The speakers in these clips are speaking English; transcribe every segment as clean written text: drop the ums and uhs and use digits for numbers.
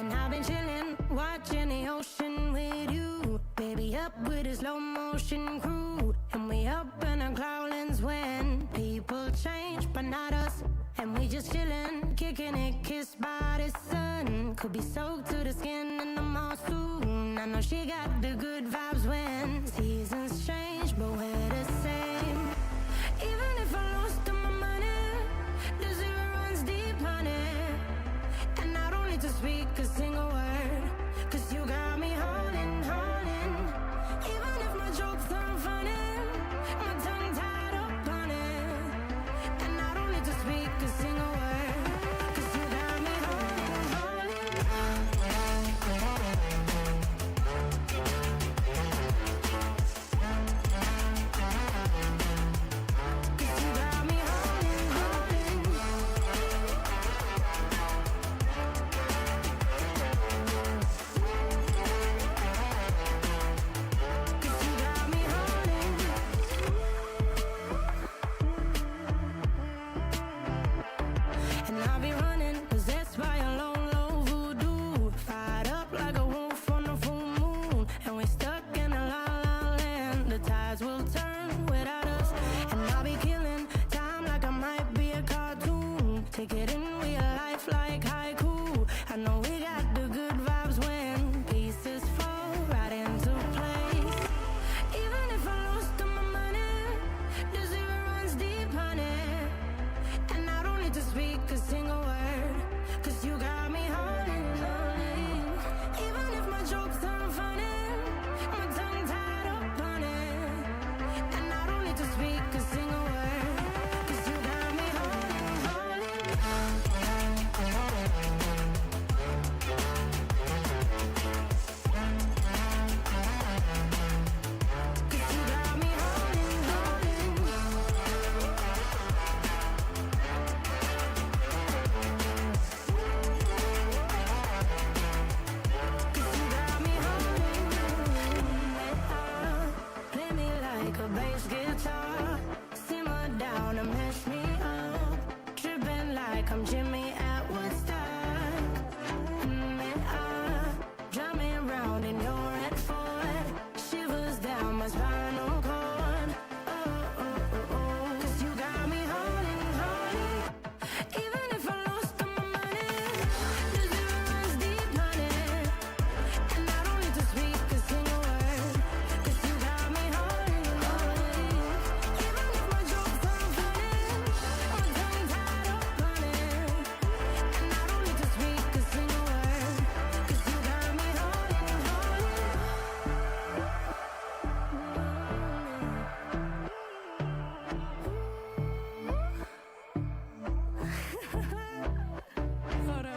And I've been chillin', watching the ocean with you. Baby, up with a slow motion crew. And we up in our clouds when people change, but not us. And we just chillin', kicking it, kissed by the sun. Could be soaked to the skin in the mall soon. I know she got the good vibes when seasons change, but we're the same. Even if I lost all my money, the zero runs deep, honey. And I don't need to speak a single word, 'cause you got me holding, holding. Even if my jokes aren't funny, my tongue tied up on it. And I don't need to speak a single word, 'cause you got me holding, holding. 'Cause you got me holding, holding. Cause you got me holding. And I'll be running, possessed by a low, low voodoo. Fired up like a wolf on the full moon. And we stuck in a la la land. The tides will turn without us. And I'll be killing time like I might be a cartoon. Take it in real life like haiku. I know we got the good vibes when pieces fall right into place. Even if I lost all my money, the zero runs deep, honey. And I don't need to speak a single word, 'cause you got me holding, holding. Even if my jokes aren't funny, my tongue tied up on it. And I don't need to speak a single word, 'cause you got me holding, holding. 'Cause you got me holding, holding. Cause you got me holding. Play me like a bass guitar. Simmer down and mash me up. Tripping like I'm Jimmy at Woodstock. Drive me around in your red Ford. Shivers down my spinal cord. Cause you got me holding, holding. Even if I lost all my money, the zero runs deep, honey. And I don't need to speak a single word, 'cause you got me holding, holding. Even if my jokes aren't funny, my tongue tied up on it. And I don't need to speak a single word, 'cause you got me holding, holding. Hold on.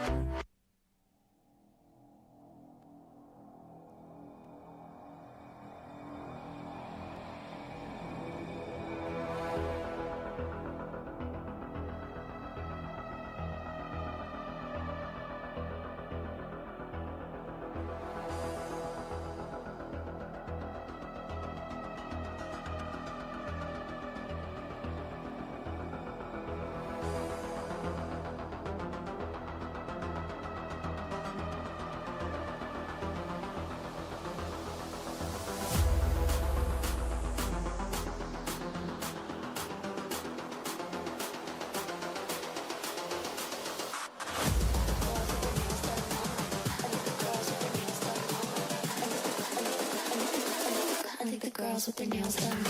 I think the girls with their nails done now.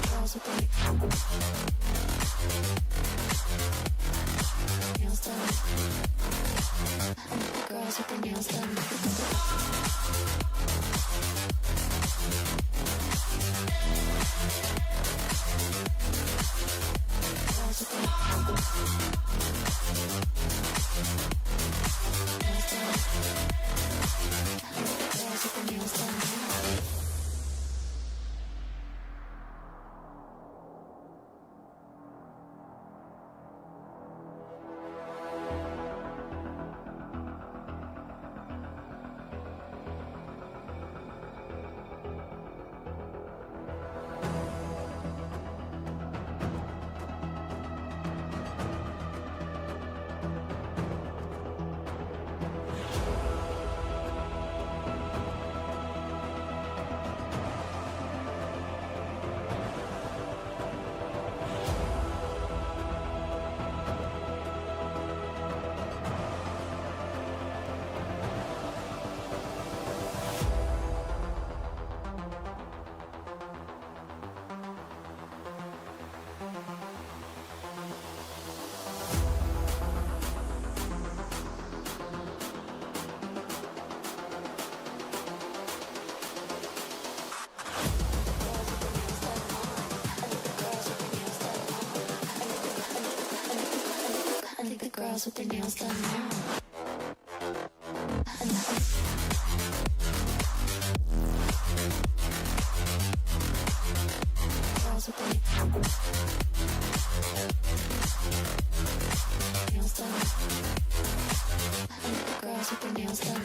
Girls with their nails done. I think the girls with their nails done. Girls with their nails done. girls with their nails done now. Girls with their nails done. Girls with their nails done.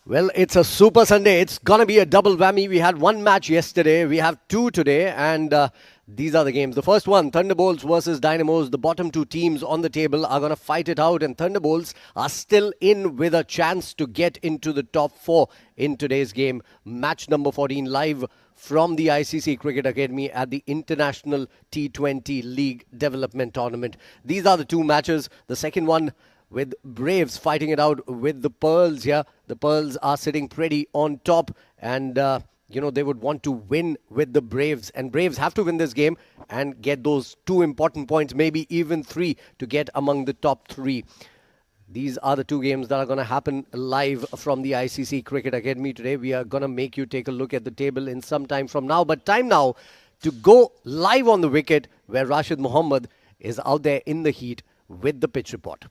Well, it's a super Sunday. It's going to be a double whammy. We had one match yesterday. We have two today. And these are the games. The first one, Thunderbolts versus Dynamos. The bottom two teams on the table are going to fight it out. And Thunderbolts are still in with a chance to get into the top four in today's game. Match number 14 live from the ICC Cricket Academy at the International T20 League Development Tournament. These are the two matches. The second one, with Braves fighting it out with the Pearls here. The Pearls are sitting pretty on top and, they would want to win with the Braves. And Braves have to win this game and get those 2 important points, maybe even 3, to get among the top 3. These are the 2 games that are going to happen live from the ICC Cricket Academy today. We are going to make you take a look at the table in some time from now. But time now to go live on the wicket where Rashid Mohammed is out there in the heat with the pitch report.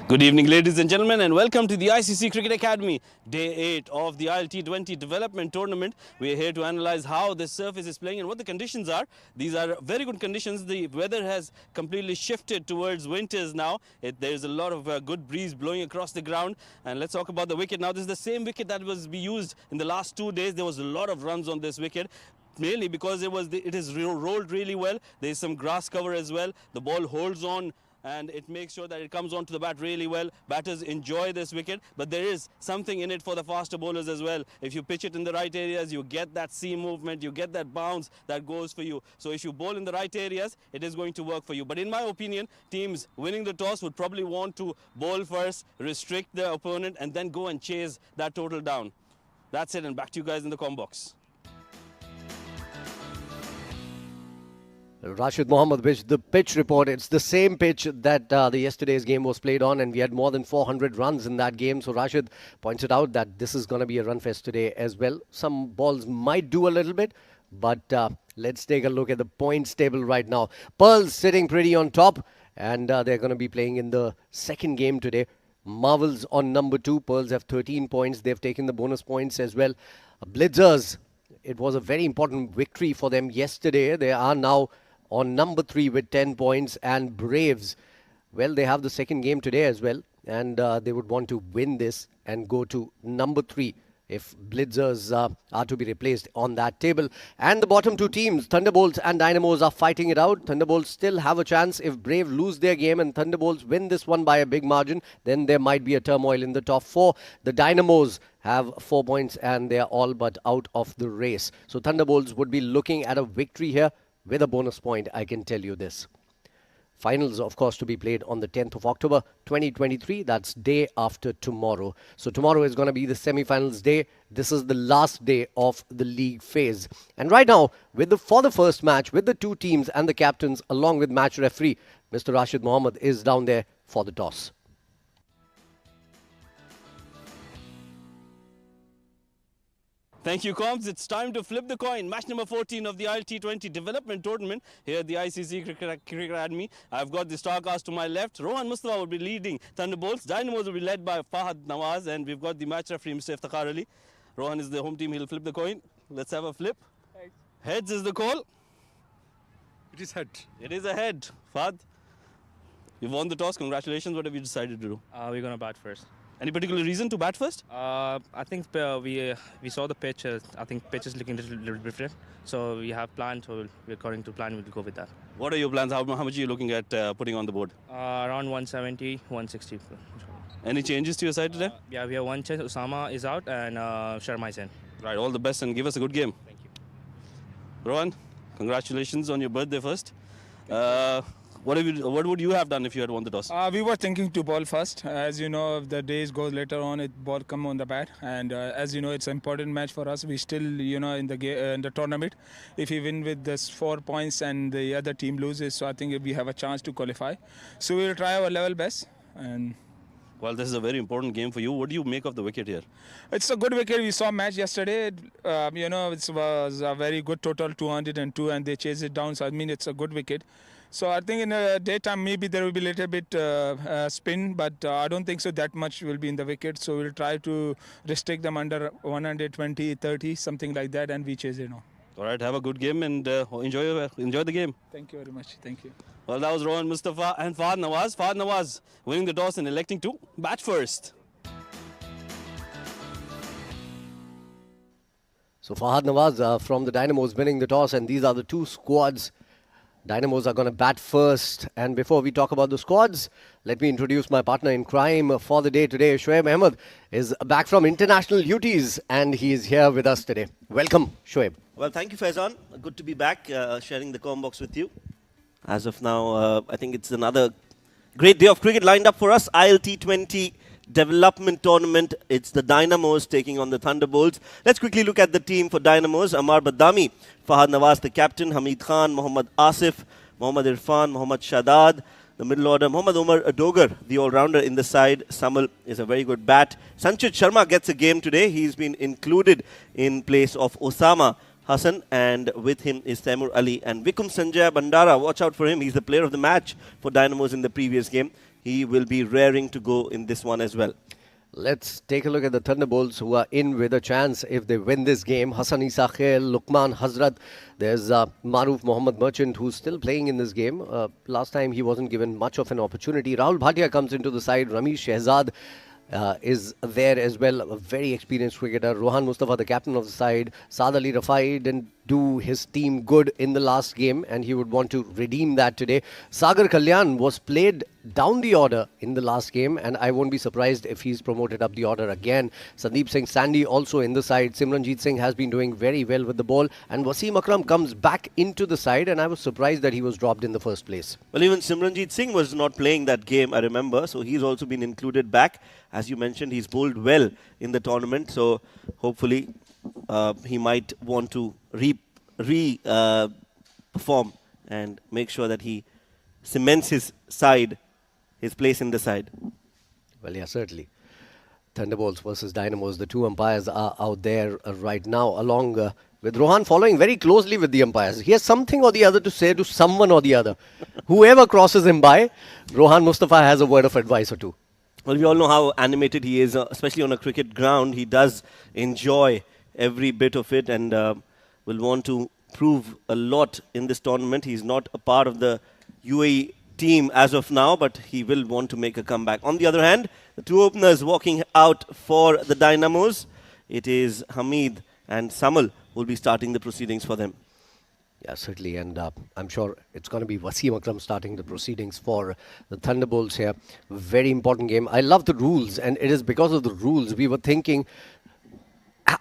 Good evening, ladies and gentlemen, and welcome to the ICC Cricket Academy, Day 8 of the ILT20 Development Tournament. We are here to analyze how this surface is playing and what the conditions are. These are very good conditions. The weather has completely shifted towards winters now. There's a lot of good breeze blowing across the ground. And let's talk about the wicket now. This is the same wicket that was used in the last 2 days. There was a lot of runs on this wicket, mainly because it is rolled really well. There's some grass cover as well. The ball holds on and it makes sure that it comes onto the bat really well. Batters enjoy this wicket, but there is something in it for the faster bowlers as well. If you pitch it in the right areas, you get that seam movement, you get that bounce that goes for you. So if you bowl in the right areas, it is going to work for you. But in my opinion, teams winning the toss would probably want to bowl first, restrict their opponent, and then go and chase that total down. That's it, and back to you guys in the comm box. Rashid Mohammed with the pitch report. It's the same pitch that the yesterday's game was played on, and we had more than 400 runs in that game. So Rashid pointed out that this is going to be a run fest today as well. Some balls might do a little bit, but let's take a look at the points table right now. Pearls sitting pretty on top, and they're going to be playing in the second game today. Marvels on number 2. Pearls have 13 points. They've taken the bonus points as well. Blitzers, it was a very important victory for them yesterday. They are now on number 3 with 10 points. And Braves, well, they have the second game today as well, and they would want to win this and go to number 3 if Blitzers are to be replaced on that table. And the bottom 2 teams, Thunderbolts and Dynamos, are fighting it out. Thunderbolts still have a chance. If Brave lose their game and Thunderbolts win this one by a big margin, then there might be a turmoil in the top 4. The Dynamos have 4 points and they are all but out of the race. So Thunderbolts would be looking at a victory here with a bonus point, I can tell you this. Finals, of course, to be played on the 10th of October, 2023. That's day after tomorrow. So tomorrow is going to be the semi-finals day. This is the last day of the league phase. And right now, for the first match, with the 2 teams and the captains, along with match referee, Mr. Rashid Mohammed is down there for the toss. Thank you, Combs. It's time to flip the coin. Match number 14 of the ILT20 Development Tournament here at the ICC Cricket Academy. I've got the starcast to my left. Rohan Mustafa will be leading Thunderbolts. Dynamos will be led by Fahad Nawaz. And we've got the match referee, Mr. Iftikhar Ali. Rohan is the home team. He'll flip the coin. Let's have a flip. Heads is the call. It is head. It is a head. Fahad, you won the toss. Congratulations. What have you decided to do? We're gonna bat first. Any particular reason to bat first? I think we saw the pitch. I think pitch is looking a little different. So we have planned. So according to plan, we'll go with that. What are your plans? How much are you looking at putting on the board? Around 170, 160. Any changes to your side today? Yeah, we have one change. Osama is out and Sharma is in. Right. All the best and give us a good game. Thank you. Rohan, congratulations on your birthday first. What would you have done if you had won the toss? We were thinking to ball first. As you know, if the days go later on, ball come on the bat. And as you know, it's an important match for us. We still, in the tournament. If we win with this 4 points and the other team loses, so I think we have a chance to qualify. So we'll try our level best. And Well, this is a very important game for you. What do you make of the wicket here? it's a good wicket. We saw match yesterday. It was a very good total, 202, and they chased it down. So I mean, it's a good wicket. So I think in the daytime maybe there will be a little bit spin, but I don't think so that much will be in the wicket. So we'll try to restrict them under 120, 30, something like that, and we chase it now. All right, have a good game and enjoy the game. Thank you very much. Thank you. Well, that was Rohan Mustafa and Fahad Nawaz. Fahad Nawaz winning the toss and electing to bat first. So Fahad Nawaz from the Dynamos winning the toss, and these are the two squads. Dynamos are going to bat first. And before we talk about the squads, let me introduce my partner in crime for the day today. Shoaib Ahmed is back from international duties and he is here with us today. Welcome, Shoaib. Well, thank you, Faizan. Good to be back sharing the com box with you. As of now, I think it's another great day of cricket lined up for us. ILT20 Development Tournament. It's the Dynamos taking on the Thunderbolts. Let's quickly look at the team for Dynamos. Amar Badami, Fahad Nawaz, the captain, Hamid Khan, Mohammad Asif, Mohammad Irfan, Mohammad Shadad. The middle order, Mohammad Umar Adogar, the all-rounder in the side. Samal is a very good bat. Sanchit Sharma gets a game today. He's been included in place of Osama Hassan, and with him is Taimur Ali and Vikum Sanjay Bandara. Watch out for him. He's the player of the match for Dynamos in the previous game. He will be raring to go in this one as well. Let's take a look at the Thunderbolts, who are in with a chance if they win this game. Hassan Isa Khail, Luqman Hazrat. There's Maruf Mohammad Merchant, who's still playing in this game. Last time he wasn't given much of an opportunity. Rahul Bhatia comes into the side. Ramesh Shehzad is there as well, a very experienced cricketer. Rohan Mustafa, the captain of the side. Saad Ali Rafai didn't do his team good in the last game and he would want to redeem that today. Sagar Kalyan was played down the order in the last game and I won't be surprised if he's promoted up the order again. Sandeep Singh Sandy also in the side. Simranjeet Singh has been doing very well with the ball, and Wasim Akram comes back into the side, and I was surprised that he was dropped in the first place. Well, even Simranjeet Singh was not playing that game, I remember. So he's also been included back. As you mentioned, he's bowled well in the tournament. So hopefully he might want to perform and make sure that he cements his side, his place in the side. Well, yeah, certainly. Thunderbolts versus Dynamos. The two umpires are out there right now, along with Rohan following very closely with the umpires. He has something or the other to say to someone or the other. Whoever crosses him by, Rohan Mustafa has a word of advice or two. Well, we all know how animated he is, especially on a cricket ground. He does enjoy every bit of it and will want to prove a lot in this tournament. He's not a part of the UAE team as of now, but he will want to make a comeback. On the other hand, the two openers walking out for the Dynamos, it is Hamid and Samal who will be starting the proceedings for them. Yeah, certainly, and I'm sure it's going to be Wasim Akram starting the proceedings for the Thunderbolts here. Very important game. I love the rules, and it is because of the rules we were thinking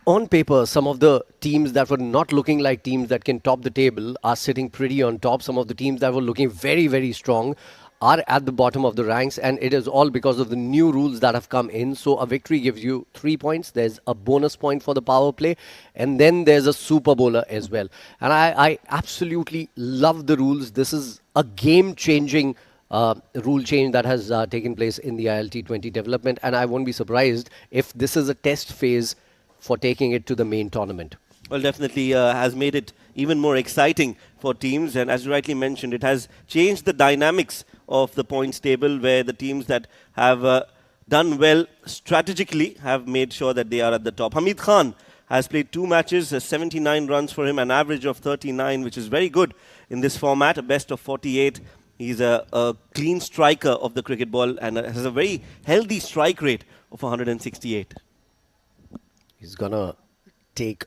on paper, some of the teams that were not looking like teams that can top the table are sitting pretty on top. Some of the teams that were looking very, very strong are at the bottom of the ranks, and it is all because of the new rules that have come in. So a victory gives you 3 points. There's a bonus point for the power play, and then there's a super bowler as well. And I absolutely love the rules. This is a game-changing rule change that has taken place in the ILT20 development, and I won't be surprised if this is a test phase for taking it to the main tournament. Well, definitely has made it even more exciting for teams. And as you rightly mentioned, it has changed the dynamics of the points table, where the teams that have done well strategically have made sure that they are at the top. Hamid Khan has played 2 matches, 79 runs for him, an average of 39, which is very good in this format, a best of 48. He's a clean striker of the cricket ball and has a very healthy strike rate of 168. He's going to take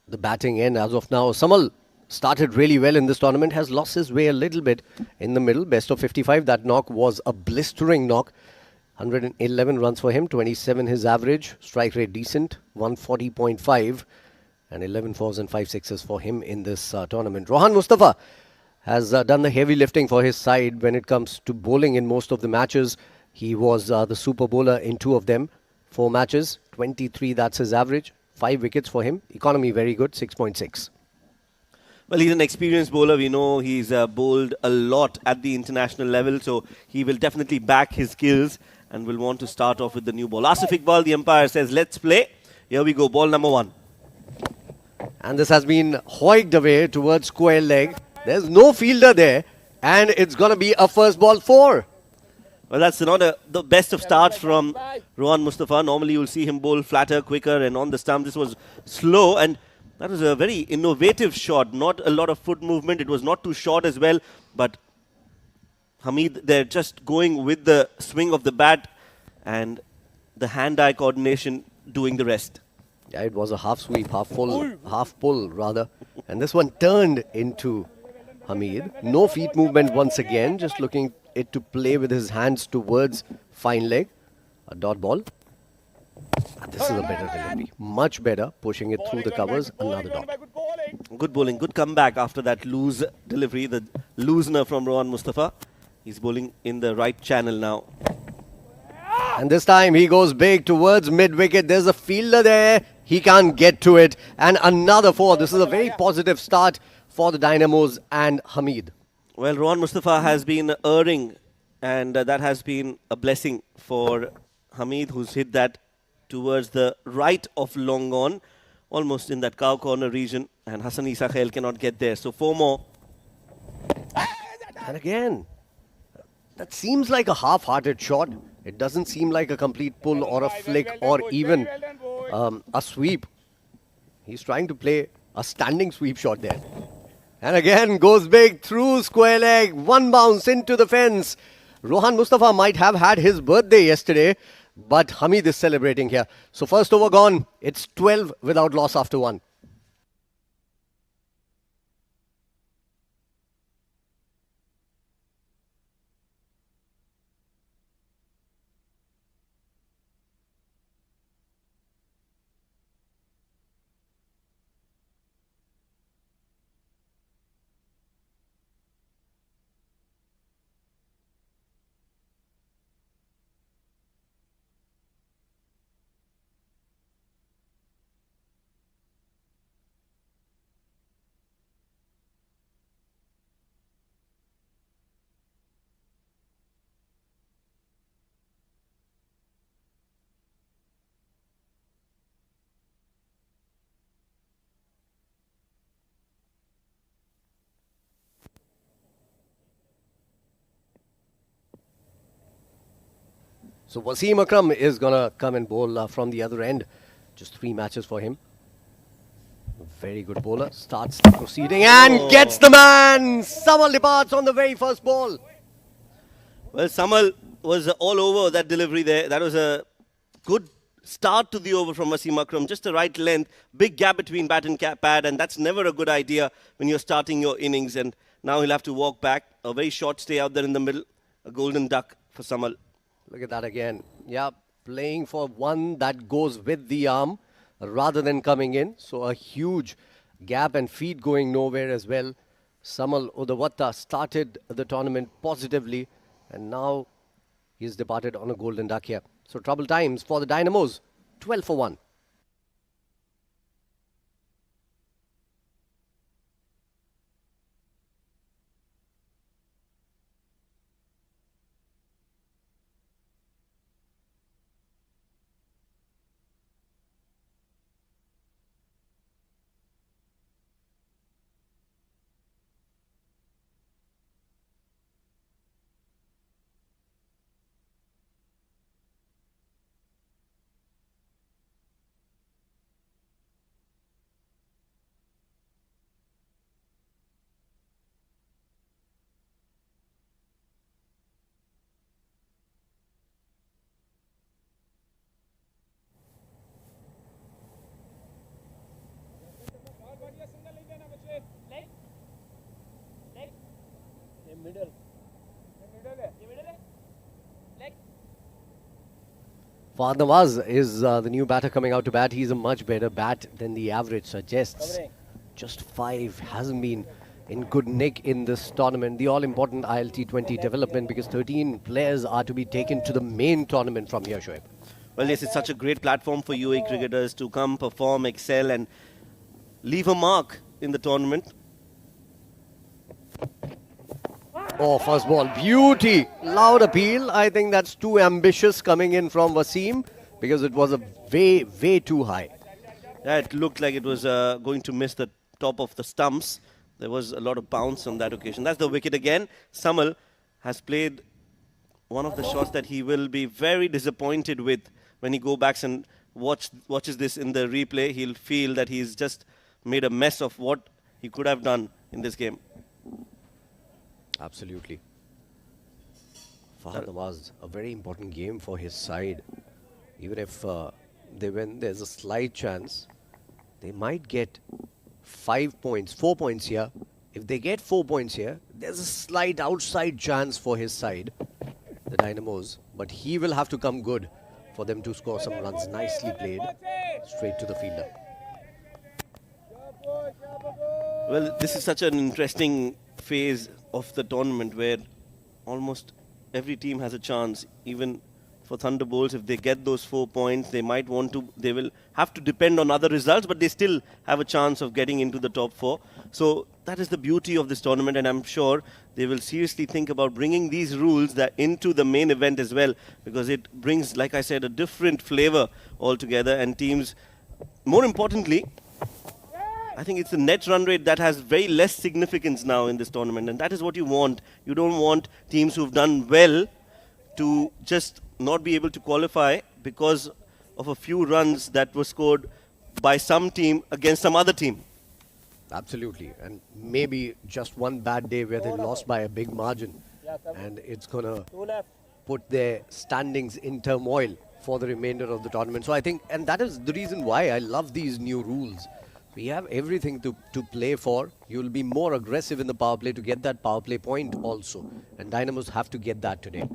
the batting end as of now. Samal started really well in this tournament, has lost his way a little bit in the middle. Best of 55. That knock was a blistering knock. 111 runs for him, 27 his average. Strike rate decent, 140.5. And 11 fours and 5 sixes for him in this tournament. Rohan Mustafa has done the heavy lifting for his side when it comes to bowling in most of the matches. He was the super bowler in 2 of them. 4 matches, 23, that's his average. 5 wickets for him. Economy very good, 6.6. Well, he's an experienced bowler. We know he's bowled a lot at the international level, so he will definitely back his skills and will want to start off with the new ball. Asif Iqbal, the umpire, says, let's play. Here we go, ball number 1. And this has been hoiked away towards square leg. There's no fielder there, and it's going to be a first ball 4. Well, that's not the best of starts from Rohan Mustafa. Normally, you'll see him bowl flatter, quicker, and on the stump. This was slow, and that was a very innovative shot. Not a lot of foot movement. It was not too short as well. But Hamid, they're just going with the swing of the bat and the hand-eye coordination doing the rest. Yeah, it was a half sweep, half full, half pull rather. And this one turned into Hamid. No feet movement once again. Just looking it to play with his hands towards fine leg. A dot ball. This is a better delivery. Much better. Pushing it through the covers. Another dot. Good bowling. Good comeback after that loose delivery. The loosener from Rohan Mustafa. He's bowling in the right channel now. And this time he goes big towards mid-wicket. There's a fielder there. He can't get to it. And another 4. This is a very positive start for the Dynamos and Hamid. Well, Rohan Mustafa has been erring, and that has been a blessing for Hamid, who's hit that towards the right of long on, almost in that cow corner region, and Hassan Isa Khail cannot get there. So 4 more. And again, that seems like a half-hearted shot. It doesn't seem like a complete pull or a flick or even a sweep. He's trying to play a standing sweep shot there. And again, goes big through square leg. 1 bounce into the fence. Rohan Mustafa might have had his birthday yesterday, but Hamid is celebrating here. So first over gone. It's 12 without loss after 1. So Wasim Akram is going to come and bowl from the other end. Just 3 matches for him. Very good bowler. Starts the proceeding and gets the man. Samal departs on the very first ball. Well, Samal was all over that delivery there. That was a good start to the over from Wasim Akram. Just the right length. Big gap between bat and pad, and that's never a good idea when you're starting your innings. And now he'll have to walk back. A very short stay out there in the middle. A golden duck for Samal. Look at that again. Yeah, playing for one that goes with the arm rather than coming in. So a huge gap and feet going nowhere as well. Samal Udawatta started the tournament positively and now he's departed on a golden duck here. So trouble times for the Dynamos. 12 for 1. Fahad Nawaz is the new batter coming out to bat. He's a much better bat than the average suggests. Just 5 hasn't been in good nick in this tournament. The all-important ILT20 development, because 13 players are to be taken to the main tournament from here, Shoaib. Well, yes, it's such a great platform for UAE cricketers to come, perform, excel and leave a mark in the tournament. Oh, first ball, beauty, loud appeal. I think that's too ambitious coming in from Wasim, because it was a way too high. Yeah, it looked like it was going to miss the top of the stumps. There was a lot of bounce on that occasion. That's the wicket again. Samal has played one of the shots that he will be very disappointed with when he go back and watches this in the replay. He'll feel that he's just made a mess of what he could have done in this game. Absolutely. Fahad Nawaz, a very important game for his side. Even if they win, there's a slight chance they might get 5 points, 4 points here. If they get 4 points here, there's a slight outside chance for his side, the Dynamos. But he will have to come good for them to score some runs. Nicely played, straight to the fielder. Well, this is such an interesting phase of the tournament where almost every team has a chance. Even for Thunderbolts, if they get those 4 points, they will have to depend on other results, but they still have a chance of getting into the top 4. So that is the beauty of this tournament, and I'm sure they will seriously think about bringing these rules into the main event as well, because it brings, like I said, a different flavor altogether, and teams, more importantly, I think it's the net run rate that has very less significance now in this tournament, and that is what you want. You don't want teams who've done well to just not be able to qualify because of a few runs that were scored by some team against some other team. Absolutely. And maybe just one bad day where they lost by a big margin, and it's going to put their standings in turmoil for the remainder of the tournament. So I think, and that is the reason why I love these new rules. We have everything to play for. You'll be more aggressive in the power play to get that power play point also. And Dynamos have to get that today.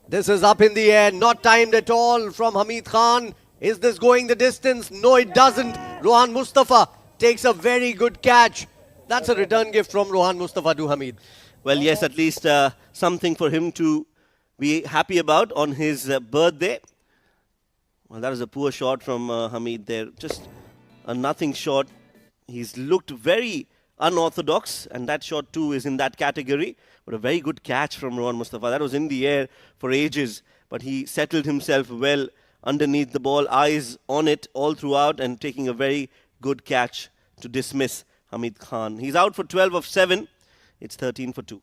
This is up in the air, not timed at all from Hamid Khan. Is this going the distance? No, it doesn't. Rohan Mustafa takes a very good catch. That's a return gift from Rohan Mustafa to Hamid. Well, yes, at least something for him to be happy about on his birthday. Well, that was a poor shot from Hamid there. Just a nothing shot. He's looked very unorthodox, and that shot too is in that category. But a very good catch from Rohan Mustafa. That was in the air for ages, but he settled himself well underneath the ball, eyes on it all throughout, and taking a very good catch to dismiss Hamid Khan. He's out for 12 of 7. It's 13 for 2.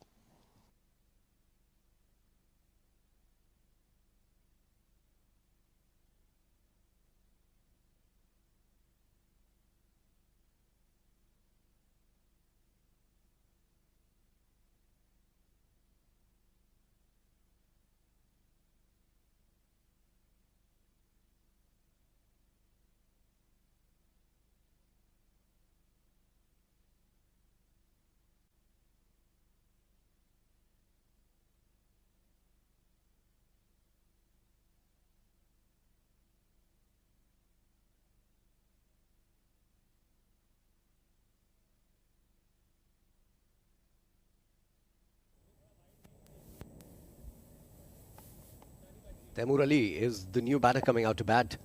Taimur Ali is the new batter coming out to bat.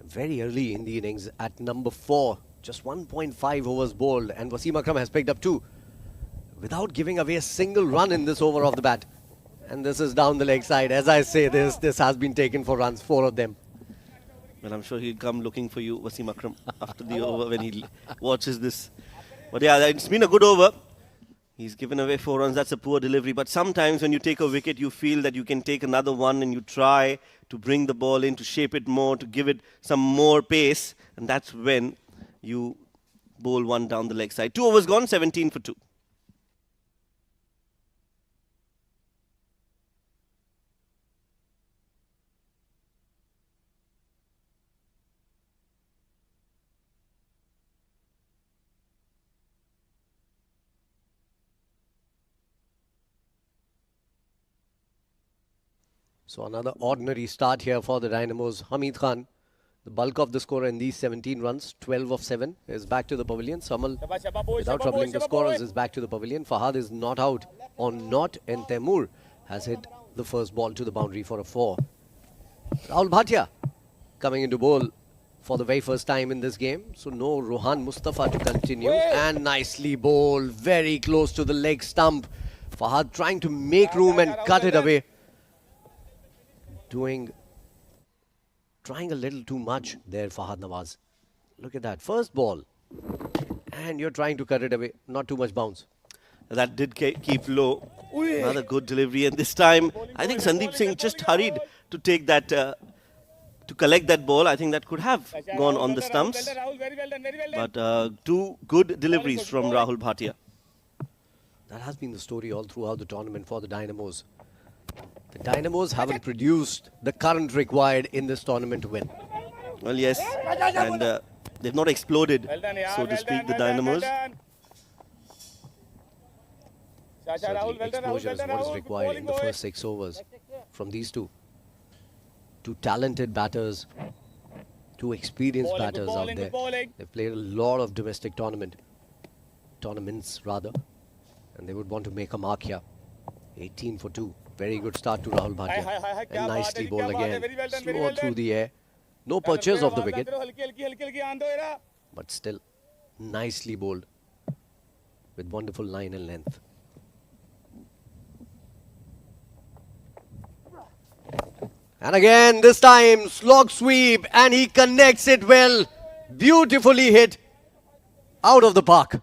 Very early in the innings at number 4. Just 1.5 overs bowled, and Wasim Akram has picked up 2 without giving away a single run in this over of the bat. And this is down the leg side. As I say, this has been taken for runs, 4 of them. Well, I'm sure he'll come looking for you, Wasim Akram, after the over when he watches this. But yeah, it's been a good over. He's given away 4 runs. That's a poor delivery. But sometimes when you take a wicket, you feel that you can take another one, and you try to bring the ball in, to shape it more, to give it some more pace. And that's when you bowl one down the leg side. 2 overs gone, 17 for 2. So another ordinary start here for the Dynamos. Hamid Khan, the bulk of the score in these 17 runs, 12 of 7, is back to the pavilion. Samal, without troubling the scorers, is back to the pavilion. Fahad is not out on not, and Taimur has hit the first ball to the boundary for a 4. Rahul Bhatia coming into bowl for the very first time in this game. So no Rohan Mustafa to continue. And nicely bowled, very close to the leg stump. Fahad trying to make room and cut it away. Trying a little too much there, Fahad Nawaz. Look at that. First ball. And you're trying to cut it away. Not too much bounce. That did keep low. Another good delivery. And this time, I think Sandeep Singh just hurried to take that, to collect that ball. I think that could have gone on the stumps. But 2 good deliveries from Rahul Bhatia. That has been the story all throughout the tournament for the Dynamos. The Dynamos haven't produced the current required in this tournament to win. Well, yes. And they've not exploded, so to speak, the Dynamos. Certainly, exposure is what is required in the first 6 overs from these two. 2 talented batters, 2 experienced batters out there. They've played a lot of domestic tournaments rather, and they would want to make a mark here. 18 for 2. Very good start to Rahul Bhatia. And nicely bowled again. Slow through the air. No purchase of the wicket. But still, nicely bowled with wonderful line and length. And again, this time, slog sweep, and he connects it well. Beautifully hit out of the park.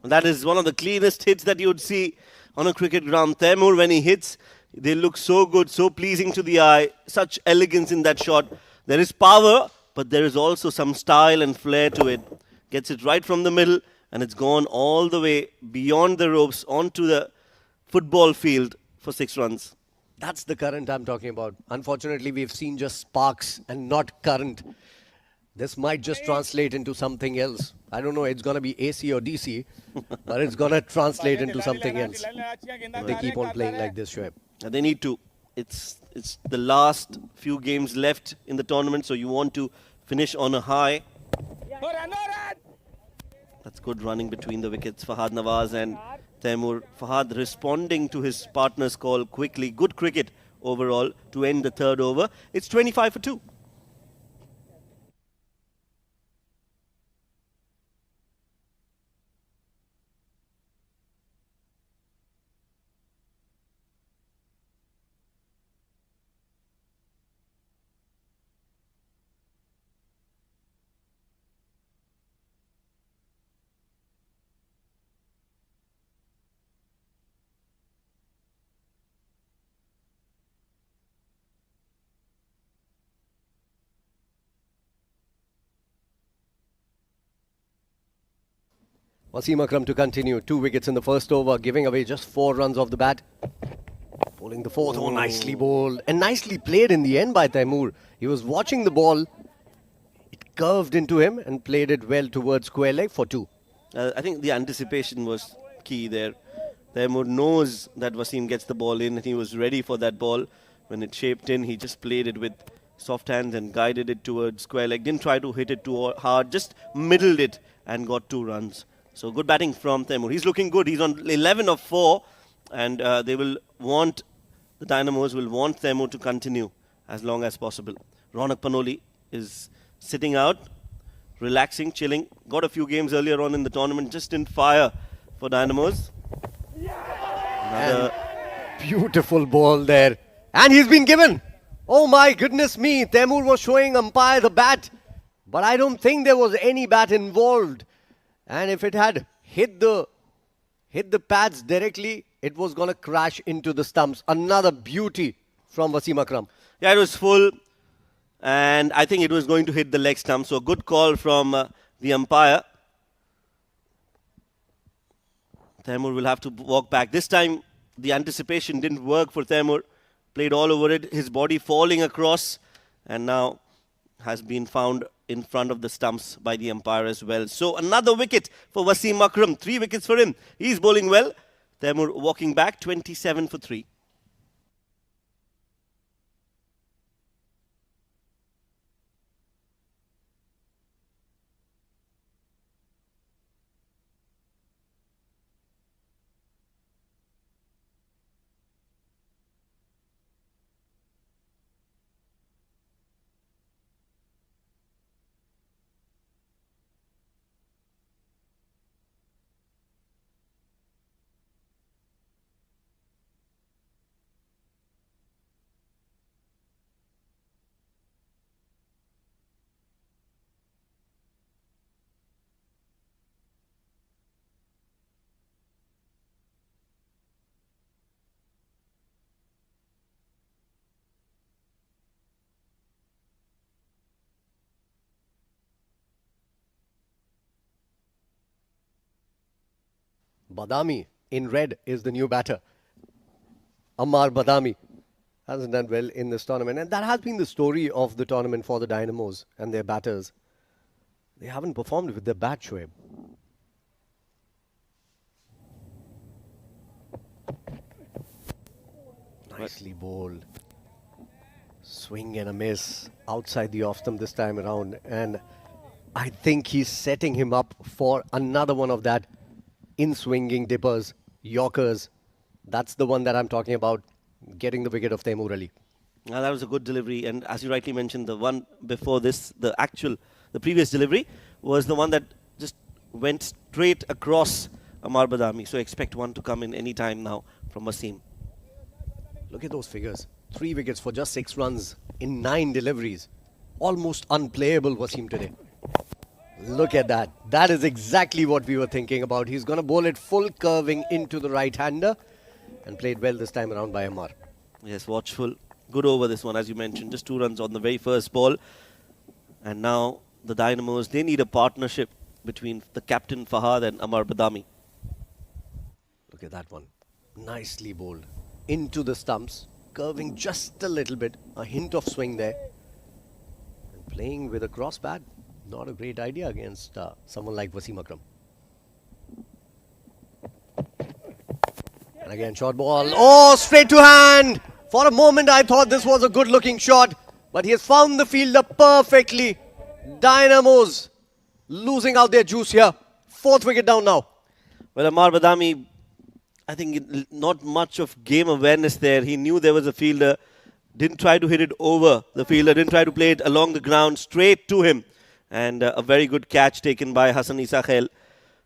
That is one of the cleanest hits that you would see on a cricket ground. Taimur, when he hits, they look so good, so pleasing to the eye. Such elegance in that shot. There is power, but there is also some style and flair to it. Gets it right from the middle, and it's gone all the way beyond the ropes onto the football field for 6 runs. That's the current I'm talking about. Unfortunately, we've seen just sparks and not current. This might just translate into something else. I don't know, it's going to be AC or DC, but it's going to translate into something else. If they keep on playing like this, Shoaib. They need to. It's the last few games left in the tournament, so you want to finish on a high. That's good running between the wickets. Fahad Nawaz and Taimur. Fahad responding to his partner's call quickly. Good cricket overall to end the 3rd over. It's 25 for 2. Wasim Akram to continue. 2 wickets in the first over, giving away just 4 runs off the bat. Bowling the 4th. Oh, nicely bowled. And nicely played in the end by Taimur. He was watching the ball. It curved into him and played it well towards square leg for 2. I think the anticipation was key there. Taimur knows that Wasim gets the ball in, and he was ready for that ball. When it shaped in, he just played it with soft hands and guided it towards square leg. Didn't try to hit it too hard, just middled it and got 2 runs. So good batting from Taimur. He's looking good. He's on 11 of 4, and the Dynamos will want Taimur to continue as long as possible. Ronak Panoli is sitting out, relaxing, chilling. Got a few games earlier on in the tournament, just didn't fire for Dynamos. Another beautiful ball there. And he's been given. Oh my goodness me. Taimur was showing umpire the bat, but I don't think there was any bat involved. And if it had hit the pads directly, it was going to crash into the stumps. Another beauty from Wasim Akram. Yeah, it was full, and I think it was going to hit the leg stump. So a good call from the umpire. Taimur will have to walk back. This time, the anticipation didn't work for Taimur. Played all over it, his body falling across, and now has been found in front of the stumps by the umpire as well. So another wicket for Wasim Akram. 3 wickets for him. He's bowling well. Taimur walking back, 27 for 3. Badami in red is the new batter. Ammar Badami hasn't done well in this tournament, and that has been the story of the tournament for the Dynamos and their batters. They haven't performed with their bat, Shoaib. Nicely bowled. Swing and a miss outside the off stump this time around, and I think he's setting him up for another one of that in-swinging dippers, Yorkers. That's the one that I'm talking about, getting the wicket of Taimur Ali. Now that was a good delivery, and as you rightly mentioned, the one before this, the previous delivery, was the one that just went straight across Ammar Badami. So expect one to come in any time now from Wasim. Look at those figures. 3 wickets for just 6 runs in 9 deliveries. Almost unplayable Wasim today. Look at that. That is exactly what we were thinking about. He's going to bowl it full curving into the right-hander, and played well this time around by Ammar. Yes, watchful. Good over this one, as you mentioned. Just 2 runs on the very first ball. And now the Dynamos, they need a partnership between the captain Fahad and Ammar Badami. Look at that one. Nicely bowled. Into the stumps. Curving just a little bit. A hint of swing there. And playing with a cross bat. Not a great idea against someone like Wasim Akram. And again, short ball. Oh, straight to hand. For a moment, I thought this was a good-looking shot. But he has found the fielder perfectly. Dynamos losing out their juice here. 4th wicket down now. Well, Ammar Badami, I think not much of game awareness there. He knew there was a fielder. Didn't try to hit it over the fielder. Didn't try to play it along the ground. Straight to him. And a very good catch taken by Hassan Isa Khail.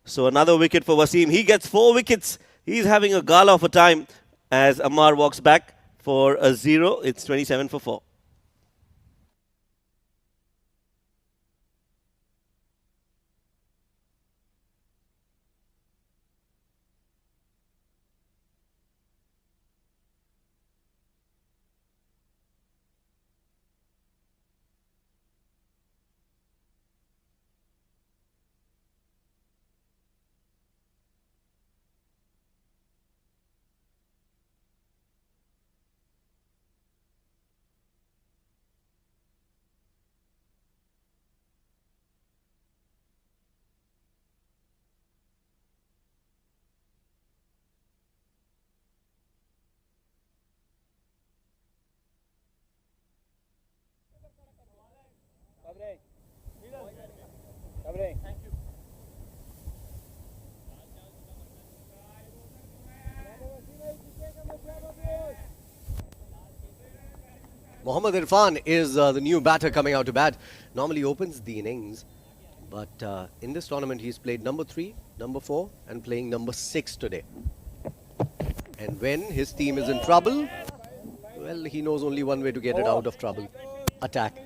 So another wicket for Wasim. He gets 4 wickets. He's having a gala of a time as Ammar walks back for a 0. It's 27 for 4. Mohammad Irfan is the new batter coming out to bat. Normally opens the innings, but in this tournament he's played number 3, number 4 and playing number 6 today. And when his team is in trouble, well, he knows only one way to get it out of trouble. Attack.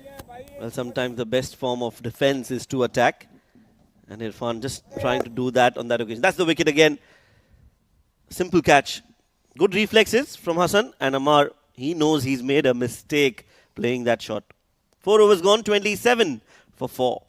Well, sometimes the best form of defense is to attack. And Irfan just trying to do that on that occasion. That's the wicket again. Simple catch. Good reflexes from Hassan, and Ammar, he knows he's made a mistake playing that shot. 4 overs gone, 27 for 4.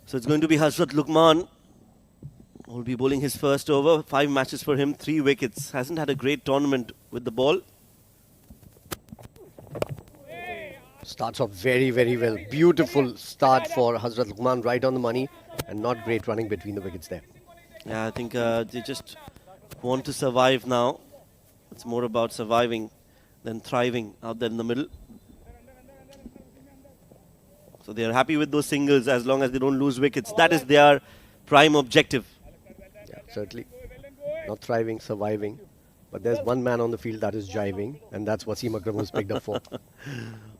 So it's going to be Hazrat Luqman who will be bowling his first over. 5 matches for him, 3 wickets. Hasn't had a great tournament with the ball. Starts off very, very well. Beautiful start for Hazrat Luqman, right on the money, and not great running between the wickets there. Yeah, I think they just want to survive now. It's more about surviving than thriving out there in the middle. So they are happy with those singles as long as they don't lose wickets. That is their prime objective. Yeah, certainly. Not thriving, surviving. But there's one man on the field that is jiving, and that's Wasim Akram, who's picked up 4.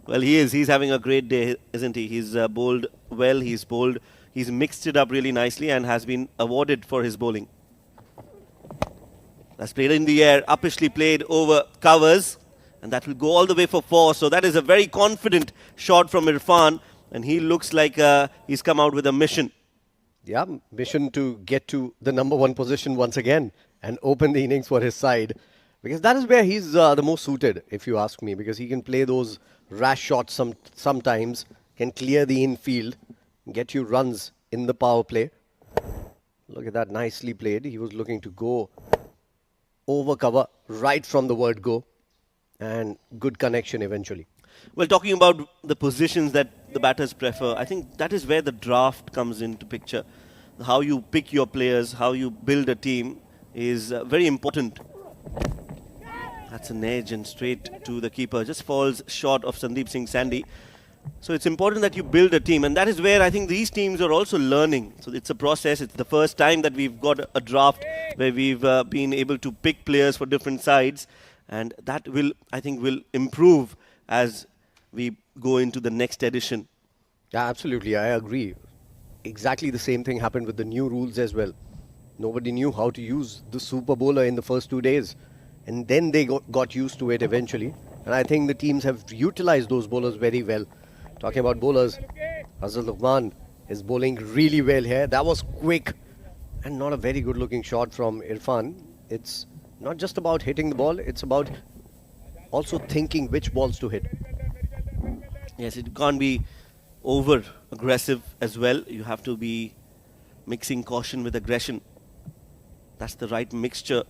Well, he is. He's having a great day, isn't he? He's bowled well. He's bowled. He's mixed it up really nicely and has been awarded for his bowling. That's played in the air, uppishly played over covers, and that will go all the way for 4. So that is a very confident shot from Irfan, and he looks like he's come out with a mission. Yeah, mission to get to the number 1 position once again and open the innings for his side. Because that is where he's the most suited, if you ask me. Because he can play those rash shots sometimes, can clear the infield, get you runs in the power play. Look at that, nicely played. He was looking to go over cover right from the word go. And good connection eventually. Well, talking about the positions that the batters prefer, I think that is where the draft comes into picture. How you pick your players, how you build a team is very important. That's an edge and straight to the keeper. Just falls short of Sandeep Singh Sandy. So it's important that you build a team, and that is where I think these teams are also learning. So it's a process. It's the first time that we've got a draft where we've been able to pick players for different sides, and that will, I think, will improve as we go into the next edition. Yeah, absolutely. I agree. Exactly the same thing happened with the new rules as well. Nobody knew how to use the super bowler in the first 2 days. And then they got used to it eventually. And I think the teams have utilized those bowlers very well. Talking about bowlers, Hazrat Luqman is bowling really well here. That was quick and not a very good looking shot from Irfan. It's not just about hitting the ball, it's about also thinking which balls to hit. Yes, it can't be over aggressive as well. You have to be mixing caution with aggression. That's the right mixture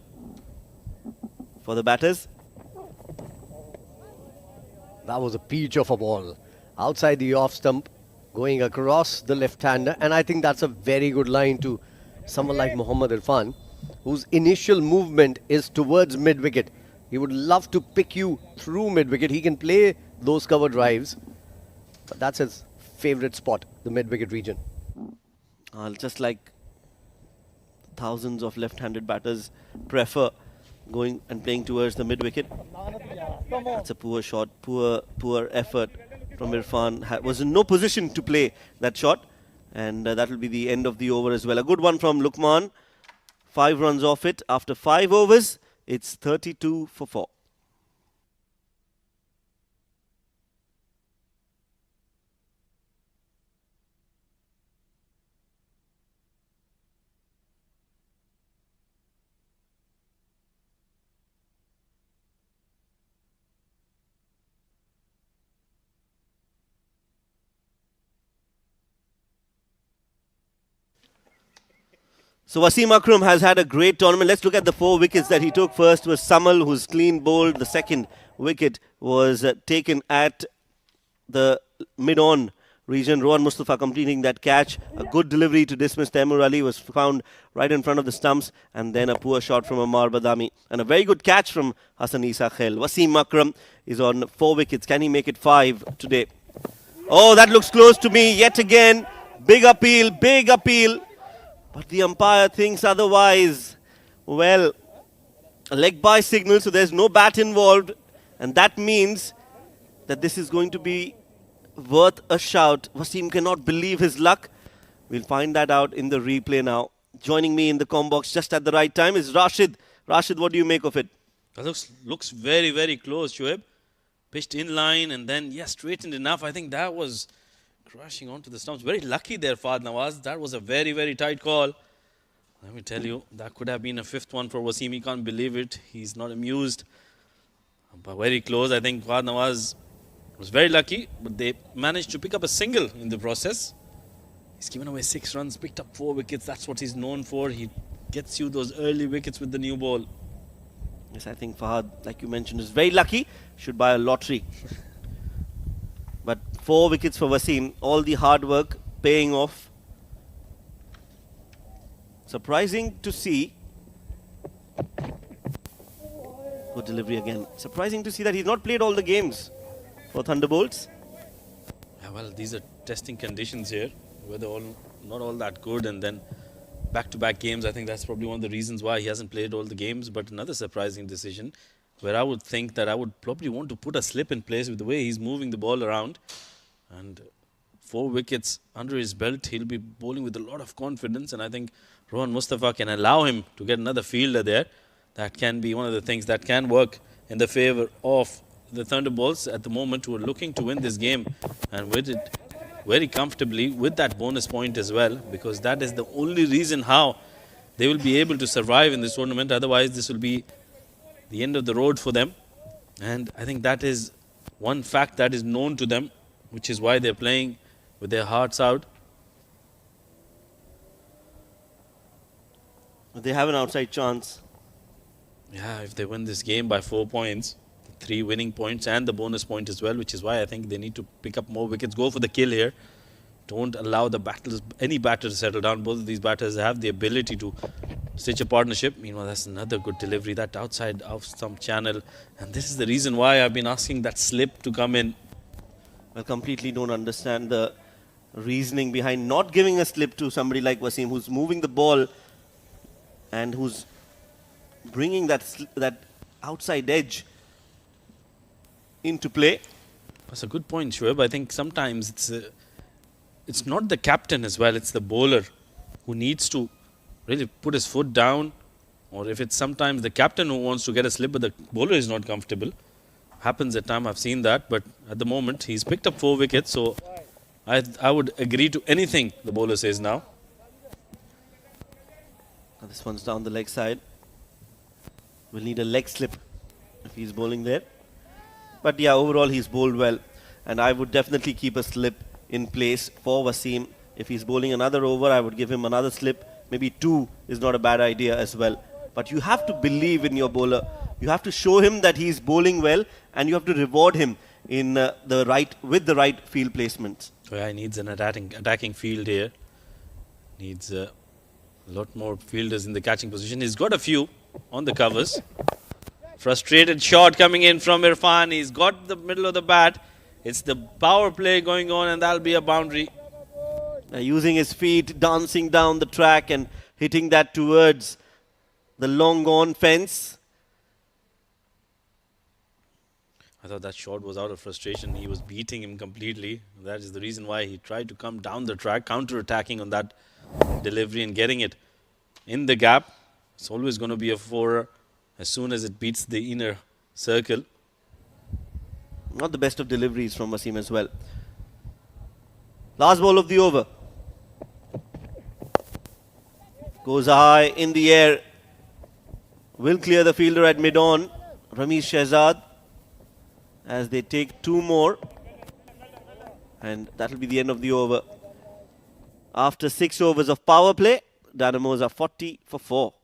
for the batters. That was a peach of a ball. Outside the off stump, going across the left-hander. And I think that's a very good line to someone like Mohammad Irfan, whose initial movement is towards mid-wicket. He would love to pick you through mid-wicket. He can play those cover drives, but that's his favourite spot, the mid-wicket region. Just like thousands of left-handed batters prefer going and playing towards the mid-wicket. That's a poor shot, poor effort from Irfan. Was in no position to play that shot, and that will be the end of the over as well. A good one from Luqman. 5 runs off it. After 5 overs, it's 32 for 4. So Wasim Akram has had a great tournament. Let's look at the 4 wickets that he took. First was Samal, who's clean bowled. The second wicket was taken at the mid-on region. Rohan Mustafa completing that catch. A good delivery to dismiss Taimur Ali was found right in front of the stumps. And then a poor shot from Amar Badami. And a very good catch from Hassan Isa Khail. Wasim Akram is on 4 wickets. Can he make it 5 today? Oh, that looks close to me yet again. Big appeal, big appeal. But the umpire thinks otherwise. Well, a leg by signal, so there's no bat involved. And that means that this is going to be worth a shout. Wasim cannot believe his luck. We'll find that out in the replay now. Joining me in the comm box just at the right time is Rashid. Rashid, what do you make of it? That looks very, very close, Shoaib. Pitched in line and then, straightened enough. I think that was crashing onto the stumps. Very lucky there, Fahd Nawaz. That was a very, very tight call. Let me tell you, that could have been a 5th one for Wasim. He can't believe it. He's not amused. But very close. I think Fahd Nawaz was very lucky, but they managed to pick up a single in the process. He's given away 6 runs, picked up 4 wickets. That's what he's known for. He gets you those early wickets with the new ball. Yes, I think Fahad, like you mentioned, is very lucky. Should buy a lottery. But 4 wickets for Wasim. All the hard work paying off. Surprising to see. Good delivery again. Surprising to see that he's not played all the games for Thunderbolts. Yeah, well, these are testing conditions here. Weather not all that good, and then back-to-back games. I think that's probably one of the reasons why he hasn't played all the games. But another surprising decision where I would think that I would probably want to put a slip in place with the way he's moving the ball around. And 4 wickets under his belt, he'll be bowling with a lot of confidence. And I think Rohan Mustafa can allow him to get another fielder there. That can be one of the things that can work in the favour of the Thunderbolts at the moment, who are looking to win this game and win it very comfortably with that bonus point as well, because that is the only reason how they will be able to survive in this tournament. Otherwise, this will be the end of the road for them. And I think that is one fact that is known to them, which is why they're playing with their hearts out. They have an outside chance. Yeah, if they win this game by 4 points, 3 winning points and the bonus point as well, which is why I think they need to pick up more wickets, go for the kill here. Don't allow the any batter to settle down. Both of these batters have the ability to stitch a partnership. Meanwhile, that's another good delivery, that outside of some channel. And this is the reason why I've been asking that slip to come in. I completely don't understand the reasoning behind not giving a slip to somebody like Wasim, who's moving the ball and who's bringing that outside edge into play. That's a good point, Shoaib. I think sometimes it's not the captain as well, it's the bowler who needs to really put his foot down. Or if it's sometimes the captain who wants to get a slip but the bowler is not comfortable. Happens at times, I've seen that. But at the moment, he's picked up 4 wickets. So I would agree to anything the bowler says now. This one's down the leg side. Will need a leg slip if he's bowling there. But yeah, overall he's bowled well. And I would definitely keep a slip in place for Wasim. If he's bowling another over, I would give him another slip. Maybe 2 is not a bad idea as well. But you have to believe in your bowler. You have to show him that he's bowling well, and you have to reward him in with the right field placements. So yeah, he needs an attacking field here. Needs a lot more fielders in the catching position. He's got a few on the covers. Frustrated shot coming in from Irfan. He's got the middle of the bat. It's the power play going on, and that'll be a boundary. Using his feet, dancing down the track and hitting that towards the long gone fence. I thought that shot was out of frustration. He was beating him completely. That is the reason why he tried to come down the track, counter-attacking on that delivery and getting it in the gap. It's always going to be a 4 as soon as it beats the inner circle. Not the best of deliveries from Wasim as well. Last ball of the over. Goes high in the air. Will clear the fielder at mid-on. Ramesh Shehzad. As they take 2 more. And that will be the end of the over. After 6 overs of power play, Dynamos are 40 for 4.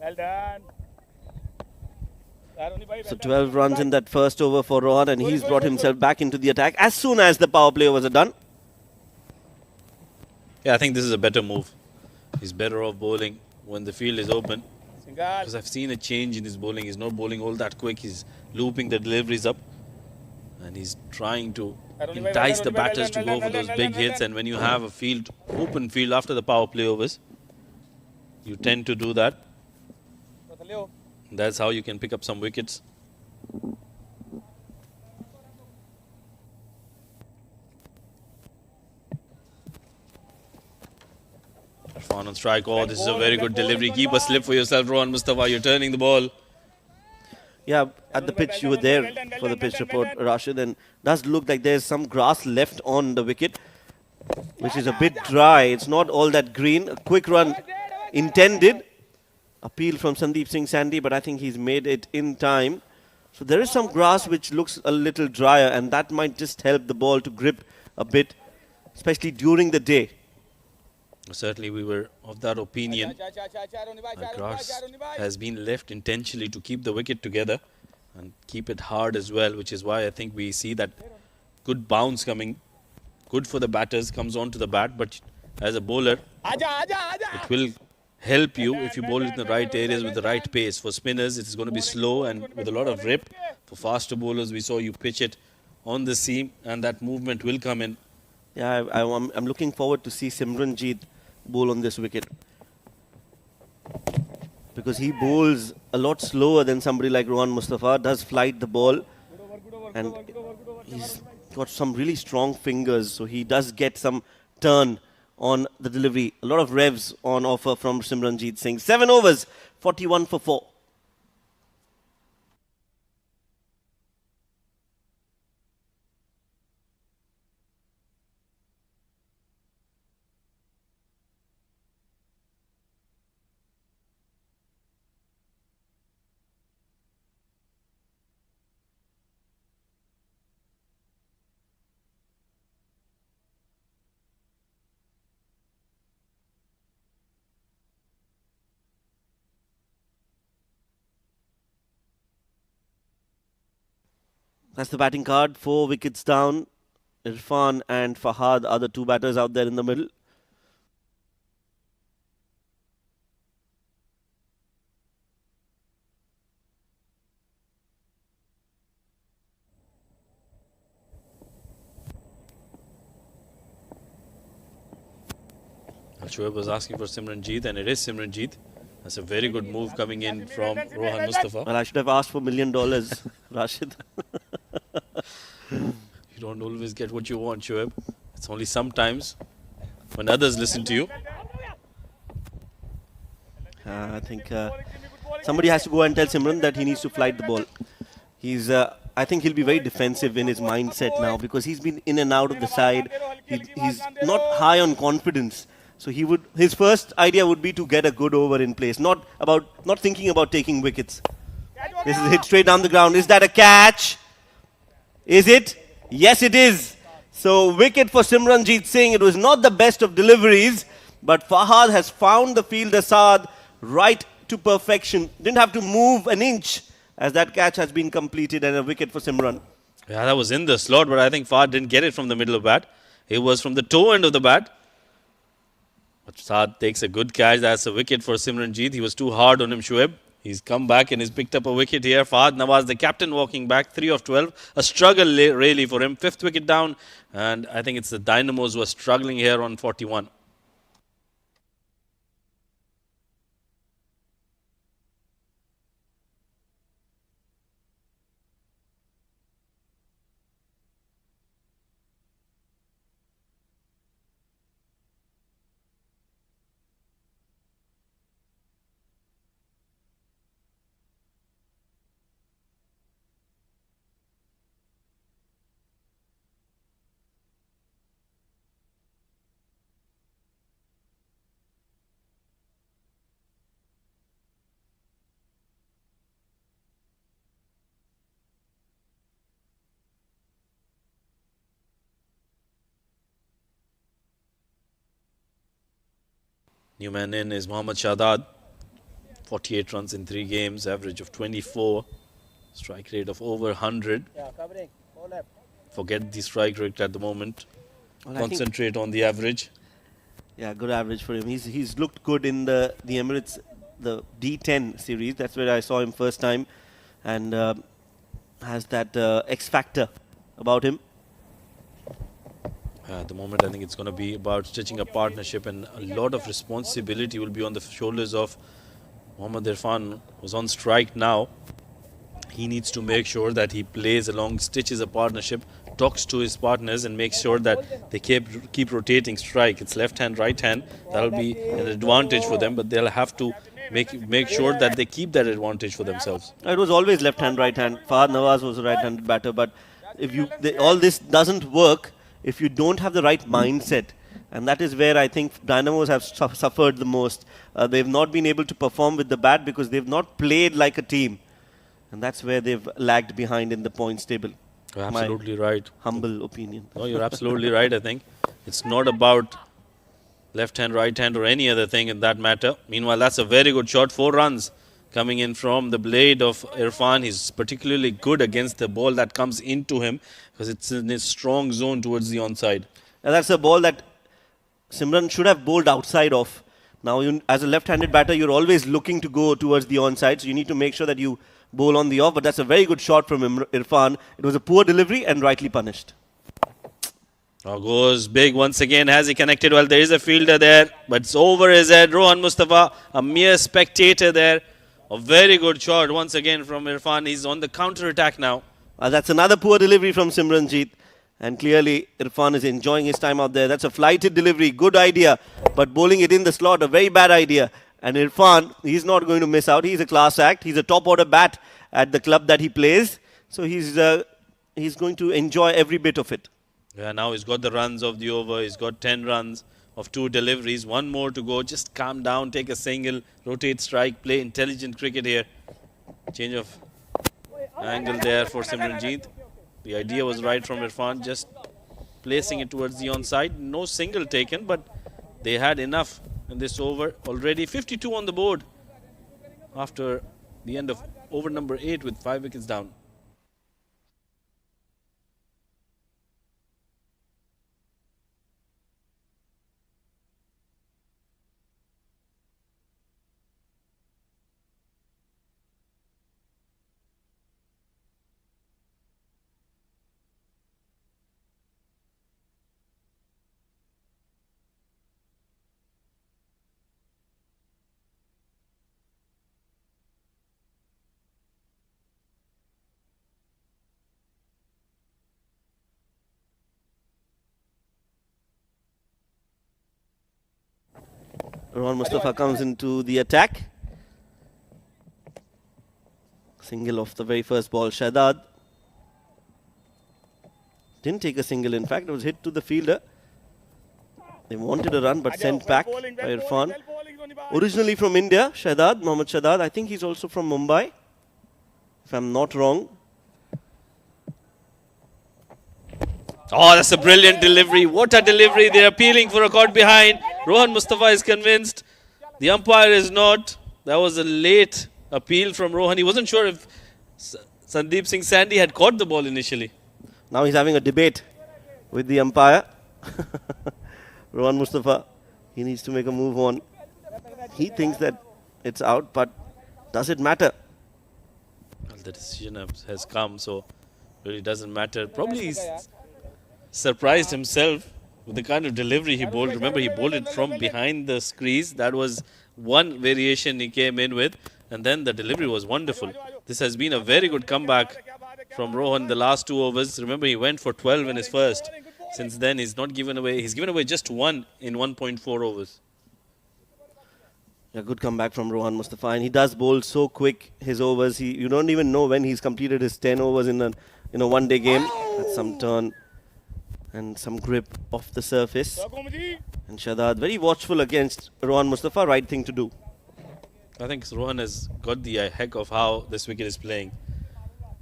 Well done. So 12 runs in that first over for Rohan, and he's brought himself back into the attack as soon as the power play overs are done. Yeah, I think this is a better move. He's better off bowling when the field is open. Because I've seen a change in his bowling. He's not bowling all that quick. He's looping the deliveries up. And he's trying to entice the batters to go for those big hits. And when you have a field, open field after the power play overs, you tend to do that. That's how you can pick up some wickets. Irfan on strike. Oh, this is a very good delivery. Keep a slip for yourself, Rohan Mustafa. You're turning the ball. Yeah, at the pitch, you were there for the pitch report, Rashid, and does look like there's some grass left on the wicket, which is a bit dry. It's not all that green. A quick run intended. Appeal from Sandeep Singh Sandy, but I think he's made it in time. So there is some grass which looks a little drier, and that might just help the ball to grip a bit, especially during the day. Certainly, we were of that opinion. The grass has been left intentionally to keep the wicket together and keep it hard as well, which is why I think we see that good bounce coming. Good for the batters, comes on to the bat, but as a bowler, it will help you if you bowl it in the right areas with the right pace. For spinners, it's going to be slow and with a lot of rip. For faster bowlers, we saw you pitch it on the seam, and that movement will come in. Yeah, I'm looking forward to see Simranjeet bowl on this wicket, because he bowls a lot slower than somebody like Rohan Mustafa, does flight the ball, and he's got some really strong fingers, so he does get some turn on the delivery. A lot of revs on offer from Simranjeet Singh. 7 overs, 41 for 4. That's the batting card. 4 wickets down. Irfan and Fahad are the 2 batters out there in the middle. Shoaib was asking for Simranjeet, and it is Simranjeet. That's a very good move coming in from Rohan Mustafa. Well, I should have asked for $1 million, Rashid. You don't always get what you want, Shoaib. It's only sometimes when others listen to you. I think somebody has to go and tell Simran that he needs to flight the ball. I think he'll be very defensive in his mindset now, because he's been in and out of the side. He's not high on confidence. So his first idea would be to get a good over in place, not thinking about taking wickets. This is hit straight down the ground. Is that a catch? Is it? Yes, it is. So wicket for Simranjeet Singh. It was not the best of deliveries, but Fahad has found the fielder Saad right to perfection. Didn't have to move an inch as that catch has been completed, and a wicket for Simran. Yeah, that was in the slot, but I think Fahad didn't get it from the middle of bat. It was from the toe end of the bat. But Saad takes a good catch. That's a wicket for Simranjeet. He was too hard on him, Shoaib. He's come back and he's picked up a wicket here. Fahad Nawaz, the captain, walking back, 3 of 12. A struggle really for him. 5th wicket down. And I think it's the Dynamos who are struggling here on 41. New man in is Mohammad Shahzad. 48 runs in 3 games, average of 24. Strike rate of over 100. Forget the strike rate at the moment. Well, Concentrate on the average. Yeah, good average for him. He's looked good in the Emirates, the D10 series. That's where I saw him first time, and has that X factor about him. At the moment, I think it's going to be about stitching a partnership, and a lot of responsibility will be on the shoulders of Mohammad Irfan, who's on strike now. He needs to make sure that he plays along, stitches a partnership, talks to his partners, and makes sure that they keep rotating strike. It's left hand, right hand. That'll be an advantage for them, but they'll have to make sure that they keep that advantage for themselves. It was always left hand, right hand. Fahad Nawaz was a right-handed batter, but if all this doesn't work if you don't have the right mindset, and that is where I think Dynamos have suffered the most. They've not been able to perform with the bat because they've not played like a team, and that's where they've lagged behind in the points table. You're absolutely right. Humble opinion. No, you're absolutely right. I think it's not about left hand, right hand, or any other thing in that matter. Meanwhile, that's a very good shot. 4 runs coming in from the blade of Irfan. He's particularly good against the ball that comes into him because it's in his strong zone towards the onside. And that's a ball that Simran should have bowled outside of. Now, as a left-handed batter, you're always looking to go towards the onside, so you need to make sure that you bowl on the off. But that's a very good shot from Irfan. It was a poor delivery and rightly punished. Now goes big once again. Has he connected? Well, there is a fielder there, but it's over his head. Rohan Mustafa, a mere spectator there. A very good shot once again from Irfan. He's on the counter-attack now. That's another poor delivery from Simranjeet. And clearly, Irfan is enjoying his time out there. That's a flighted delivery. Good idea. But bowling it in the slot, a very bad idea. And Irfan, he's not going to miss out. He's a class act. He's a top-order bat at the club that he plays. So he's going to enjoy every bit of it. Yeah, now he's got the runs of the over. He's got 10 runs of 2 deliveries. 1 more to go. Just calm down, take a single, rotate strike, play intelligent cricket here. Change of angle there for Simranjeet. The idea was right from Irfan, just placing it towards the onside. No single taken, but they had enough in this over. Already 52 on the board after the end of over number 8 with 5 wickets down. Rohan Mustafa comes into the attack. Single off the very first ball. Shahzad didn't take a single, in fact. It was hit to the fielder. They wanted a run but sent back by Irfan. Originally from India, Shahzad, Mohammad Shahzad. I think he's also from Mumbai, if I'm not wrong. Oh, that's a brilliant delivery. What a delivery. They're appealing for a caught behind. Rohan Mustafa is convinced. The umpire is not. That was a late appeal from Rohan. He wasn't sure if Sandeep Singh Sandhi had caught the ball initially. Now he's having a debate with the umpire. Rohan Mustafa, he needs to make a move on. He thinks that it's out, but does it matter? Well, the decision has come, so it really doesn't matter. Probably he's surprised himself with the kind of delivery he bowled. Remember, he bowled it from behind the crease. That was one variation he came in with. And then the delivery was wonderful. This has been a very good comeback from Rohan the last 2 overs. Remember, he went for 12 in his first. Since then, he's not given away. He's given away just 1 in 1.4 overs. A good comeback from Rohan Mustafa. And he does bowl so quick, his overs. You don't even know when he's completed his 10 overs in a one-day game. That's some turn and some grip off the surface. And Shahzad very watchful against Rohan Mustafa, right thing to do. I think Rohan has got the heck of how this wicket is playing.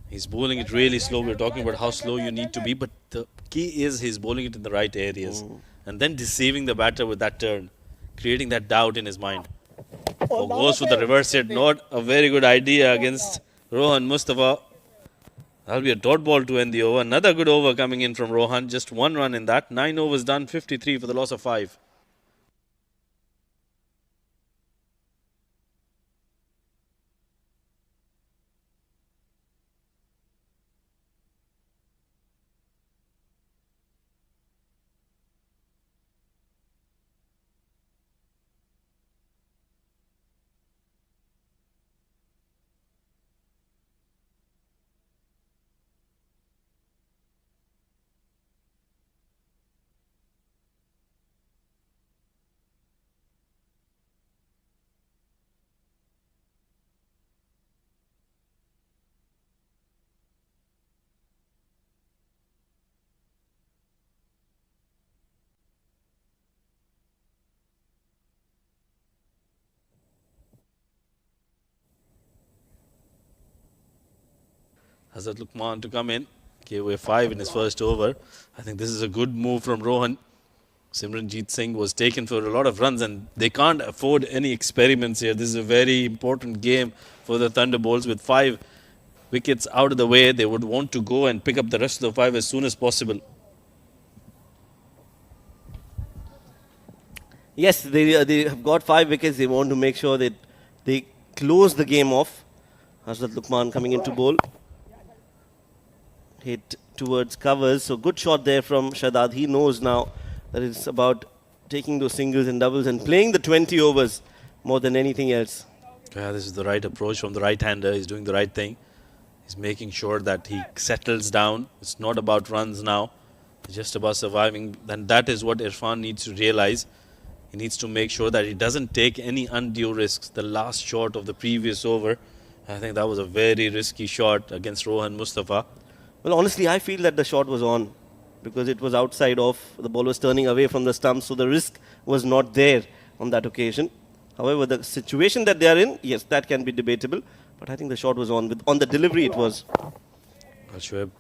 He's bowling it really slow. We're talking about how slow you need to be, but the key is he's bowling it in the right areas. And then deceiving the batter with that turn, creating that doubt in his mind. Oh, goes for the reverse hit. Not a very good idea against Rohan Mustafa. That'll be a dot ball to end the over. Another good over coming in from Rohan. Just 1 run in that. 9 overs done, 53 for the loss of 5. Hazrat Lukman to come in. Gave away 5 in his first over. I think this is a good move from Rohan. Simranjeet Singh was taken for a lot of runs and they can't afford any experiments here. This is a very important game for the Thunderbolts. With 5 wickets out of the way, they would want to go and pick up the rest of the 5 as soon as possible. Yes, they have got 5 wickets. They want to make sure that they close the game off. Hazrat Lukman coming into bowl. Hit towards covers. So good shot there from Shadad. He knows now that it's about taking those singles and doubles and playing the 20 overs more than anything else. Yeah, this is the right approach from the right-hander. He's doing the right thing. He's making sure that he settles down. It's not about runs now. It's just about surviving. And that is what Irfan needs to realize. He needs to make sure that he doesn't take any undue risks. The last shot of the previous over, I think that was a very risky shot against Rohan Mustafa. Well, honestly, I feel that the shot was on because it was outside off. The ball was turning away from the stump, so the risk was not there on that occasion. However, the situation that they are in, yes, that can be debatable. But I think the shot was on. On the delivery, it was. Well, Shoaib,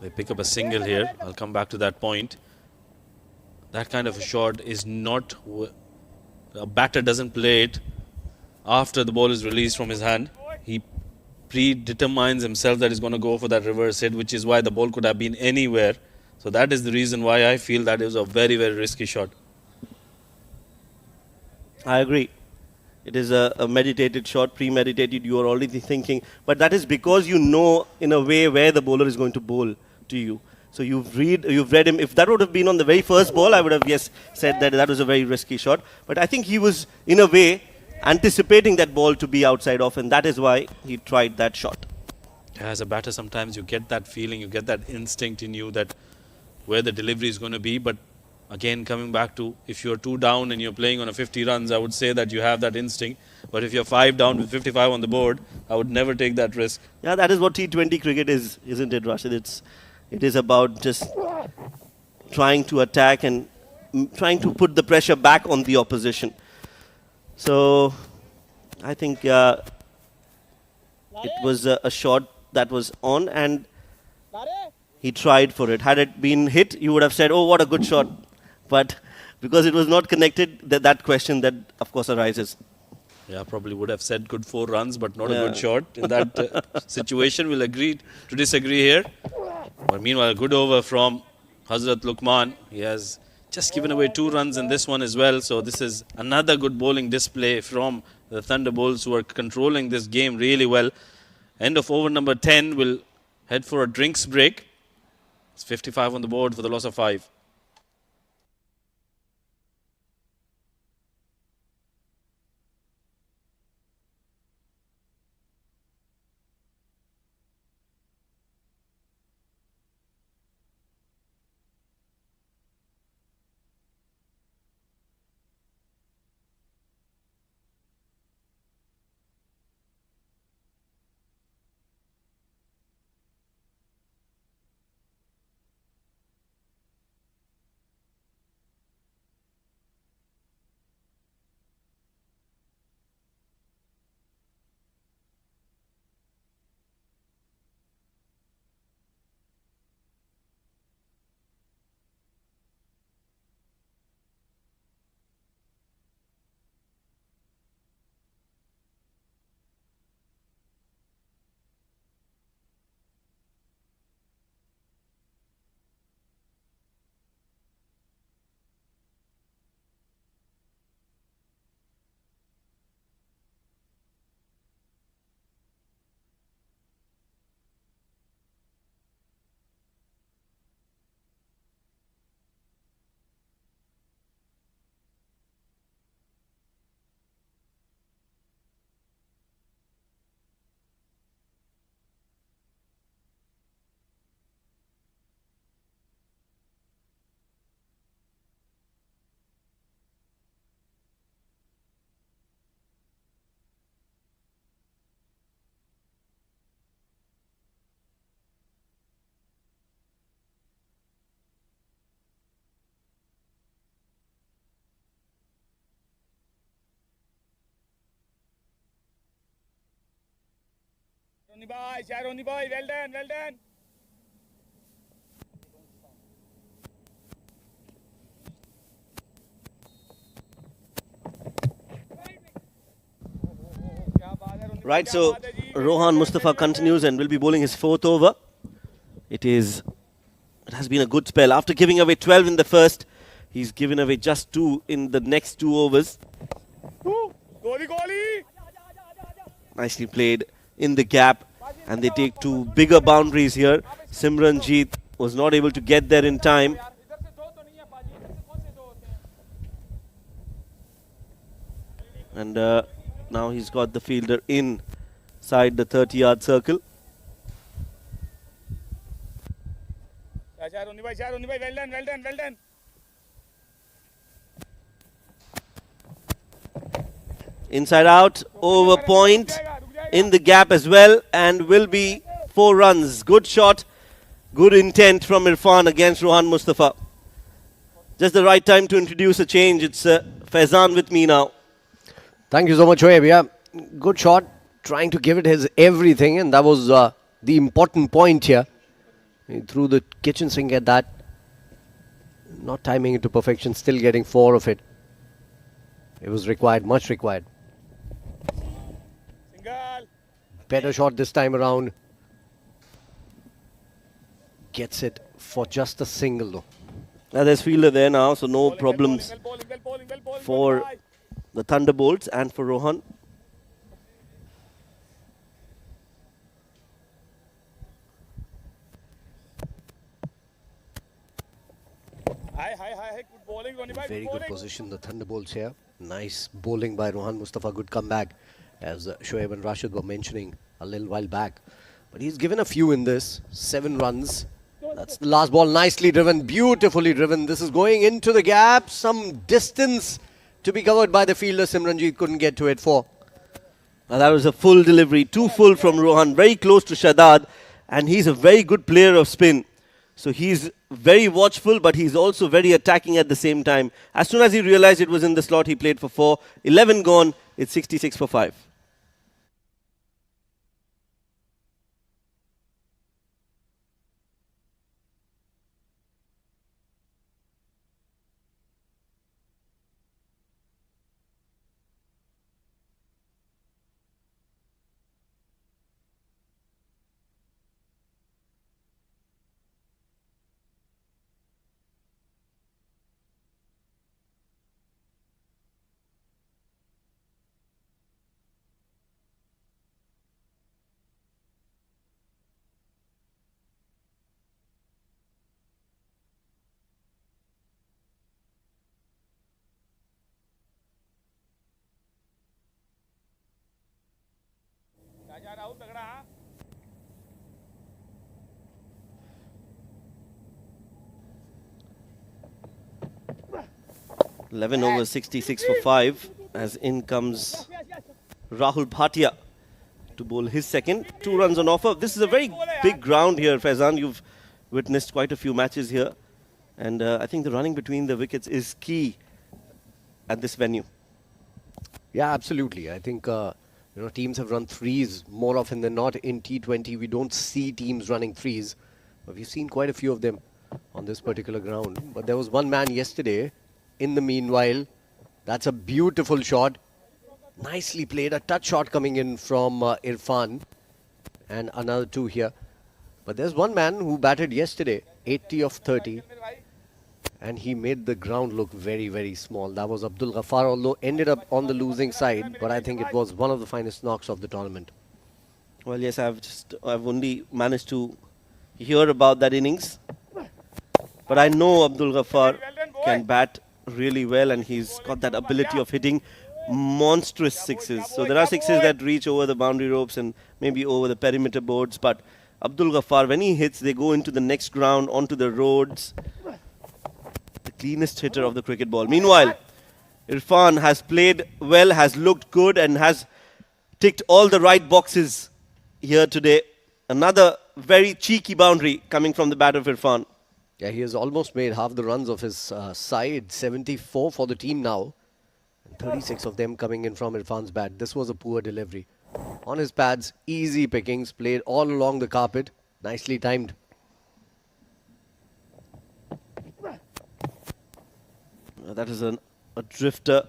they pick up a single here. I'll come back to that point. That kind of a shot is not... A batter doesn't play it after the ball is released from his hand. He predetermines himself that he's going to go for that reverse hit, which is why the ball could have been anywhere. So that is the reason why I feel that it was a very, very risky shot. I agree. It is a meditated shot, premeditated. You are already thinking. But that is because you know in a way where the bowler is going to bowl to you. So you've read him. If that would have been on the very first ball, I would have, yes, said that was a very risky shot. But I think he was, in a way, anticipating that ball to be outside off, and that is why he tried that shot. As a batter, sometimes you get that feeling, you get that instinct in you that where the delivery is going to be. But again, coming back to if you're 2 down and you're playing on a 50 runs, I would say that you have that instinct. But if you're 5 down with 55 on the board, I would never take that risk. Yeah, that is what T20 cricket is, isn't it, Rashid? It is about just trying to attack and trying to put the pressure back on the opposition. So I think it was a shot that was on and he tried for it. Had it been hit, you would have said, oh, what a good shot. But because it was not connected, that question that, of course, arises. Yeah, probably would have said good 4 runs, but not a good shot. In that situation, we'll agree to disagree here. But meanwhile, a good over from Hazrat Lukman. He has just given away 2 runs in this one as well. So this is another good bowling display from the Thunderbolts, who are controlling this game really well. End of over number 10. We'll head for a drinks break. It's 55 on the board for the loss of 5. Sharoni boy, well done, well done. Right, so Rohan Mustafa continues and will be bowling his fourth over. It has been a good spell. After giving away 12 in the first, he's given away just 2 in the next 2 overs. Nicely played in the gap, and they take 2 bigger boundaries here. Simranjeet was not able to get there in time. And now he's got the fielder inside the 30-yard circle. Sharoni boy, well done, well done, well done. Inside out, over point, in the gap as well, and will be 4 runs. Good shot, good intent from Irfan against Rohan Mustafa. Just the right time to introduce a change. It's Faizan with me now. Thank you so much, Shoaib. Yeah, good shot, trying to give it his everything, and that was the important point here. He threw the kitchen sink at that. Not timing it to perfection, still getting 4 of it. It was required, much required. Single. Better shot this time around. Gets it for just a single though. Now there's fielder there now, so no problems for the Thunderbolts and for Rohan. Hi, good bowling, Ronnie bhai, Very good good bowling. position, the Thunderbolts here. Nice bowling by Rohan Mustafa. Good comeback, as Shoaib and Rashid were mentioning a little while back. But he's given a few in this. 7 runs. That's the last ball. Nicely driven, beautifully driven. This is going into the gap. Some distance to be covered by the fielder. Simranjeet couldn't get to it for. Now that was a full delivery, 2 full from Rohan, very close to Shadad, and he's a very good player of spin. So he's very watchful, but he's also very attacking at the same time. As soon as he realized it was in the slot, he played for 4. 11 gone, it's 66 for 5. Rahul, तगड़ा, हाँ? 11 over 66 for 5, as in comes Rahul Bhatia to bowl his second. 2 runs on offer. This is a very big ground here, Faizan. You've witnessed quite a few matches here. And I think the running between the wickets is key at this venue. Yeah, absolutely. I think teams have run threes more often than not in T20. We don't see teams running threes, but we've seen quite a few of them on this particular ground. But there was one man yesterday. In the meanwhile, that's a beautiful shot. Nicely played. A touch shot coming in from Irfan, and another 2 here. But there's one man who batted yesterday, 80 of 30. And he made the ground look very, very small. That was Abdul Ghaffar, although ended up on the losing side. But I think it was one of the finest knocks of the tournament. Well, yes, I've only managed to hear about that innings. But I know Abdul Ghaffar can bat really well, and he's got that ability of hitting monstrous sixes. So there are sixes that reach over the boundary ropes and maybe over the perimeter boards. But Abdul Ghaffar, when he hits, they go into the next ground, onto the roads. The cleanest hitter of the cricket ball. Meanwhile, Irfan has played well, has looked good, and has ticked all the right boxes here today. Another very cheeky boundary coming from the bat of Irfan. Yeah, he has almost made half the runs of his side. 74 for the team now. And 36 of them coming in from Irfan's bat. This was a poor delivery. On his pads, easy pickings, played all along the carpet. Nicely timed. That is a drifter,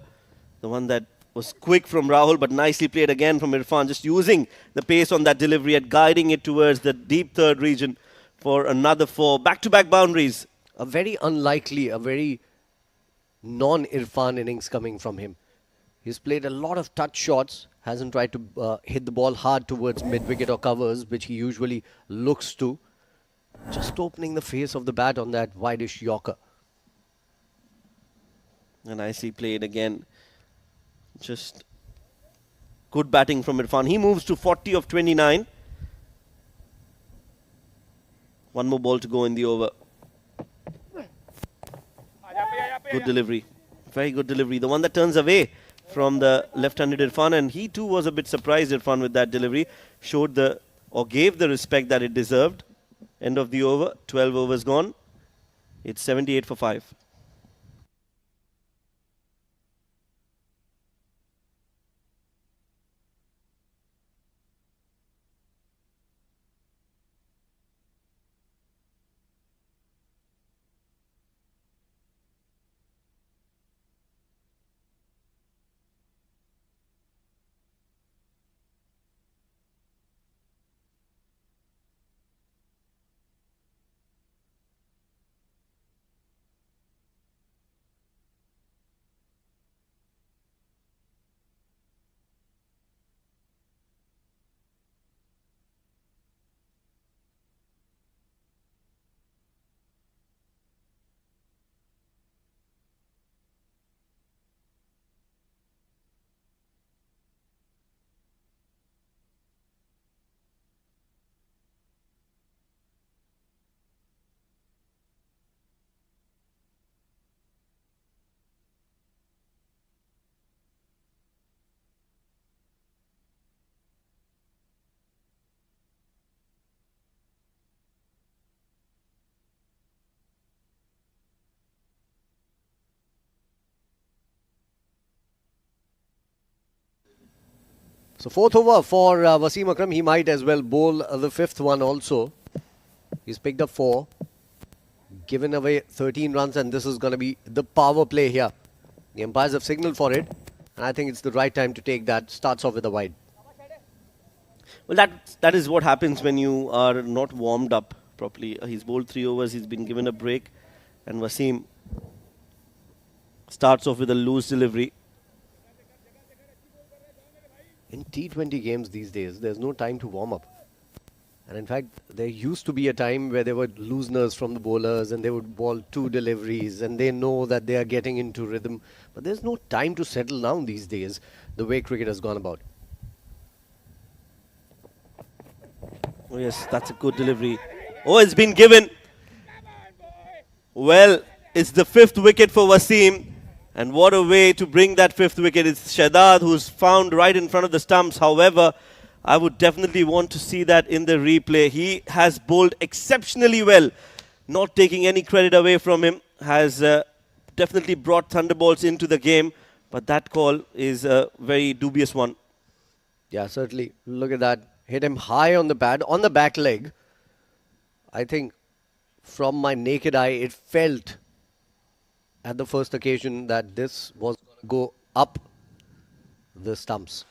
the one that was quick from Rahul, but nicely played again from Irfan, just using the pace on that delivery and guiding it towards the deep third region for another 4. Back-to-back boundaries. A very unlikely, a very non-Irfan innings coming from him. He's played a lot of touch shots, hasn't tried to hit the ball hard towards mid-wicket or covers, which he usually looks to. Just opening the face of the bat on that wideish Yorker. And nicely played again. Just good batting from Irfan. He moves to 40 of 29. One more ball to go in the over. Good delivery. Very good delivery. The one that turns away from the left-handed Irfan, and he too was a bit surprised, Irfan, with that delivery. Showed the, or gave the respect that it deserved. End of the over. 12 overs gone. It's 78 for 5. So fourth over for Wasim Akram. He might as well bowl the fifth one also. He's picked up 4. Given away 13 runs, and this is going to be the power play here. The umpires have signaled for it, and I think it's the right time to take that. Starts off with a wide. Well, that is what happens when you are not warmed up properly. He's bowled 3 overs. He's been given a break, and Wasim starts off with a loose delivery. In T20 games these days, there's no time to warm up. And in fact, there used to be a time where there were looseners from the bowlers and they would bowl 2 deliveries and they know that they are getting into rhythm. But there's no time to settle down these days, the way cricket has gone about. Oh yes, that's a good delivery. Oh, it's been given. Well, it's the 5th wicket for Wasim. And what a way to bring that 5th wicket. It's Shadad who's found right in front of the stumps. However, I would definitely want to see that in the replay. He has bowled exceptionally well. Not taking any credit away from him. Has definitely brought Thunderbolts into the game. But that call is a very dubious one. Yeah, certainly. Look at that. Hit him high on the pad, on the back leg. I think from my naked eye, it felt at the first occasion that this was going to go up the stumps.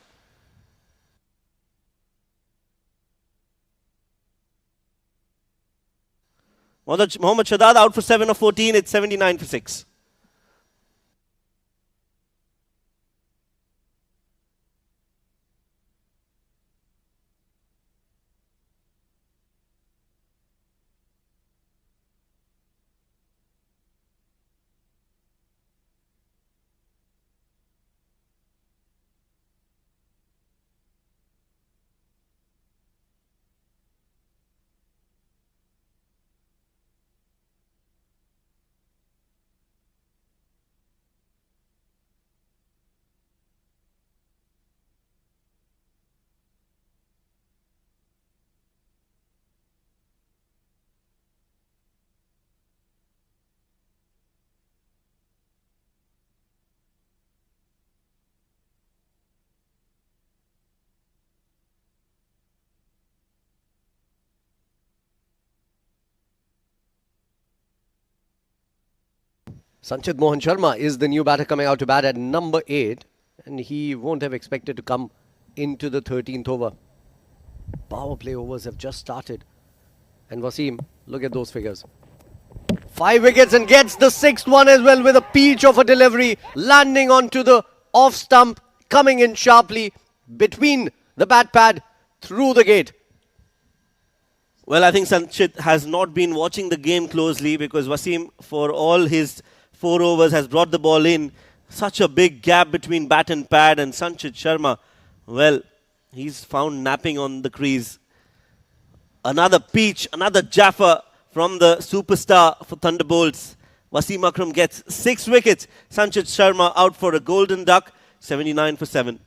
Mohammad Shadad out for 7 of 14. It's 79 for 6. Sanchit Mohan Sharma is the new batter coming out to bat at number 8. And he won't have expected to come into the 13th over. Power play overs have just started. And Wasim, look at those figures. 5 wickets and gets the 6th one as well with a peach of a delivery. Landing onto the off stump. Coming in sharply between the bat pad through the gate. Well, I think Sanchit has not been watching the game closely because Wasim, for all his 4 overs, has brought the ball in. Such a big gap between bat and pad, and Sanchit Sharma, well, he's found napping on the crease. Another peach, another Jaffa from the superstar for Thunderbolts. Wasim Akram gets 6 wickets. Sanchit Sharma out for a golden duck, 79 for 7.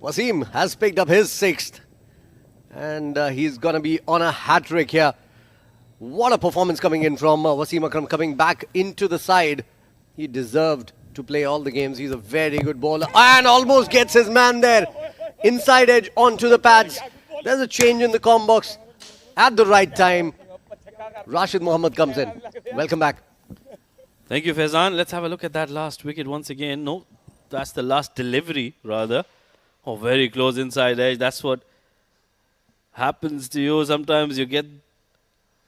Wasim has picked up his 6th. And he's going to be on a hat-trick here. What a performance coming in from Wasim Akram, coming back into the side. He deserved to play all the games. He's a very good bowler. And almost gets his man there. Inside edge onto the pads. There's a change in the comb box at the right time. Rashid Mohammed comes in. Welcome back. Thank you, Faizan. Let's have a look at that last wicket once again. No, that's the last delivery, rather. Oh, very close inside edge. That's what happens to you. Sometimes you get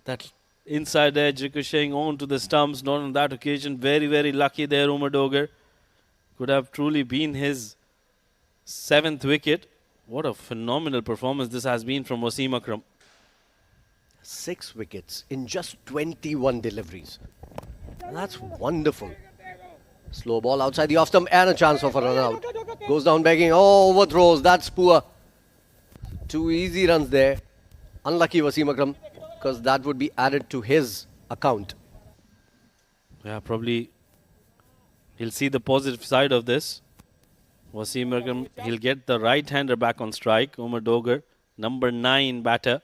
that inside edge ricocheting onto the stumps. Not on that occasion. Very, very lucky there, Umar Dogar. Could have truly been his 7th wicket. What a phenomenal performance this has been from Wasim Akram. 6 wickets in just 21 deliveries. That's wonderful. Slow ball outside the off stump and a chance of a run out. Goes down begging. Oh, overthrows. That's poor. 2 easy runs there. Unlucky Wasim Akram, because that would be added to his account. Yeah, probably he'll see the positive side of this. Wasim Akram, he'll get the right-hander back on strike. Umar Dogar, number 9 batter.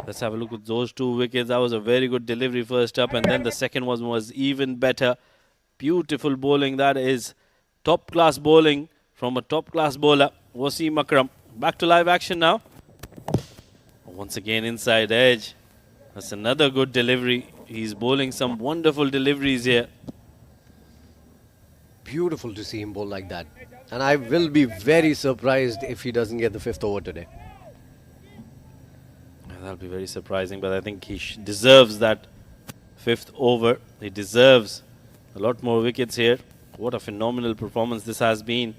Let's have a look at those 2 wickets. That was a very good delivery first up, and then the second one was even better. Beautiful bowling. That is top-class bowling from a top-class bowler, Wasim Akram. Back to live action now. Once again, inside edge. That's another good delivery. He's bowling some wonderful deliveries here. Beautiful to see him bowl like that. And I will be very surprised if he doesn't get the 5th over today. That'll be very surprising, but I think he deserves that 5th over. He deserves a lot more wickets here. What a phenomenal performance this has been.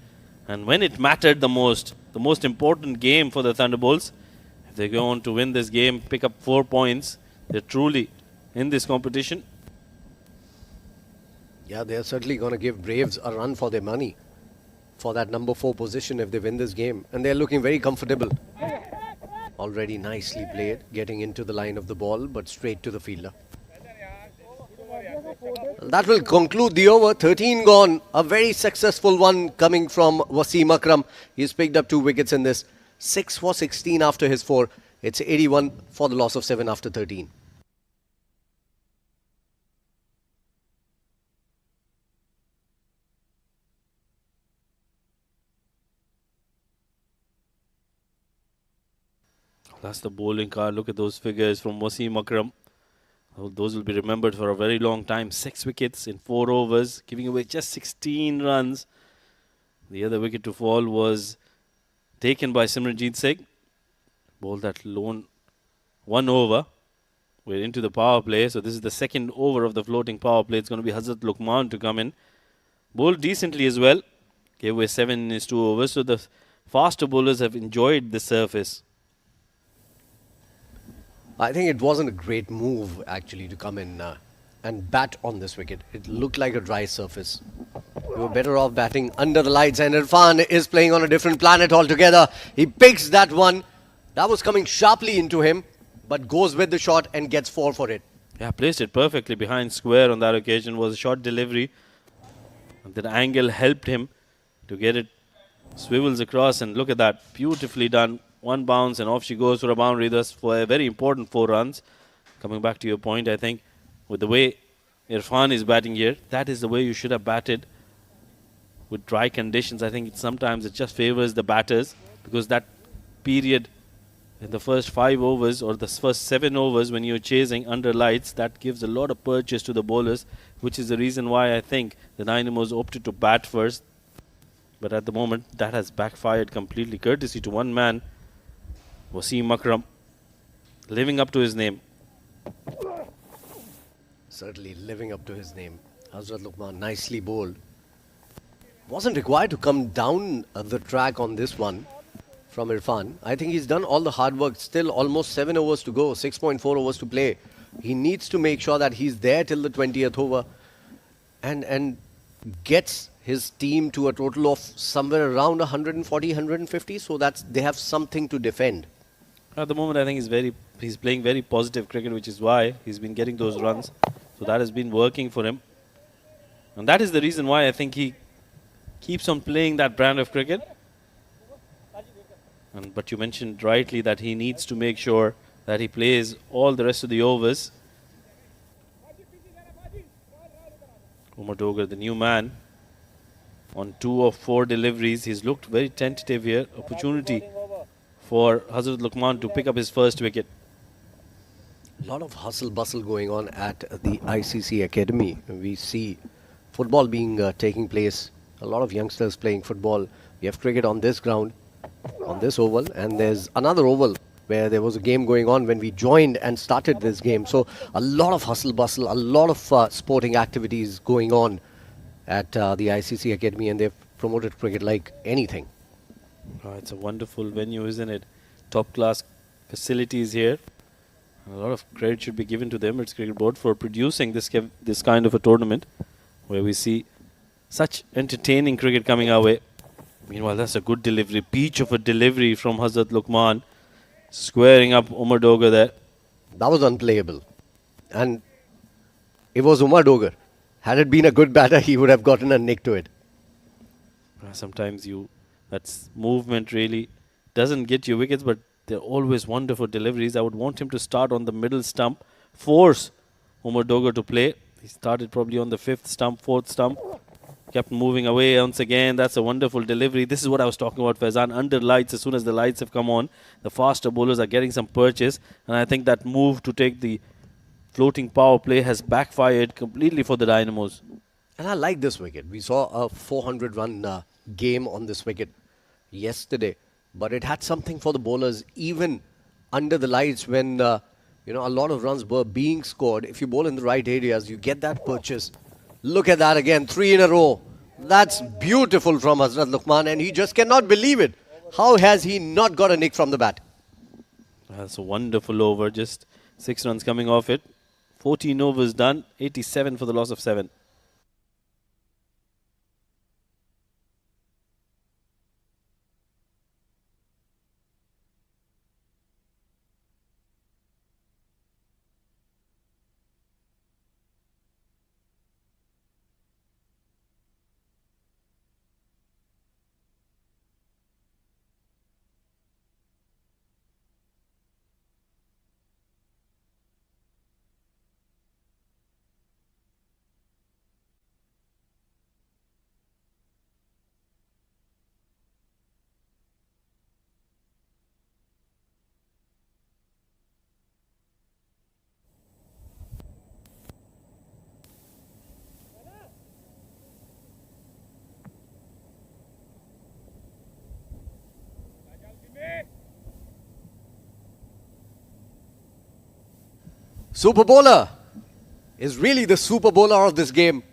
And when it mattered the most important game for the Thunderbolts, if they go on to win this game, pick up 4 points, they're truly in this competition. Yeah, they're certainly going to give Braves a run for their money for that number 4 position if they win this game. And they're looking very comfortable. Already nicely played, getting into the line of the ball, but straight to the fielder. That will conclude the over. 13 gone. A very successful one coming from Wasim Akram. He's picked up 2 wickets in this. 6 for 16 after his 4. It's 81 for the loss of 7 after 13. That's the bowling card. Look at those figures from Wasim Akram. Oh, those will be remembered for a very long time. 6 wickets in 4 overs, giving away just 16 runs. The other wicket to fall was taken by Simranjeet Singh. Bowled that lone 1 over. We're into the power play. So this is the second over of the floating power play. It's going to be Hazrat Luqman to come in. Bowled decently as well. Gave away 7 in his 2 overs. So the faster bowlers have enjoyed the surface. I think it wasn't a great move actually to come in and bat on this wicket. It looked like a dry surface. We were better off batting under the lights, and Irfan is playing on a different planet altogether. He picks that one. That was coming sharply into him, but goes with the shot and gets 4 for it. Yeah, placed it perfectly behind square on that occasion. Was a short delivery. And that angle helped him to get it. Swivels across, and look at that. Beautifully done. 1 bounce and off she goes for a boundary. Thus for a very important 4 runs. Coming back to your point, I think with the way Irfan is batting here, that is the way you should have batted with dry conditions. I think sometimes it just favors the batters, because that period in the first 5 overs or the first 7 overs when you're chasing under lights, that gives a lot of purchase to the bowlers, which is the reason why I think the Dynamos opted to bat first. But at the moment, that has backfired completely, courtesy to one man, Wasim Akram, living up to his name. Certainly living up to his name. Hazrat Luqman nicely bowled. Wasn't required to come down the track on this one from Irfan. I think he's done all the hard work. Still almost 7 overs to go, 6.4 overs to play. He needs to make sure that he's there till the 20th over and gets his team to a total of somewhere around 140, 150, so that they have something to defend. At the moment, I think he's playing very positive cricket, which is why he's been getting those runs. So that has been working for him. And that is the reason why I think he keeps on playing that brand of cricket. But you mentioned rightly that he needs to make sure that he plays all the rest of the overs. Umar Dogar, the new man, on 2 of 4 deliveries. He's looked very tentative here. Opportunity for Hazrat Luqman to pick up his first wicket. A lot of hustle bustle going on at the ICC Academy. We see football being taking place. A lot of youngsters playing football. We have cricket on this ground, on this oval, and there's another oval where there was a game going on when we joined and started this game. So a lot of hustle bustle, a lot of sporting activities going on at the ICC Academy, and they've promoted cricket like anything. It's a wonderful venue, isn't it? Top class facilities here. A lot of credit should be given to them, its cricket board, for producing this kind of a tournament where we see such entertaining cricket coming our way. Meanwhile, that's a good delivery, peach of a delivery from Hazrat Luqman, squaring up Umar Dogar there. That was unplayable. And it was Umar Dogar. Had it been a good batter, he would have gotten a nick to it. Sometimes that's movement really doesn't get you wickets, but they're always wonderful deliveries. I would want him to start on the middle stump, force Umar Dogar to play. He started probably on the 5th stump, 4th stump, kept moving away once again. That's a wonderful delivery. This is what I was talking about, Faizan. Under lights, as soon as the lights have come on, the faster bowlers are getting some purchase, and I think that move to take the floating power play has backfired completely for the Dynamos. And I like this wicket. We saw a 400-run game on this wicket yesterday, but it had something for the bowlers, even under the lights when a lot of runs were being scored. If you bowl in the right areas, you get that purchase. Look at that again, 3 in a row. That's beautiful from Hazrat Luqman, and he just cannot believe it. How has he not got a nick from the bat? That's a wonderful over, just 6 runs coming off it. 14 overs done, 87 for the loss of 7. Super bowler is really the super bowler of this game.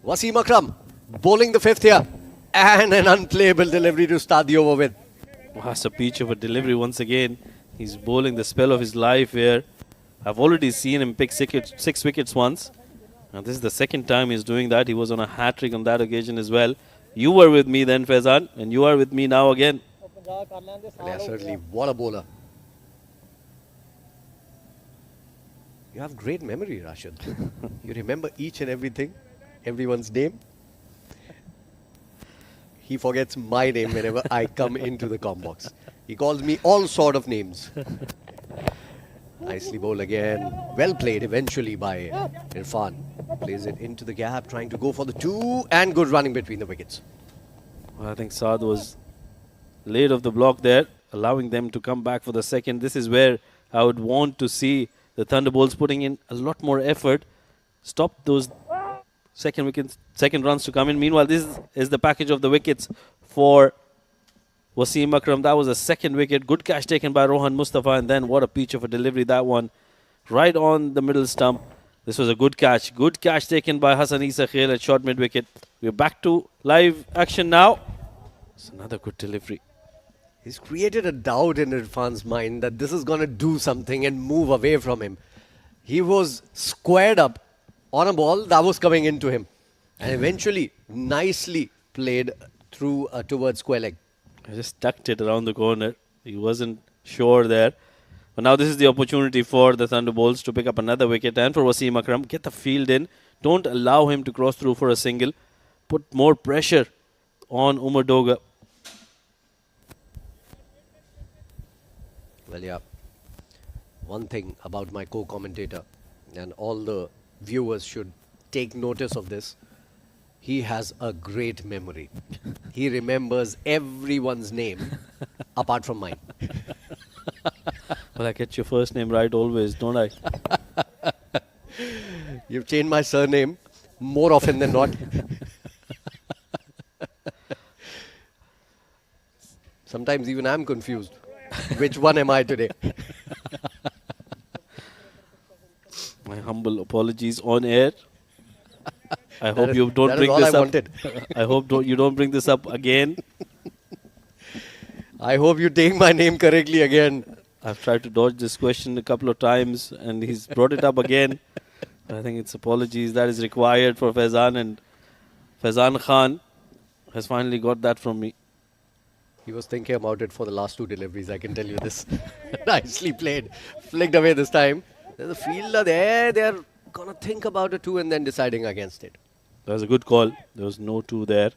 Wasim Akram bowling the fifth here. And an unplayable delivery to start the over with. That's a peach of a delivery once again. He's bowling the spell of his life here. I've already seen him pick six wickets once. And this is the second time he's doing that. He was on a hat-trick on that occasion as well. You were with me then, Faizan, and you are with me now again. Yeah, certainly. What a bowler. You have great memory, Rashid. You remember each and everything, everyone's name. He forgets my name whenever I come into the com box. He calls me all sort of names. Nicely bowled again. Well played eventually by Irfan. Plays it into the gap, trying to go for the two, and good running between the wickets. Well, I think Saad was late off the block there, allowing them to come back for the second. This is where I would want to see the Thunderbolts putting in a lot more effort. Stop those second runs to come in. Meanwhile, this is the package of the wickets for Wasim Akram. That was a second wicket. Good catch taken by Rohan Mustafa, and then what a peach of a delivery that one. Right on the middle stump. This was a good catch. Good catch taken by Hassan Isa Khail at short mid-wicket. We're back to live action now. It's another good delivery. He's created a doubt in Irfan's mind that this is going to do something and move away from him. He was squared up on a ball that was coming into him. And eventually, nicely played through towards square leg. I just tucked it around the corner. He wasn't sure there. But now this is the opportunity for the Thunderbolts to pick up another wicket. And for Wasim Akram, get the field in. Don't allow him to cross through for a single. Put more pressure on Umar Doga. Well, yeah. One thing about my co-commentator, and all the viewers should take notice of this. He has a great memory. He remembers everyone's name apart from mine. Well, I get your first name right always, don't I? You've changed my surname more often than not. Sometimes even I'm confused. Which one am I today? My humble apologies on air. I hope you don't that bring is all this I up. wanted. I hope you don't bring this up again. I hope you take my name correctly again. I've tried to dodge this question a couple of times and he's brought it up again. I think it's apologies that is required for Faizan, and Faizan Khan has finally got that from me. He was thinking about it for the last two deliveries, I can tell you this. Nicely played. Flicked away this time. There's a fielder there. They're going to think about it too and then deciding against it. That was a good call. There was no two there.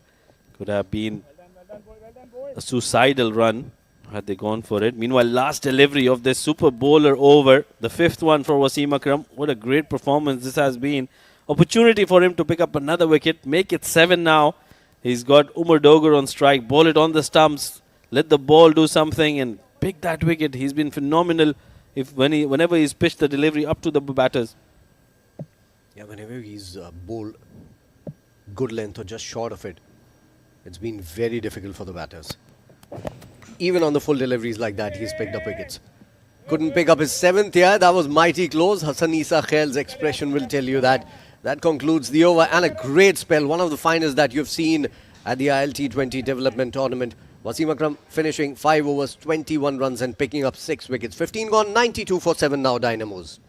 Could have been a suicidal run had they gone for it. Meanwhile, last delivery of this super bowler over. The fifth one for Wasim Akram. What a great performance this has been. Opportunity for him to pick up another wicket. Make it 7 now. He's got Umar Dogar on strike. Ball it on the stumps. Let the ball do something and pick that wicket. He's been phenomenal whenever he's pitched the delivery up to the batters. Yeah, whenever he's bowled good length or just short of it, it's been very difficult for the batters. Even on the full deliveries like that, he's picked up wickets. Couldn't pick up his 7th here. That was mighty close. Hassan Isa Khail's expression will tell you that. That concludes the over, and a great spell. One of the finest that you've seen at the ILT20 Development Tournament. Wasim Akram finishing 5 overs, 21 runs and picking up 6 wickets. 15 gone, 92 for 7 now, Dynamos.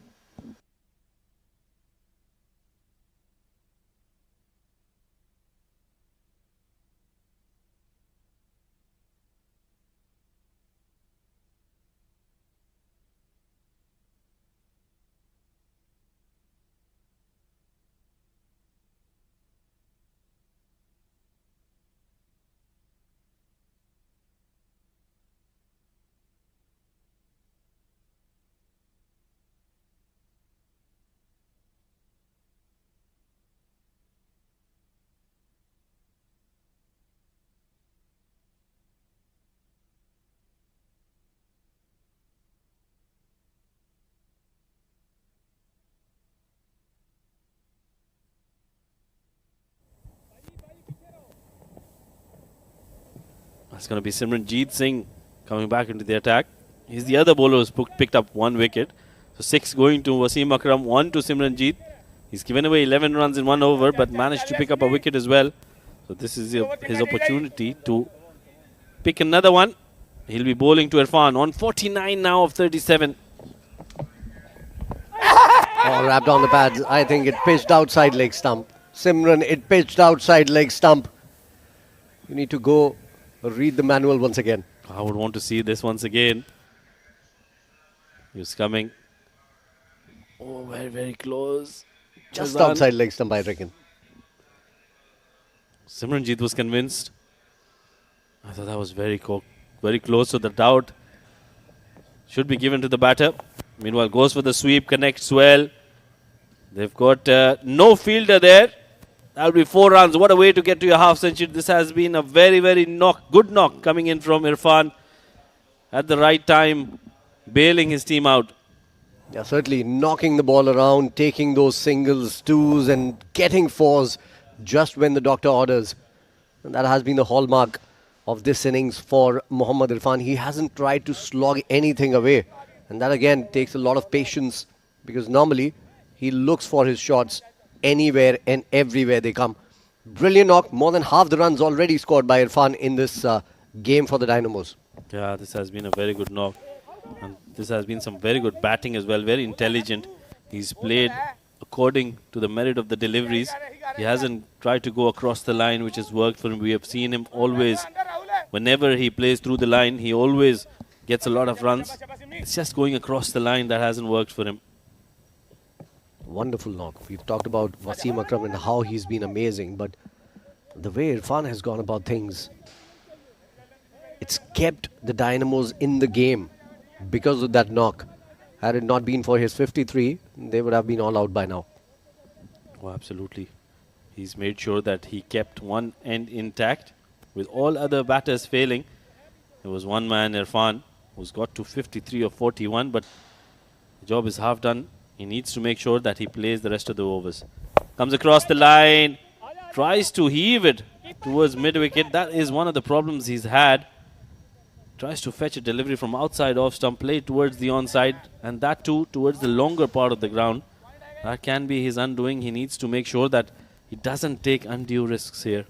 It's going to be Simranjeet Singh coming back into the attack. He's the other bowler who's picked up 1 wicket. So 6 going to Wasim Akram, 1 to Simranjeet. He's given away 11 runs in 1 over, but managed to pick up a wicket as well. So this is his opportunity to pick another one. He'll be bowling to Irfan on 49 now of 37. Oh, wrapped on the pads. I think it pitched outside leg stump. Simran, it pitched outside leg stump. You need to go read the manual once again. I would want to see this once again. He's coming. Oh, very, very close. Just Shazan. outside leg stump, I reckon. Simranjeet was convinced. I thought that was very close, so the doubt should be given to the batter. Meanwhile, goes for the sweep, connects well. They've got no fielder there. That'll be 4 runs. What a way to get to your half century. This has been a very, very good knock coming in from Irfan at the right time, bailing his team out. Yeah, certainly knocking the ball around, taking those singles, twos, and getting fours just when the doctor orders. And that has been the hallmark of this innings for Mohammad Irfan. He hasn't tried to slog anything away. And that again takes a lot of patience, because normally he looks for his shots anywhere and everywhere they come. Brilliant knock. More than half the runs already scored by Irfan in this game for the Dynamos. Yeah, this has been a very good knock. And this has been some very good batting as well. Very intelligent. He's played according to the merit of the deliveries. He hasn't tried to go across the line, which has worked for him. We have seen him always, whenever he plays through the line, he always gets a lot of runs. It's just going across the line that hasn't worked for him. Wonderful knock. We've talked about Wasim Akram and how he's been amazing, but the way Irfan has gone about things, it's kept the Dynamos in the game because of that knock. Had it not been for his 53, they would have been all out by now. Oh, absolutely. He's made sure that he kept one end intact. With all other batters failing, there was one man, Irfan, who's got to 53 or 41, but the job is half done. He needs to make sure that he plays the rest of the overs. Comes across the line, tries to heave it towards mid-wicket. That is one of the problems he's had. Tries to fetch a delivery from outside off stump, play towards the onside, and that too towards the longer part of the ground. That can be his undoing. He needs to make sure that he doesn't take undue risks here.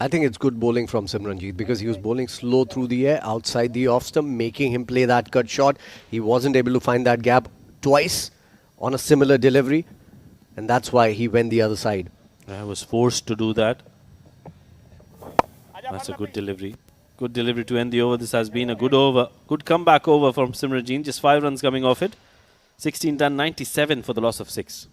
I think it's good bowling from Simranjeet, because he was bowling slow through the air, outside the off stump, making him play that cut shot. He wasn't able to find that gap twice on a similar delivery, and that's why he went the other side. I was forced to do that. That's a good delivery. Good delivery to end the over. This has been a good over. Good comeback over from Simranjeet. Just 5 runs coming off it. 16 done, 97 for the loss of 6.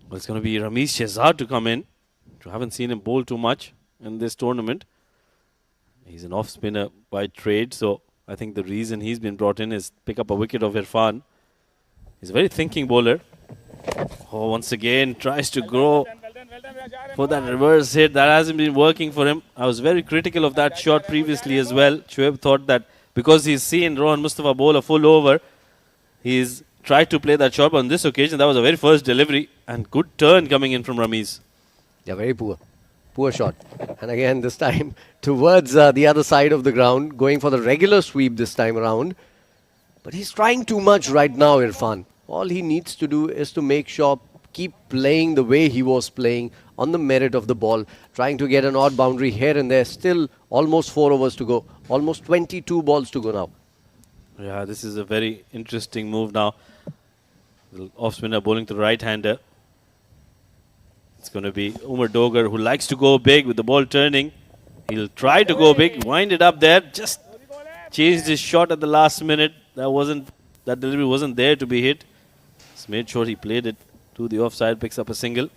Well, it's going to be Ramesh Shehzad to come in. I haven't seen him bowl too much in this tournament. He's an off-spinner by trade, so I think the reason he's been brought in is pick up a wicket of Irfan. He's a very thinking bowler. Oh, once again, tries to go for that reverse hit. That hasn't been working for him. I was very critical of that shot previously as well. Shoaib thought that because he's seen Rohan Mustafa bowl a full over, he's tried to play that shot, but on this occasion, that was a very first delivery and good turn coming in from Ramesh. Yeah, very poor. Poor shot. And again, this time towards the other side of the ground, going for the regular sweep this time around. But he's trying too much right now, Irfan. All he needs to do is to make sure, keep playing the way he was playing on the merit of the ball, trying to get an odd boundary here and there. Still almost 4 overs to go, almost 22 balls to go now. Yeah, this is a very interesting move now. The off spinner bowling to the right-hander. It's going to be Umar Dogar, who likes to go big with the ball turning. He'll try to go big, wind it up there, just changed his shot at the last minute. That delivery wasn't there to be hit. Just made sure he played it to the offside, picks up a single.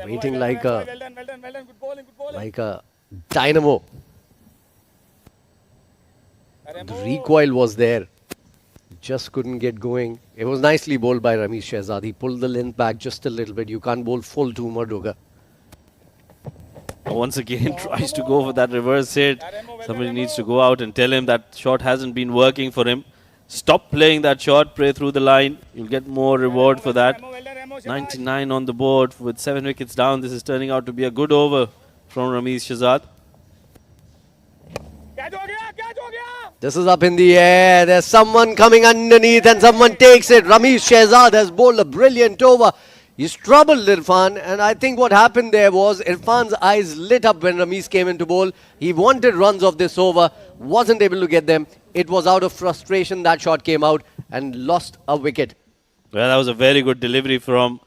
Waiting like a dynamo. The recoil was there. Just couldn't get going. It was nicely bowled by Ramesh Shehzad. He pulled the length back just a little bit. You can't bowl full to Umar Dogar. Once again tries to go for that reverse hit. Somebody needs to go out and tell him that shot hasn't been working for him. Stop playing that shot, play through the line. You'll get more reward for that. 99 on the board with 7 wickets down. This is turning out to be a good over from Ramesh Shehzad. This is up in the air. There's someone coming underneath and someone takes it. Ramesh Shehzad has bowled a brilliant over. He's troubled Irfan, and I think what happened there was Irfan's eyes lit up when Ramesh came into bowl. He wanted runs of this over, wasn't able to get them. It was out of frustration that shot came out and lost a wicket. Well, that was a very good delivery from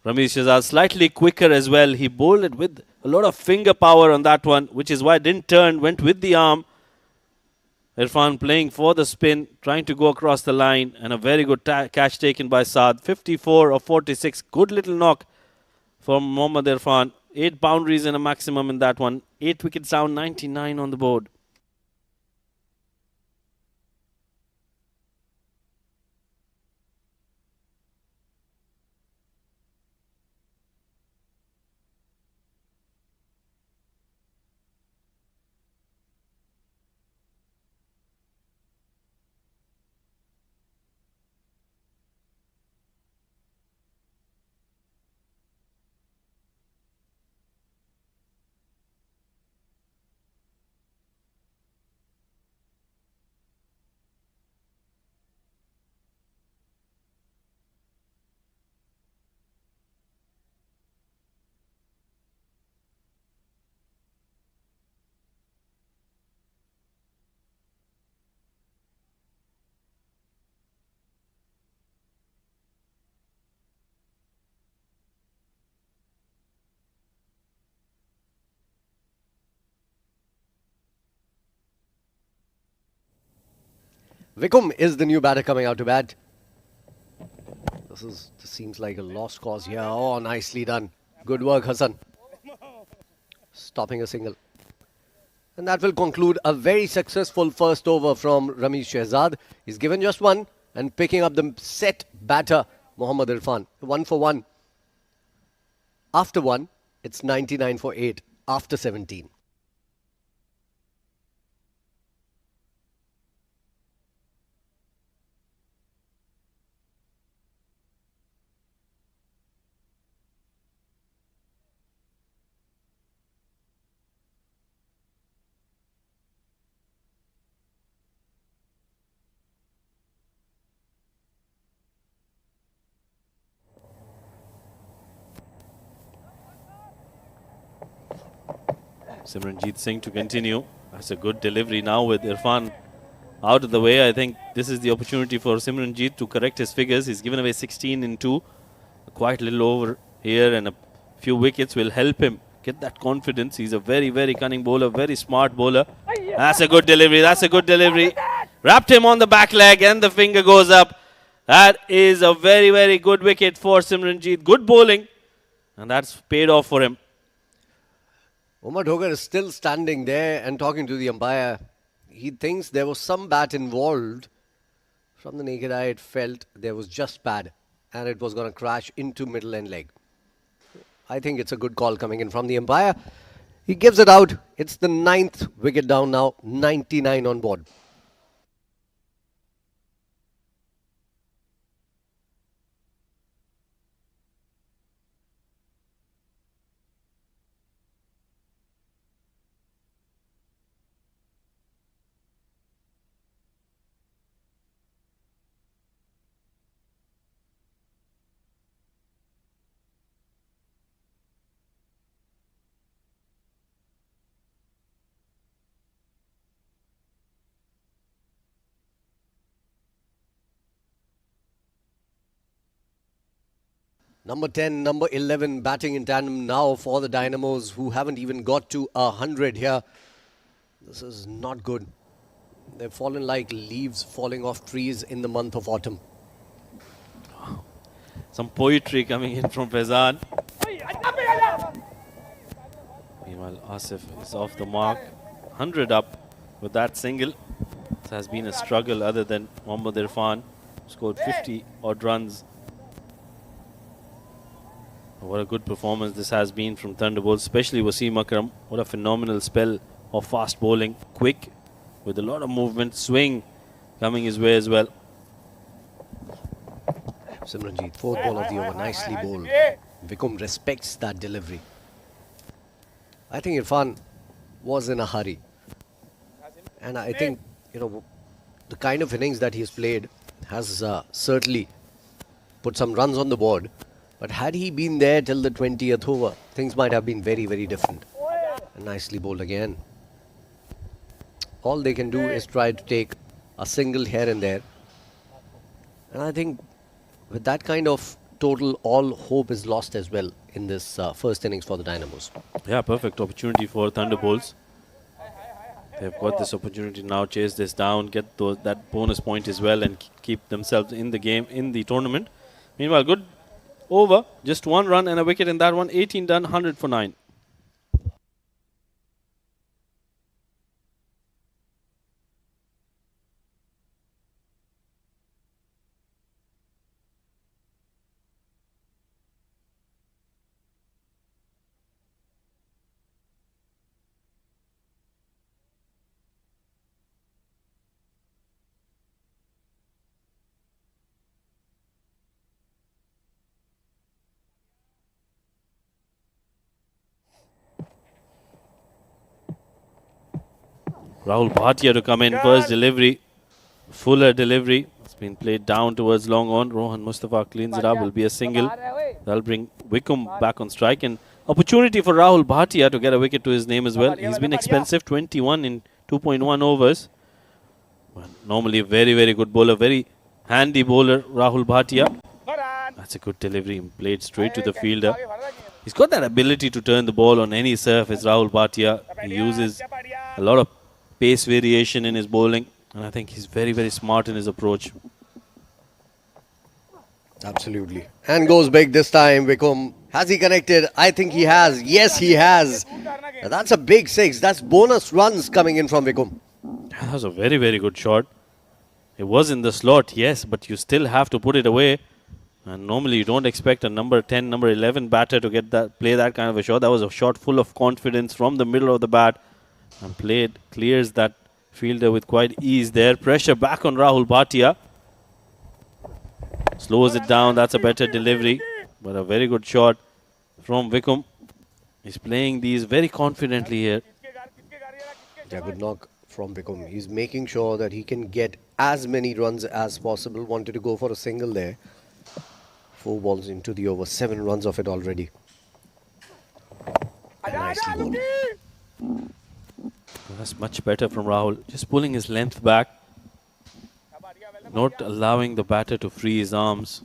Ramesh Shehzad. Slightly quicker as well. He bowled it with a lot of finger power on that one, which is why it didn't turn, went with the arm. Irfan playing for the spin, trying to go across the line, and a very good catch taken by Saad. 54 of 46. Good little knock from Mohammad Irfan. 8 boundaries and a maximum in that one. 8 wickets down, 99 on the board. Vikum is the new batter coming out to bat. This seems like a lost cause here. Oh, nicely done. Good work, Hassan. Stopping a single. And that will conclude a very successful first over from Ramesh Shehzad. He's given just one and picking up the set batter, Mohammad Irfan. 1 for 1. After 1, it's 99 for 8 after 17. Simranjeet Singh to continue. That's a good delivery now with Irfan out of the way. I think this is the opportunity for Simranjeet to correct his figures. He's given away 16 in 2. A quite little over here and a few wickets will help him get that confidence. He's a very, very cunning bowler, very smart bowler. That's a good delivery. That's a good delivery. Wrapped him on the back leg and the finger goes up. That is a very, very good wicket for Simranjeet. Good bowling. And that's paid off for him. Umar Dogar is still standing there and talking to the umpire. He thinks there was some bat involved. From the naked eye, it felt there was just pad and it was going to crash into middle end leg. I think it's a good call coming in from the umpire. He gives it out. It's the 9th wicket down now, 99 on board. Number 10, number 11 batting in tandem now for the Dynamos, who haven't even got to 100 here. This is not good. They've fallen like leaves falling off trees in the month of autumn. Some poetry coming in from Faizan. Meanwhile, Asif is off the mark. 100 up with that single. This has been a struggle other than Mohammad Irfan, who scored 50 odd runs. What a good performance this has been from Thunderbolts, especially Wasim Akram. What a phenomenal spell of fast bowling, quick, with a lot of movement, swing coming his way as well. Simranjeet, fourth ball of the over, nicely bowled. Vikum respects that delivery. I think Irfan was in a hurry. And I think, the kind of innings that he's played has certainly put some runs on the board. But had he been there till the 20th over, things might have been very, very different. And nicely bowled again. All they can do is try to take a single here and there. And I think with that kind of total, all hope is lost as well in this first innings for the Dynamos. Yeah, perfect opportunity for Thunderbolts. They've got this opportunity now, chase this down, get that bonus point as well, and keep themselves in the game, in the tournament. Meanwhile, good over, just one run and a wicket in that one. 18 done, 100 for 9. Rahul Bhatia to come in, first delivery, fuller delivery. It's been played down towards long on. Rohan Mustafa cleans it up, will be a single. That'll bring Wickham back on strike, and opportunity for Rahul Bhatia to get a wicket to his name as well. He's been expensive, 21 in 2.1 overs. Well, normally a very, very good bowler, very handy bowler, Rahul Bhatia. That's a good delivery, played straight to the fielder. He's got that ability to turn the ball on any surface, Rahul Bhatia. He uses a lot of pace variation in his bowling, and I think he's very, very smart in his approach. Absolutely. And goes big this time, Vikum. Has he connected? I think he has. Yes, he has. Now that's a big six. That's bonus runs coming in from Vikum. That was a very, very good shot. It was in the slot, yes, but you still have to put it away. And normally you don't expect a number 10, number 11 batter to get that, play that kind of a shot. That was a shot full of confidence from the middle of the bat. And clears that fielder with quite ease there. Pressure back on Rahul Bhatia. Slows it down. That's a better delivery. But a very good shot from Vikum. He's playing these very confidently here. Yeah, good knock from Vikum. He's making sure that he can get as many runs as possible. Wanted to go for a single there. 4 balls into the over. 7 runs of it already. Nicely bowled. That's much better from Rahul. Just pulling his length back. Not allowing the batter to free his arms.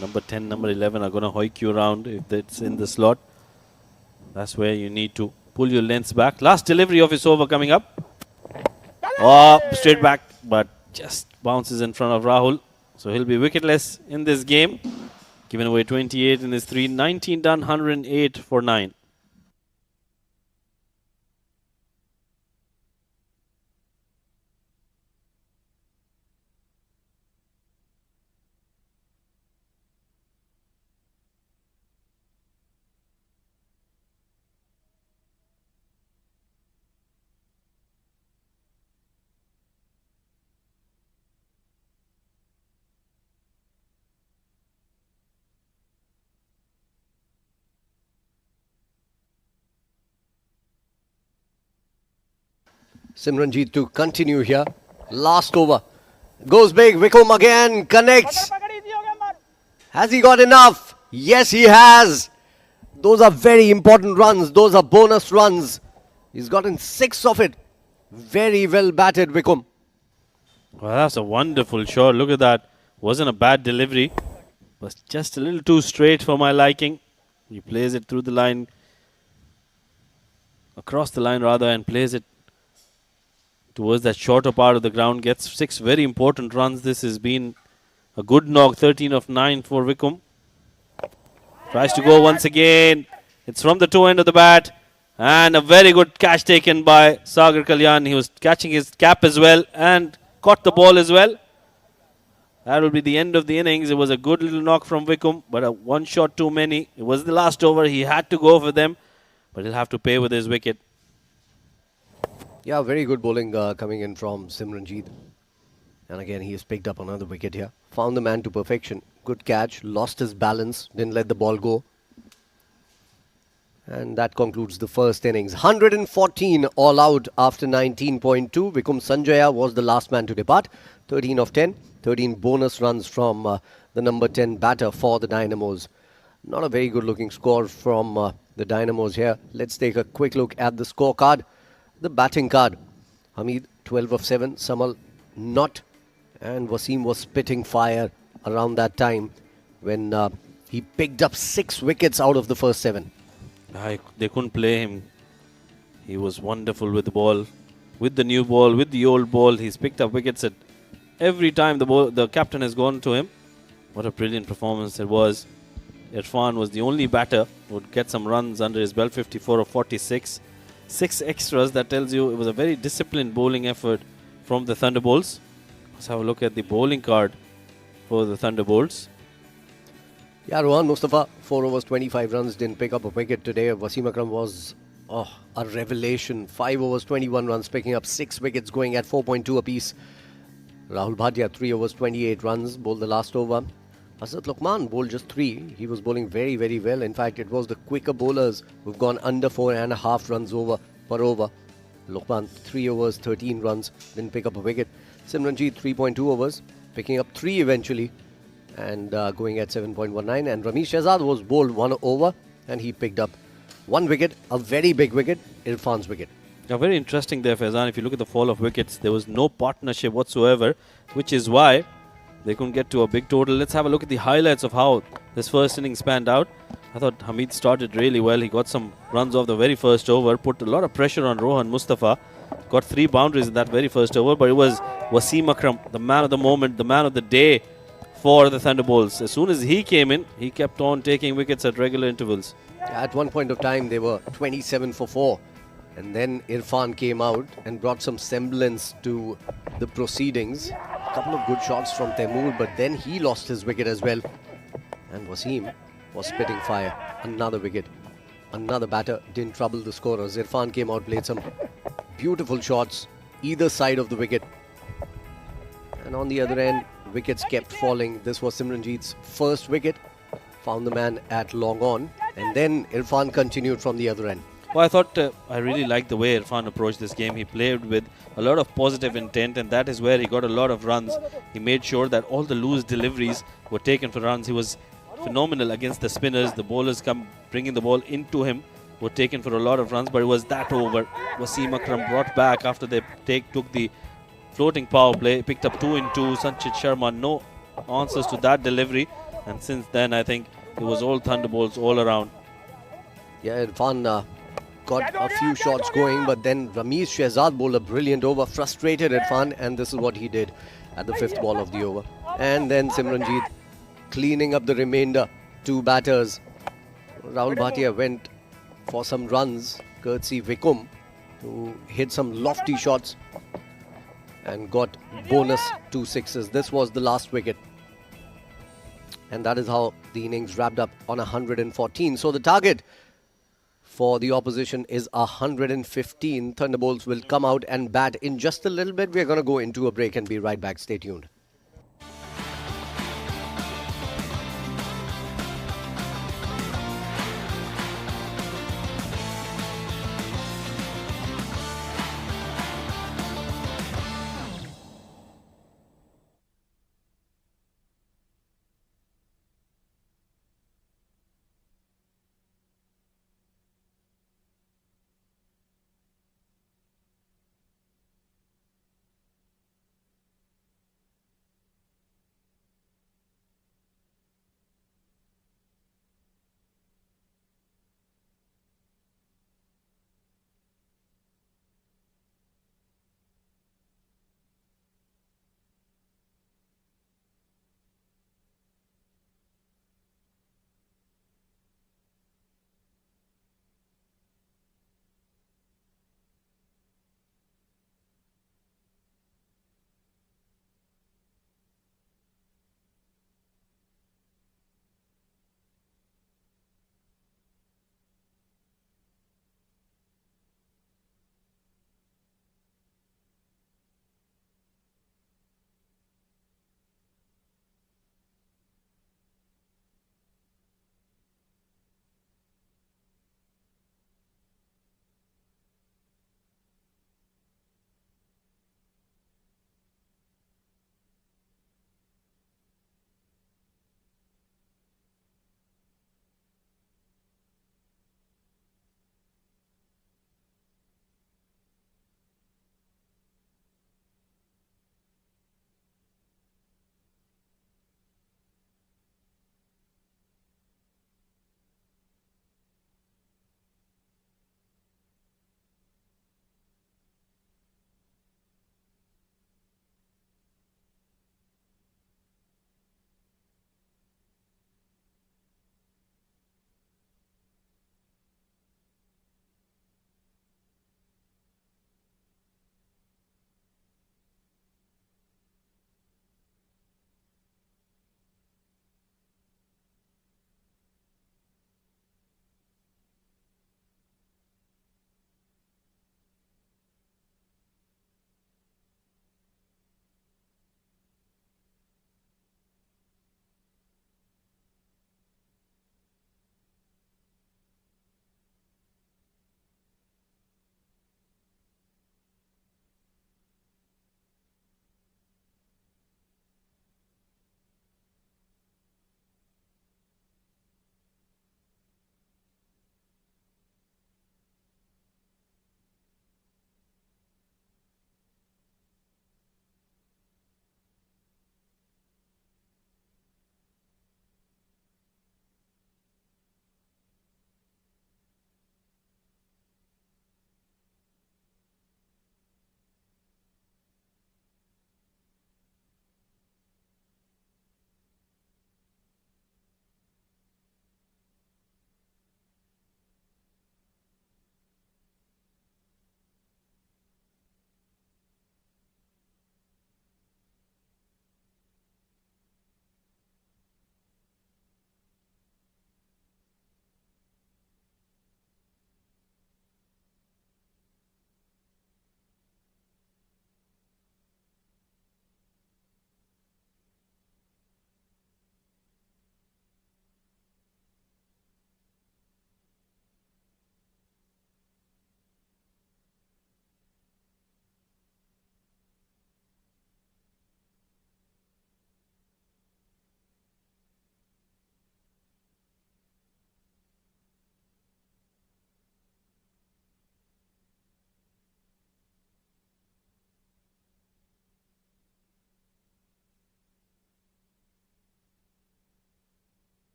Number 10, number 11 are going to hoik you around if it's in the slot. That's where you need to pull your lengths back. Last delivery of his over coming up. Oh, straight back, but just bounces in front of Rahul. So he'll be wicketless in this game. Given away 28 in his 3. 19 done, 108 for 9. Simranjeet to continue here. Last over. Goes big. Vikum again. Connects. Has he got enough? Yes, he has. Those are very important runs. Those are bonus runs. He's gotten 6 of it. Very well batted, Vikum. Well, that's a wonderful shot. Look at that. Wasn't a bad delivery. was just a little too straight for my liking. He plays it through the line, across the line rather, and plays it towards that shorter part of the ground. Gets 6 very important runs. This has been a good knock. 13 of 9 for Vikum. Tries to go once again. It's from the toe end of the bat. And a very good catch taken by Sagar Kalyan. He was catching his cap as well and caught the ball as well. That will be the end of the innings. It was a good little knock from Vikum, but a one shot too many. It was the last over. He had to go for them, but he'll have to pay with his wicket. Yeah, very good bowling coming in from Simranjeet. And again, he has picked up another wicket here. Found the man to perfection. Good catch. Lost his balance. Didn't let the ball go. And that concludes the first innings. 114 all out after 19.2. Vikum Sanjaya was the last man to depart. 13 of 10. 13 bonus runs from the number 10 batter for the Dynamos. Not a very good looking score from the Dynamos here. Let's take a quick look at the scorecard. The batting card. Hamid 12 of 7. Samal not. And Wasim was spitting fire around that time when he picked up 6 wickets out of the first 7. They couldn't play him. He was wonderful with the ball, with the new ball, with the old ball. He's picked up wickets at every time the captain has gone to him. What a brilliant performance it was. Irfan was the only batter who would get some runs under his belt, 54 of 46. 6 extras, that tells you it was a very disciplined bowling effort from the Thunderbolts. Let's have a look at the bowling card for the Thunderbolts. Yeah, Rohan Mustafa, 4 overs, 25 runs, didn't pick up a wicket today. Wasim Akram was a revelation. 5 overs, 21 runs, picking up 6 wickets, going at 4.2 apiece. Rahul Bhatia, 3 overs, 28 runs, bowled the last over. Asad Luqman bowled just 3. He was bowling very, very well. In fact, it was the quicker bowlers who've gone under 4.5 runs over per over. Luqman, 3 overs, 13 runs, didn't pick up a wicket. Simranjeet, 3.2 overs, picking up 3 eventually. And going at 7.19. And Ramesh Shehzad was bowled 1 over and he picked up 1 wicket, a very big wicket, Irfan's wicket. Yeah, very interesting there, Faizan. If you look at the fall of wickets, there was no partnership whatsoever, which is why they couldn't get to a big total. Let's have a look at the highlights of how this first innings panned out. I thought Hamid started really well. He got some runs off the very first over, put a lot of pressure on Rohan Mustafa, got 3 boundaries in that very first over, but it was Wasim Akram, the man of the moment, the man of the day for the Thunderbolts. As soon as he came in, he kept on taking wickets at regular intervals. At one point of time, they were 27 for 4. And then Irfan came out and brought some semblance to the proceedings. A couple of good shots from Taimur, but then he lost his wicket as well. And Wasim was spitting fire. Another wicket. Another batter didn't trouble the scorers. Irfan came out, played some beautiful shots either side of the wicket. And on the other end, wickets kept falling. This was Simranjeet's first wicket. Found the man at long on. And then Irfan continued from the other end. Well, I thought I really liked the way Irfan approached this game. He played with a lot of positive intent, and that is where he got a lot of runs. He made sure that all the loose deliveries were taken for runs. He was phenomenal against the spinners. The bowlers come bringing the ball into him were taken for a lot of runs, but it was that over. Wasim Akram brought back after they took the floating power play, picked up 2 in 2. Sanchit Sharma, no answers to that delivery, and since then I think it was all Thunderbolts all around. Yeah, Irfan got a few shots going, but then Ramesh Shehzad bowled a brilliant over, frustrated Irfan, and this is what he did at the 5th ball of the over. And then Simranjeet cleaning up the remainder 2 batters. Rahul Bhatia went for some runs, courtesy Vikum, who hit some lofty shots and got bonus 2 sixes. This was the last wicket. And that is how the innings wrapped up on 114. So the target for the opposition is 115. Thunderbolts will come out and bat in just a little bit. We're going to go into a break and be right back. Stay tuned.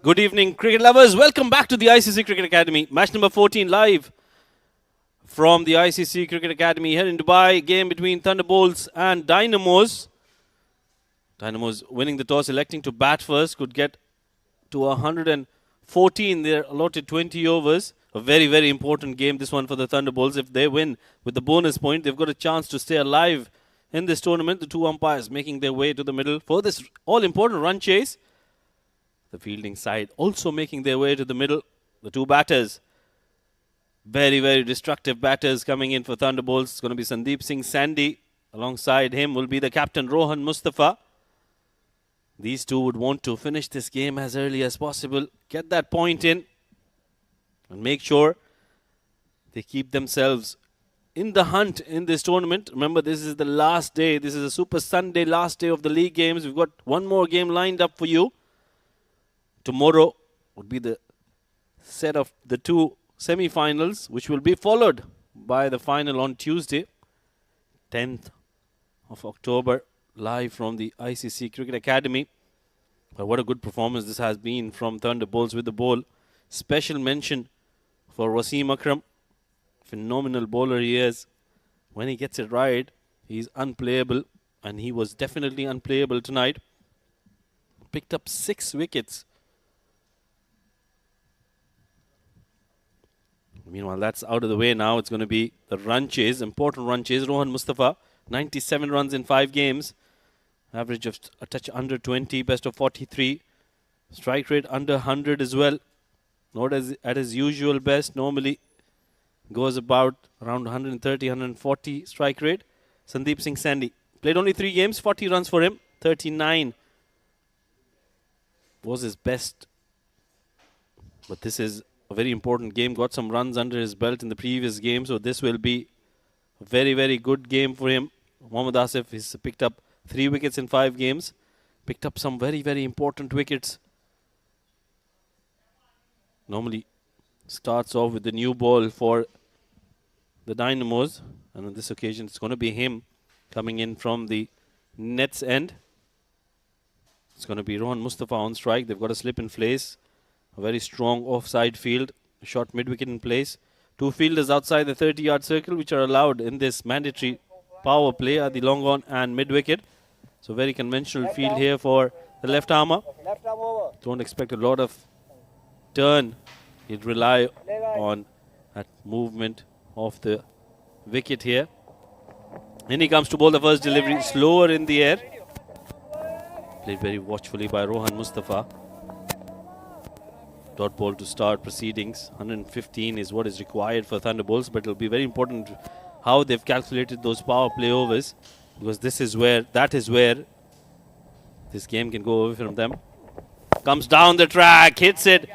Good evening, cricket lovers. Welcome back to the ICC Cricket Academy. Match number 14 live from the ICC Cricket Academy here in Dubai. Game between Thunderbolts and Dynamos. Dynamos winning the toss, electing to bat first. Could get to 114. They're allotted 20 overs. A very, very important game, this one for the Thunderbolts. If they win with the bonus point, they've got a chance to stay alive in this tournament. The two umpires making their way to the middle for this all-important run chase. The fielding side also making their way to the middle. The two batters, very, very destructive batters coming in for Thunderbolts. It's going to be Sandeep Singh Sandy. Alongside him will be the captain Rohan Mustafa. These two would want to finish this game as early as possible, get that point in, and make sure they keep themselves in the hunt in this tournament. Remember, this is the last day. This is a Super Sunday, last day of the league games. We've got one more game lined up for you. Tomorrow would be the set of the two semi-finals, which will be followed by the final on Tuesday, 10th of October, live from the ICC Cricket Academy. But what a good performance this has been from Thunderbolts with the ball. Special mention for Wasim Akram. Phenomenal bowler he is. When he gets it right, he's unplayable, and he was definitely unplayable tonight. Picked up 6 wickets. Meanwhile, that's out of the way now. It's going to be the run chase, important run chase. Rohan Mustafa, 97 runs in 5 games. Average of a touch under 20, best of 43. Strike rate under 100 as well. Not as at his usual best. Normally goes about around 130, 140 strike rate. Sandeep Singh Sandy played only 3 games, 40 runs for him. 39 was his best. But this is a very important game. Got some runs under his belt in the previous game, so this will be a very, very good game for him. Mohammad Asif has picked up 3 wickets in 5 games. Picked up some very, very important wickets. Normally starts off with the new ball for the Dynamos, and on this occasion it's going to be him coming in from the net's end. It's going to be Rohan Mustafa on strike. They've got a slip in place. A very strong offside field. A short mid-wicket in place. 2 fielders outside the 30-yard circle, which are allowed in this mandatory power play at the long on and mid-wicket. So very conventional field here for the left armour. Don't expect a lot of turn. He'd rely on that movement of the wicket here. Then he comes to bowl the first delivery, slower in the air. Played very watchfully by Rohan Mustafa. Dot ball to start proceedings. 115 is what is required for Thunderbolts, but it'll be very important how they've calculated those power play overs, because that is where this game can go away from them. Comes down the track, hits it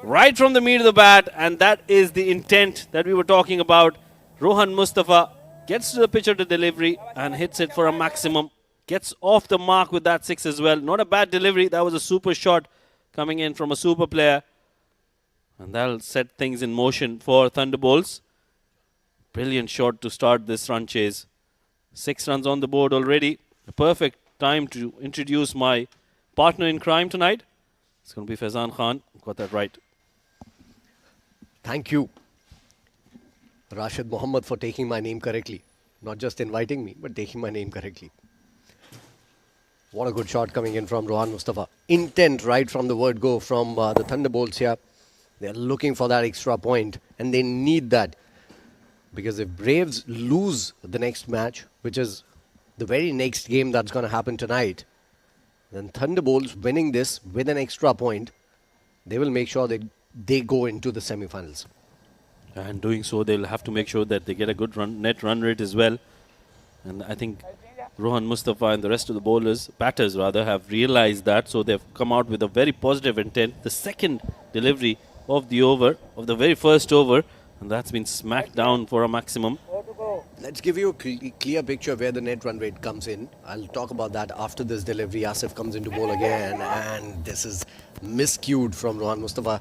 right from the meat of the bat, and that is the intent that we were talking about. Rohan Mustafa gets to the pitch of the delivery and hits it for a maximum. Gets off the mark with that 6 as well. Not a bad delivery. That was a super shot coming in from a super player. And that'll set things in motion for Thunderbolts. Brilliant shot to start this run chase. 6 runs on the board already. A perfect time to introduce my partner in crime tonight. It's going to be Faizan Khan. Got that right. Thank you, Rashid Mohammed, for taking my name correctly. Not just inviting me, but taking my name correctly. What a good shot coming in from Rohan Mustafa. Intent right from the word go from the Thunderbolts here. They're looking for that extra point, and they need that. Because if Braves lose the next match, which is the very next game that's going to happen tonight, then Thunderbolts winning this with an extra point, they will make sure that they go into the semi-finals. And doing so, they'll have to make sure that they get a good net run rate as well. And I think Rohan Mustafa and the rest of the batters have realized that. So they've come out with a very positive intent. The second delivery of the very first over, and that's been smacked down for a maximum. Let's give you a clear picture of where the net run rate comes in. I'll talk about that after this delivery. Asif comes into bowl again, and this is miscued from Rohan Mustafa.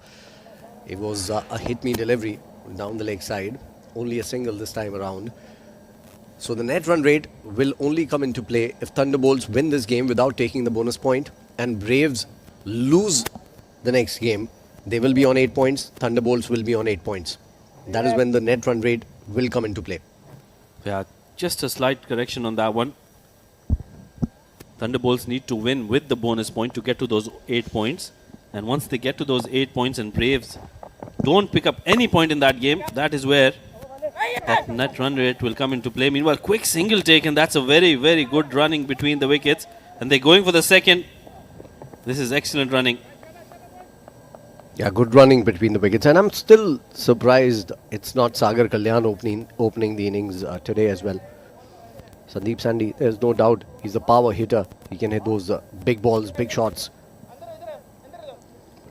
It was a hit-me delivery down the leg side. Only a single this time around. So the net run rate will only come into play if Thunderbolts win this game without taking the bonus point, and Braves lose the next game, they will be on 8 points. Thunderbolts will be on 8 points. That is when the net run rate will come into play. Yeah, just a slight correction on that one. Thunderbolts need to win with the bonus point to get to those 8 points. And once they get to those 8 points and Braves don't pick up any point in that game, that is where that net run rate will come into play. Meanwhile, quick single take, and that's a very, very good running between the wickets. And they're going for the second. This is excellent running. Yeah, good running between the wickets. And I'm still surprised it's not Sagar Kalyan opening the innings today as well. Sandeep Sandhi, there's no doubt, he's a power hitter. He can hit those big balls, big shots.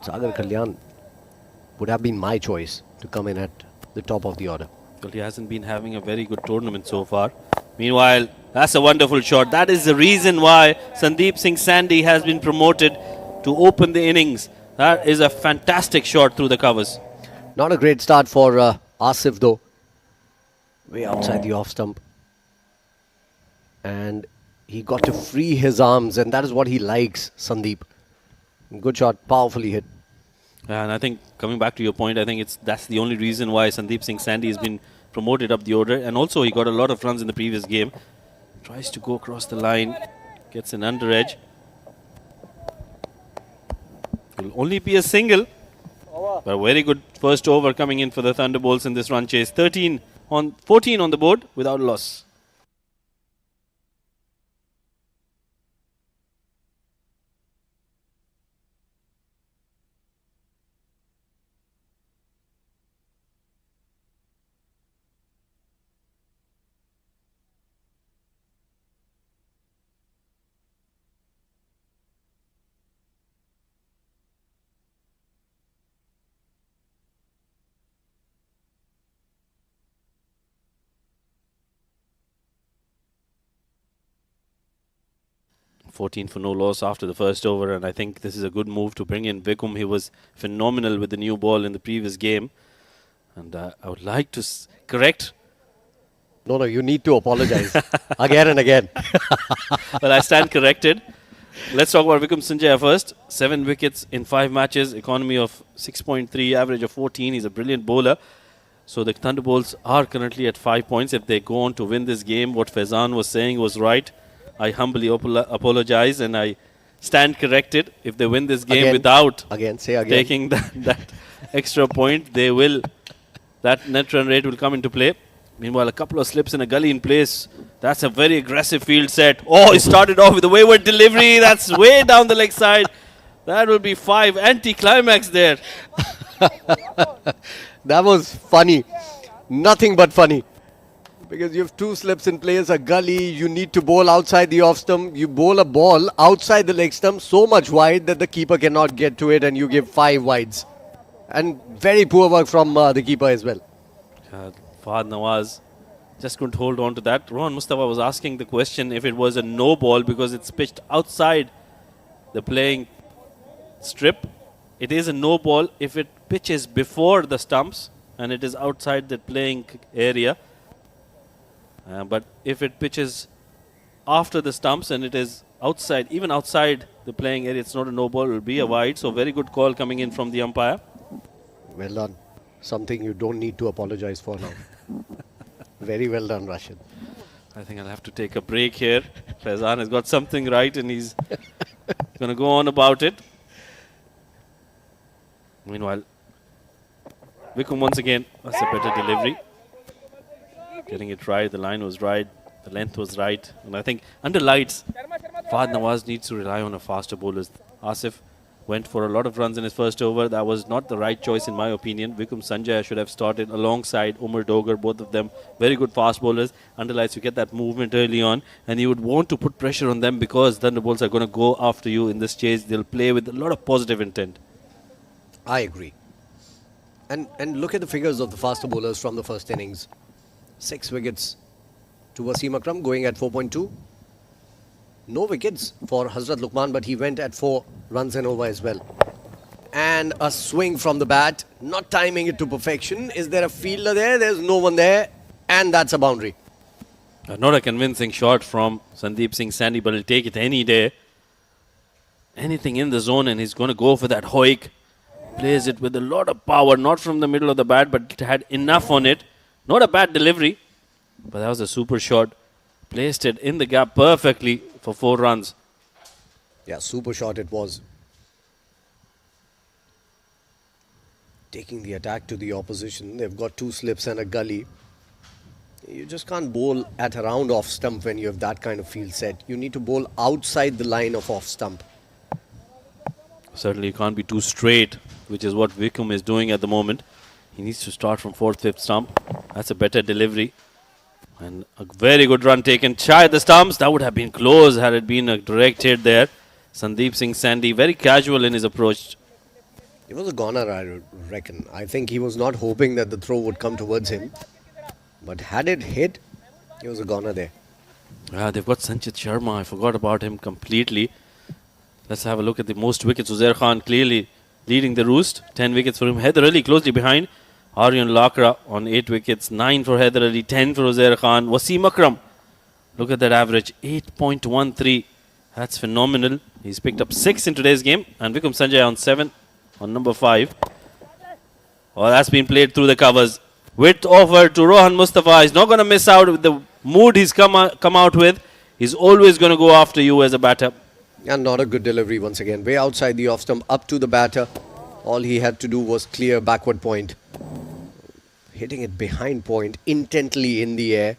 Sagar Kalyan would have been my choice to come in at the top of the order. Well, he hasn't been having a very good tournament so far. Meanwhile, that's a wonderful shot. That is the reason why Sandeep Singh Sandhi has been promoted to open the innings. That is a fantastic shot through the covers. Not a great start for Asif though. Way outside the off stump. And he got to free his arms, and that is what he likes, Sandeep. Good shot, powerfully hit. And I think, coming back to your point, I think that's the only reason why Sandeep Singh Sandhi has been promoted up the order. And also, he got a lot of runs in the previous game. Tries to go across the line, gets an under edge. Will only be a single. But a very good first over coming in for the Thunderbolts in this run chase. 14 on the board without a loss. For no loss after the first over, and I think this is a good move to bring in Vikum. He was phenomenal with the new ball in the previous game, and I would like to correct. No, you need to apologize again and again. Well, I stand corrected. Let's talk about Vikum Sanjaya first. 7 wickets in 5 matches, economy of 6.3, average of 14. He's a brilliant bowler. So the Thunderbolts are currently at 5 points. If they go on to win this game, what Faizan was saying was right. I humbly apologize, and I stand corrected. If they win this game without taking that extra point, that net run rate will come into play. Meanwhile, a couple of slips in a gully in place. That's a very aggressive field set. Oh, he started off with a wayward delivery. That's way down the leg side. That will be 5. Anti-climax there. That was funny. Nothing but funny. Because you have 2 slips in place, a gully, you need to bowl outside the off stump. You bowl a ball outside the leg stump so much wide that the keeper cannot get to it, and you give 5 wides. And very poor work from the keeper as well. Fahad Nawaz just couldn't hold on to that. Rohan Mustafa was asking the question if it was a no ball because it's pitched outside the playing strip. It is a no ball if it pitches before the stumps and it is outside the playing area. But if it pitches after the stumps and it is outside, even outside the playing area, it's not a no ball, it will be a wide. So very good call coming in from the umpire. Well done. Something you don't need to apologize for now. Very well done, Rashid. I think I'll have to take a break here. Faizan has got something right and he's going to go on about it. Meanwhile, Vikum once again, that's a better delivery. Getting it right, the line was right, the length was right. And I think under lights, Fahad Nawaz needs to rely on a faster bowler. Asif went for a lot of runs in his first over. That was not the right choice in my opinion. Vikum Sanjaya should have started alongside Umar Dogar, both of them very good fast bowlers. Under lights, you get that movement early on and you would want to put pressure on them because Thunderbolts are going to go after you in this chase. They'll play with a lot of positive intent. I agree. And look at the figures of the faster bowlers from the first innings. 6 wickets to Wasim Akram, going at 4.2. No wickets for Hazrat Luqman, but he went at 4 runs and over as well. And a swing from the bat, not timing it to perfection. Is there a fielder there? There's no one there. And that's a boundary. Not a convincing shot from Sandeep Singh Sandhi, but he'll take it any day. Anything in the zone and he's going to go for that hoik. Plays it with a lot of power, not from the middle of the bat, but it had enough on it. Not a bad delivery, but that was a super shot. Placed it in the gap perfectly for 4 runs. Yeah, super shot it was. Taking the attack to the opposition. They've got 2 slips and a gully. You just can't bowl at around off stump when you have that kind of field set. You need to bowl outside the line of off stump. Certainly you can't be too straight, which is what Wickham is doing at the moment. He needs to start from 4th, 5th stump. That's a better delivery. And a very good run taken. Shy at the stumps. That would have been close had it been a direct hit there. Sandeep Singh Sandhi, very casual in his approach. It was a goner, I reckon. I think he was not hoping that the throw would come towards him. But had it hit, it was a goner there. Yeah, they've got Sanchit Sharma. I forgot about him completely. Let's have a look at the most wickets. Uzair Khan clearly leading the roost. 10 wickets for him. Haider Ali closely behind. Aryan Lakra on 8 wickets. 9 for Haider Ali. 10 for Uzair Khan. Wasim Akram. Look at that average. 8.13. That's phenomenal. He's picked up 6 in today's game. And Vikram Sanjay on 7. On number 5. Oh, that's been played through the covers. Width over to Rohan Mustafa. He's not going to miss out with the mood he's come out with. He's always going to go after you as a batter. And not a good delivery once again. Way outside the off stump, up to the batter. All he had to do was clear backward point. Hitting it behind point, intently in the air.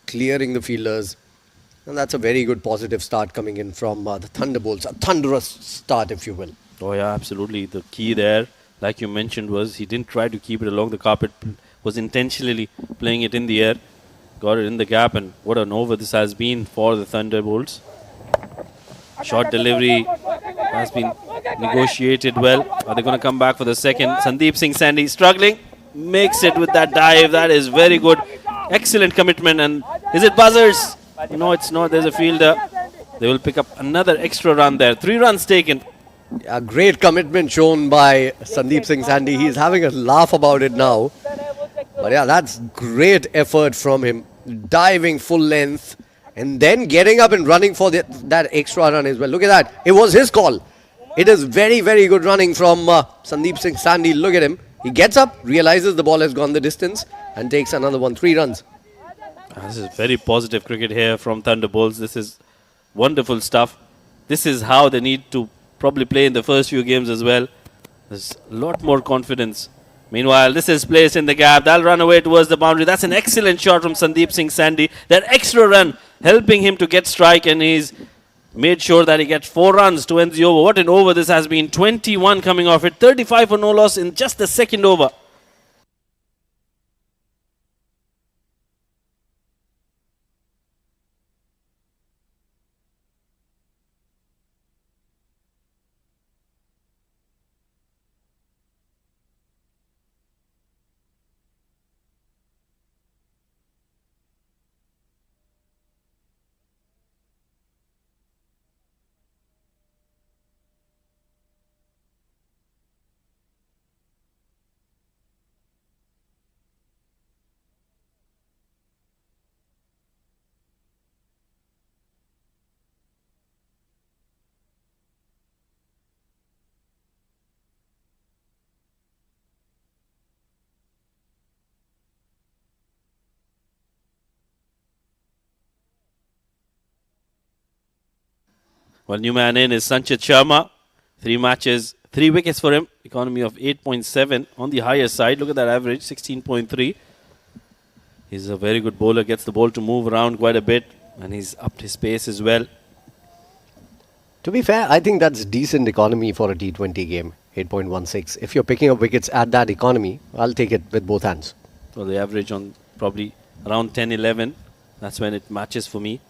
Clearing the fielders. And that's a very good positive start coming in from the Thunderbolts. A thunderous start, if you will. Oh yeah, absolutely. The key there, like you mentioned, was he didn't try to keep it along the carpet. Was intentionally playing it in the air. Got it in the gap, and what an over this has been for the Thunderbolts. Short delivery has been negotiated well. Are they going to come back for the second? Sandeep Singh Sandhi struggling. Makes it with that dive. That is very good. Excellent commitment. And is it buzzers? No, it's not. There's a fielder. They will pick up another extra run there. 3 runs taken. A great commitment shown by Sandeep Singh Sandhi. He's having a laugh about it now. But yeah, that's great effort from him. Diving full length. And then getting up and running for that extra run as well. Look at that. It was his call. It is very, very good running from Sandeep Singh Sandhi. Look at him. He gets up, realizes the ball has gone the distance and takes another one. 3 runs. This is very positive cricket here from Thunderbolts. This is wonderful stuff. This is how they need to probably play in the first few games as well. There's a lot more confidence. Meanwhile, this is placed in the gap. That'll run away towards the boundary. That's an excellent shot from Sandeep Singh Sandhi. That extra run helping him to get strike, and he's made sure that he gets 4 runs to end the over. What an over this has been. 21 coming off it. 35 for no loss in just the second over. Well, new man in is Sanchit Sharma. 3 matches, 3 wickets for him. Economy of 8.7 on the higher side. Look at that average, 16.3. He's a very good bowler. Gets the ball to move around quite a bit. And he's upped his pace as well. To be fair, I think that's decent economy for a T20 game. 8.16. If you're picking up wickets at that economy, I'll take it with both hands. So the average on probably around 10, 11. That's when it matches for me.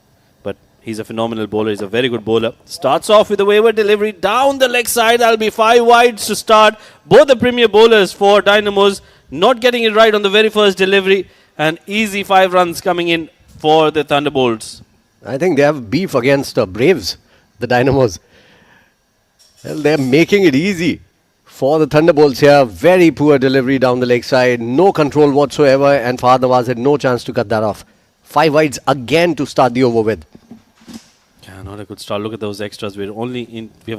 But he's a phenomenal bowler. He's a very good bowler. Starts off with a wayward delivery down the leg side. That'll be 5 wides to start. Both the premier bowlers for Dynamos not getting it right on the very first delivery. And easy 5 runs coming in for the Thunderbolts. I think they have beef against Braves, the Dynamos. Well, they're making it easy for the Thunderbolts here. Very poor delivery down the leg side. No control whatsoever. And Fahad Nawaz had no chance to cut that off. 5 wides again to start the over with. Yeah, not a good start. Look at those extras. We have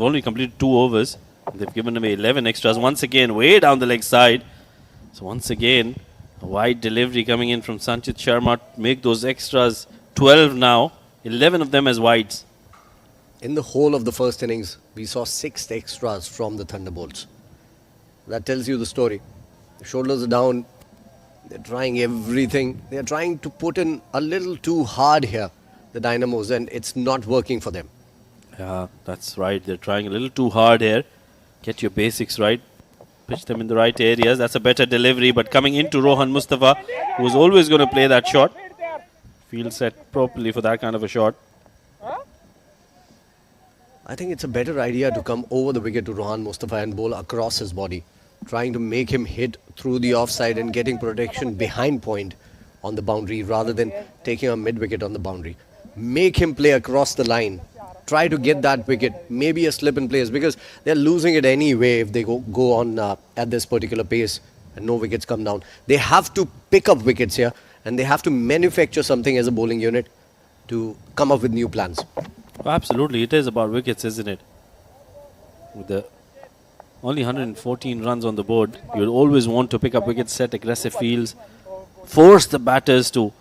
only completed 2 overs. They've given away 11 extras. Once again, way down the leg side. So once again, a wide delivery coming in from Sanchit Sharma to make those extras 12 now. 11 of them as wides. In the whole of the first innings, we saw 6 extras from the Thunderbolts. That tells you the story. The shoulders are down. They're trying everything. They're trying to put in a little too hard here, the Dynamos, and it's not working for them. Yeah, that's right. They're trying a little too hard here. Get your basics right. Pitch them in the right areas. That's a better delivery, but coming into Rohan Mustafa, who was always going to play that shot. Field set properly for that kind of a shot. I think it's a better idea to come over the wicket to Rohan Mustafa and bowl across his body, trying to make him hit through the offside and getting protection behind point on the boundary rather than taking a mid-wicket on the boundary. Make him play across the line. Try to get that wicket, maybe a slip in place, because they're losing it anyway if they go on at this particular pace and no wickets come down. They have to pick up wickets here and they have to manufacture something as a bowling unit to come up with new plans. Absolutely, it is about wickets, isn't it? With the only 114 runs on the board, you'll always want to pick up wickets, set aggressive fields, force the batters to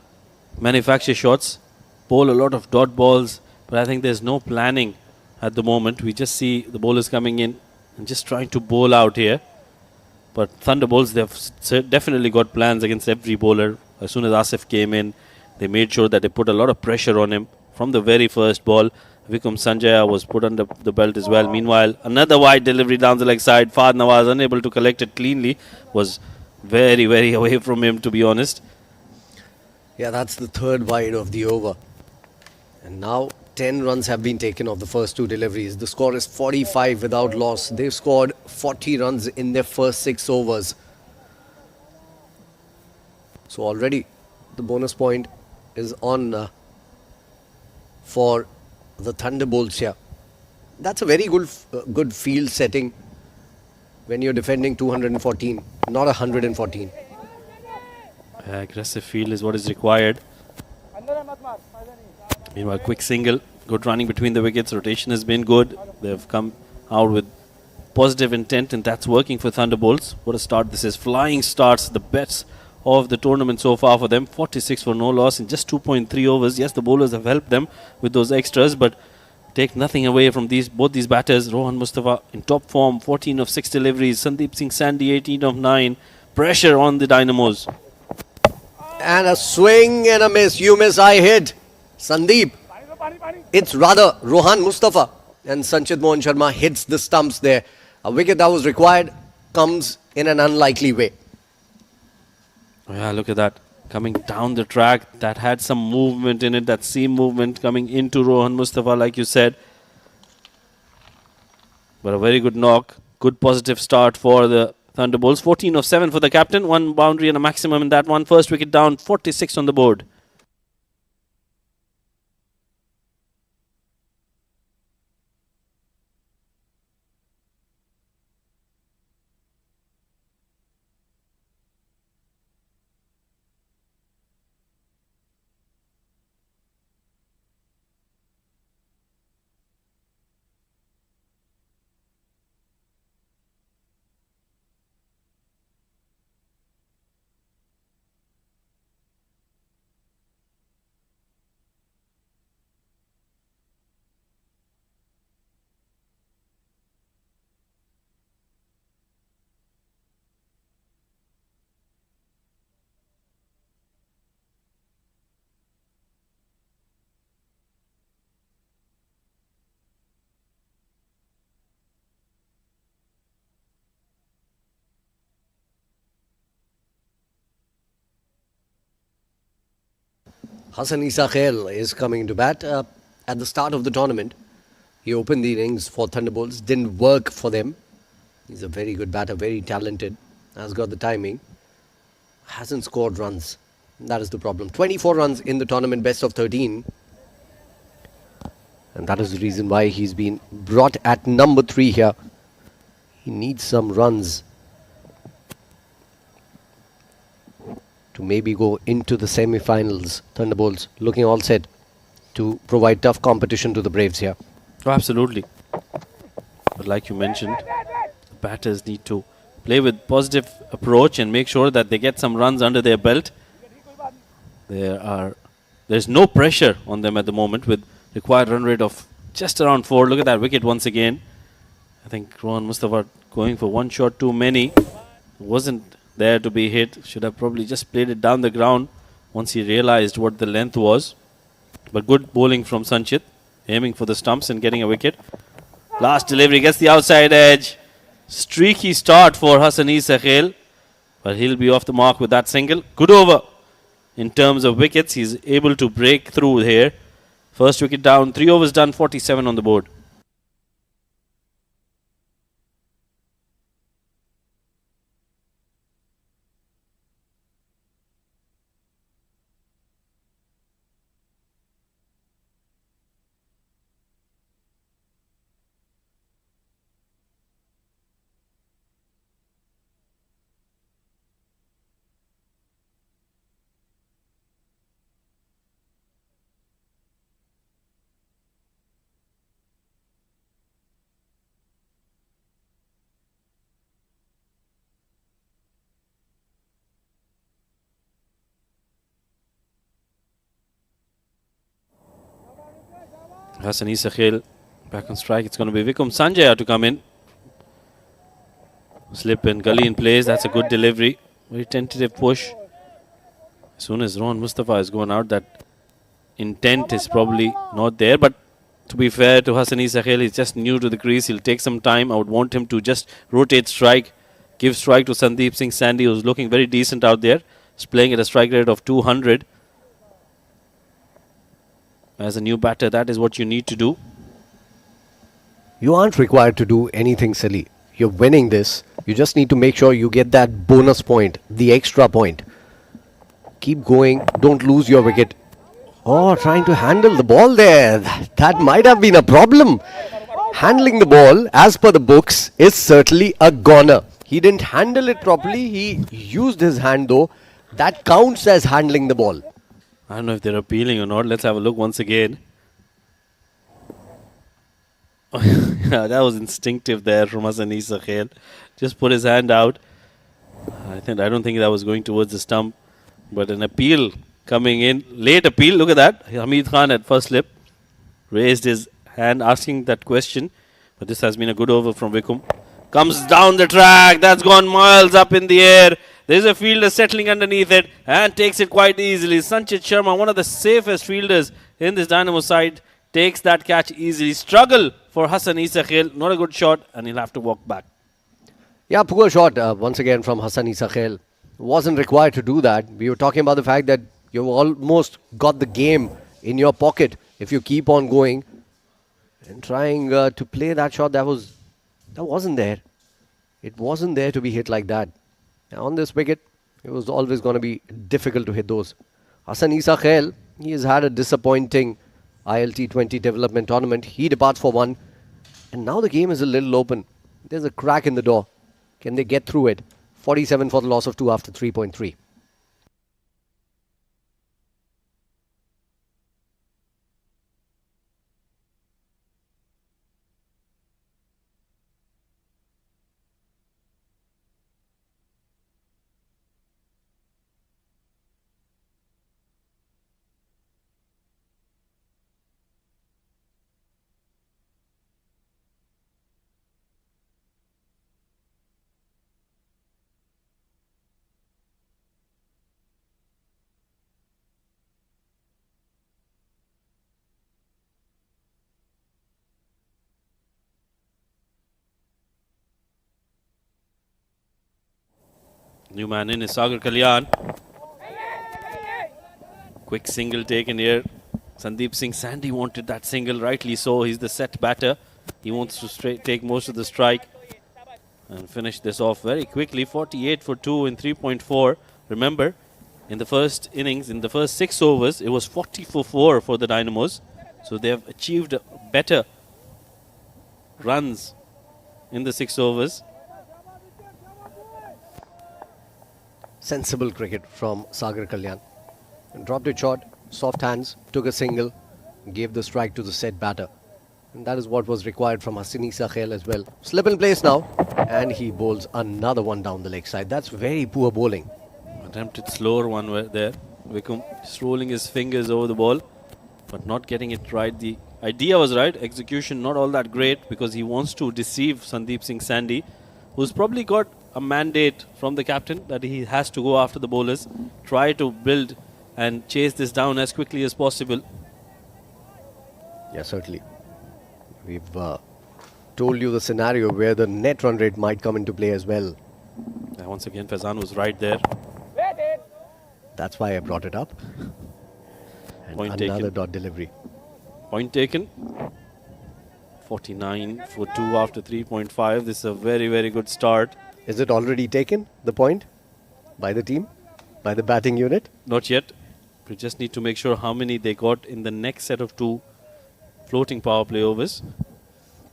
manufacture shots, bowl a lot of dot balls. But I think there's no planning at the moment. We just see the bowlers coming in and just trying to bowl out here. But Thunderbolts, they've definitely got plans against every bowler. As soon as Asif came in, they made sure that they put a lot of pressure on him from the very first ball. Vikram Sanjaya was put under the belt as well. Meanwhile, another wide delivery down the leg side. Fahd Nawaz, unable to collect it cleanly, was very, very away from him, to be honest. Yeah, that's the third wide of the over. And now 10 runs have been taken off the first 2 deliveries. The score is 45 without loss. They've scored 40 runs in their first 6 overs. So already the bonus point is on for the Thunderbolts here. That's a very good field setting when you're defending 214, not 114. Aggressive field is what is required. Meanwhile, quick single, good running between the wickets, rotation has been good. They've come out with positive intent and that's working for Thunderbolts. What a start this is. Flying starts, the bets of the tournament so far for them. 46 for no loss in just 2.3 overs. Yes, the bowlers have helped them with those extras, but take nothing away from both these batters. Rohan Mustafa in top form, 14 of 6 deliveries. Sandeep Singh Sandy, 18 of 9. Pressure on the Dynamos. And a swing and a miss. You miss, I hit. Sandeep. It's rather Rohan Mustafa. And Sanchit Mohan Sharma hits the stumps there. A wicket that was required comes in an unlikely way. Oh yeah, look at that. Coming down the track. That had some movement in it. That seam movement coming into Rohan Mustafa, like you said. But a very good knock. Good positive start for the Thunderbolts. 14 of 7 for the captain. 1 boundary and a maximum in that one. First wicket down. 46 on the board. Hassan Isa Khail is coming to bat. At the start of the tournament, he opened the innings for Thunderbolts. Didn't work for them. He's a very good batter, very talented. Has got the timing. Hasn't scored runs. That is the problem. 24 runs in the tournament, best of 13. And that is the reason why he's been brought at number 3 here. He needs some runs to maybe go into the semi-finals. Thunderbolts looking all set to provide tough competition to the Braves here. Oh, absolutely. But like you mentioned, batters need to play with positive approach and make sure that they get some runs under their belt. There's no pressure on them at the moment with required run rate of just around 4. Look at that wicket once again. I think Rohan Mustafa going for one shot too many. Wasn't there to be hit. Should have probably just played it down the ground once he realized what the length was. But good bowling from Sanchit, aiming for the stumps and getting a wicket. Last delivery gets the outside edge. Streaky start for Hassani Sakhel, but he'll be off the mark with that single. Good over in terms of wickets. He's able to break through here. First wicket down, 3 overs done, 47 on the board. Hassani Sakhel back on strike. It's going to be Vikum Sanjaya to come in. Slip and gully in place. That's a good delivery. Very tentative push. As soon as Rohan Mustafa is going out, that intent is probably not there. But to be fair to Hassani Sakhel, he's just new to the crease. He'll take some time. I would want him to just rotate strike. Give strike to Sandeep Singh Sandhi, who's looking very decent out there. He's playing at a strike rate of 200. As a new batter, that is what you need to do. You aren't required to do anything silly. You're winning this. You just need to make sure you get that bonus point, the extra point. Keep going. Don't lose your wicket. Oh, trying to handle the ball there. That might have been a problem. Handling the ball, as per the books, is certainly a goner. He didn't handle it properly. He used his hand though. That counts as handling the ball. I don't know if they're appealing or not. Let's have a look once again. Yeah, that was instinctive there from Hassani Sakhel. Just put his hand out. I don't think that was going towards the stump. But an appeal coming in. Late appeal. Look at that. Hamid Khan at first slip raised his hand asking that question. But this has been a good over from Vikum. Comes down the track. That's gone miles up in the air. There's a fielder settling underneath it and takes it quite easily. Sanchit Sharma, one of the safest fielders in this Dynamo side, takes that catch easily. Struggle for Hassani Sakhel. Not a good shot, and he'll have to walk back. Yeah, poor shot once again from Hassani Sakhel. Wasn't required to do that. We were talking about the fact that you've almost got the game in your pocket if you keep on going and trying to play that shot that wasn't there. It wasn't there to be hit like that. On this wicket, it was always going to be difficult to hit those. Hassani Sakhel, he has had a disappointing ILT20 development tournament. He departs for one. And now the game is a little open. There's a crack in the door. Can they get through it? 47 for the loss of 2 after 3.3. New man in is Sagar Kalyan. Quick single taken here. Sandeep Singh Sandhi wanted that single, rightly so. He's the set batter. He wants to take most of the strike and finish this off very quickly. 48 for 2 in 3.4. Remember, in the first innings, in the first 6 overs, it was 40 for 4 for the Dynamos. So they have achieved better runs in the 6 overs. Sensible cricket from Sagar Kalyan. Dropped it short, soft hands, took a single, gave the strike to the set batter. And that is what was required from Hasini Sakhel as well. Slip in place now. And he bowls another one down the leg side. That's very poor bowling. Attempted slower one there. Wickham just rolling his fingers over the ball, but not getting it right. The idea was right. Execution not all that great because he wants to deceive Sandeep Singh Sandhi, who's probably got a mandate from the captain that he has to go after the bowlers, try to build and chase this down as quickly as possible. Yeah, certainly. We've told you the scenario where the net run rate might come into play as well. And once again, Faizan was right there. That's why I brought it up. And Point another taken. dot delivery. Point taken. 49 for 2 after 3.5. This is a very, very good start. Is it already taken, the point, by the team, by the batting unit? Not yet. We just need to make sure how many they got in the next set of 2 floating power play overs.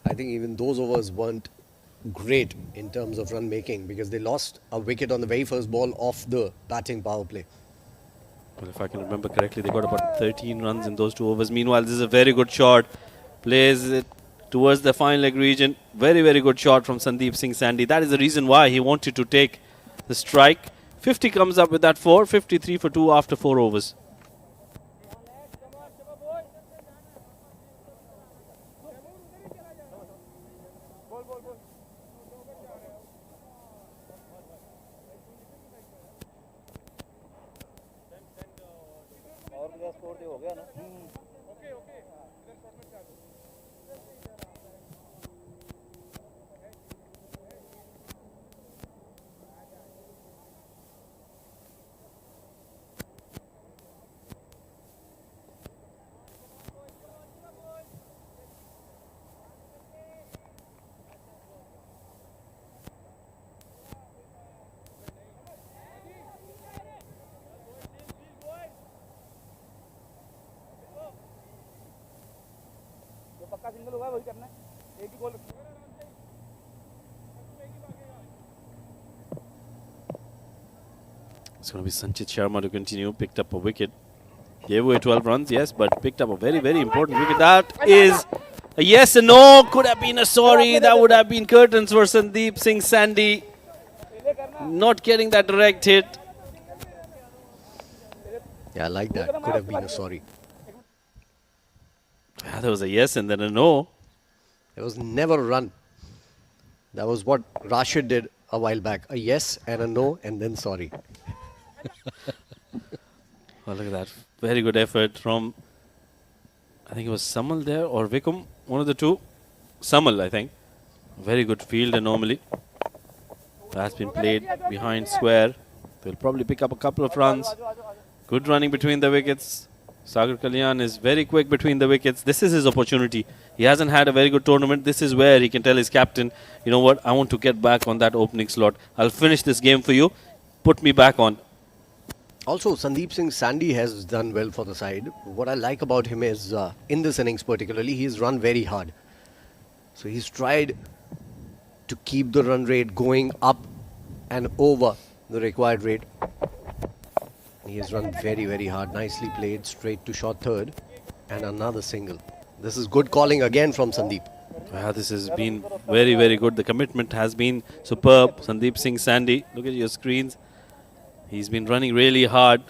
I think even those overs weren't great in terms of run making because they lost a wicket on the very first ball off the batting power play. Well, if I can remember correctly, they got about 13 runs in those 2 overs. Meanwhile, this is a very good shot. Plays it towards the fine leg region. Very, very good shot from Sandeep Singh Sandhi. That is the reason why he wanted to take the strike. 50 comes up with that 4. 53 for 2 after 4 overs. It's going to be Sanchit Sharma to continue. Picked up a wicket. Gave away 12 runs, yes, but picked up a very, very important wicket. That is a yes and no. Could have been a sorry. That would have been curtains for Sandeep Singh Sandhi. Not getting that direct hit. Yeah, I like that. Could have been a sorry. Yeah, there was a yes and then a no. There was never a run. That was what Rashid did a while back. A yes and a no and then sorry. Oh, look at that. Very good effort from, I think it was Samal there or Wickham. One of the two. Samal, I think. Very good field anomaly. That's been played behind square. They'll probably pick up a couple of runs. Good running between the wickets. Sagar Kalyan is very quick between the wickets. This is his opportunity. He hasn't had a very good tournament. This is where he can tell his captain, you know what, I want to get back on that opening slot. I'll finish this game for you. Put me back on. Also, Sandeep Singh Sandhi has done well for the side. What I like about him is, in this innings particularly, he's run very hard. So he's tried to keep the run rate going up and over the required rate. He has run very, very hard. Nicely played, straight to short third. And another single. This is good calling again from Sandeep. Yeah, this has been very, very good. The commitment has been superb. Sandeep Singh Sandhi, look at your screens. He's been running really hard.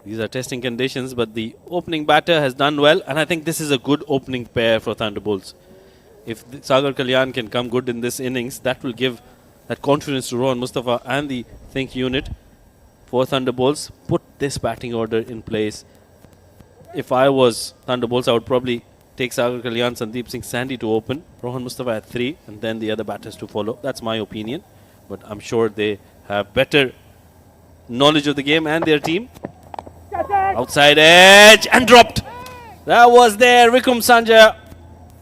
These are testing conditions, but the opening batter has done well. And I think this is a good opening pair for Thunderbolts. If Sagar Kalyan can come good in this innings, that will give that confidence to Rohan Mustafa and the Think unit. For Thunderbolts, put this batting order in place. If I was Thunderbolts, I would probably take Sagar Kalyan, Sandeep Singh Sandhi to open, Rohan Mustafa at 3, and then the other batters to follow. That's my opinion. But I'm sure they have better knowledge of the game and their team. Outside edge and dropped. That was there. Wickham Sanjay.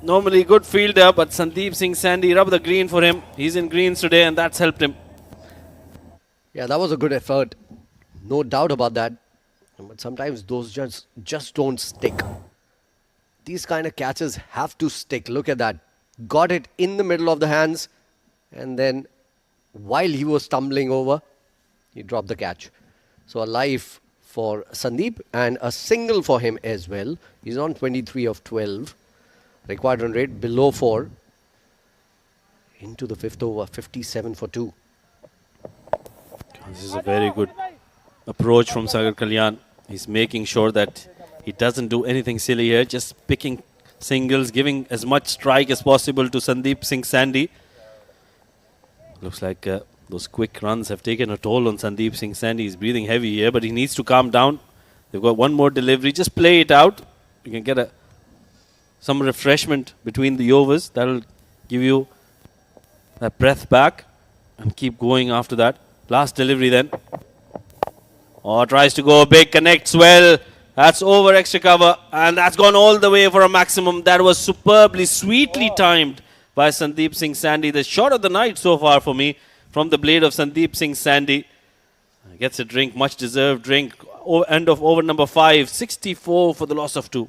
Normally good fielder, but Sandeep Singh Sandhi rubbed the green for him. He's in greens today and that's helped him. Yeah, that was a good effort. No doubt about that. But sometimes those just don't stick. These kind of catches have to stick. Look at that. Got it in the middle of the hands. And then while he was stumbling over, he dropped the catch. So a life for Sandeep and a single for him as well. He's on 23 of 12. Required run rate below 4. Into the 5th over, 57 for 2. This is a very good approach from Sagar Kalyan. He's making sure that he doesn't do anything silly here, just picking singles, giving as much strike as possible to Sandeep Singh Sandy. Looks like those quick runs have taken a toll on Sandeep Singh Sandy. He's breathing heavy here, but he needs to calm down. They've got one more delivery. Just play it out. You can get some refreshment between the overs. That'll give you that breath back and keep going after that. Last delivery then. Oh, tries to go big, connects well. That's over extra cover, and that's gone all the way for a maximum. That was superbly, sweetly timed by Sandeep Singh Sandy. The shot of the night so far for me from the blade of Sandeep Singh Sandy. Gets a drink, much deserved drink. End of over number 5, 64 for the loss of 2.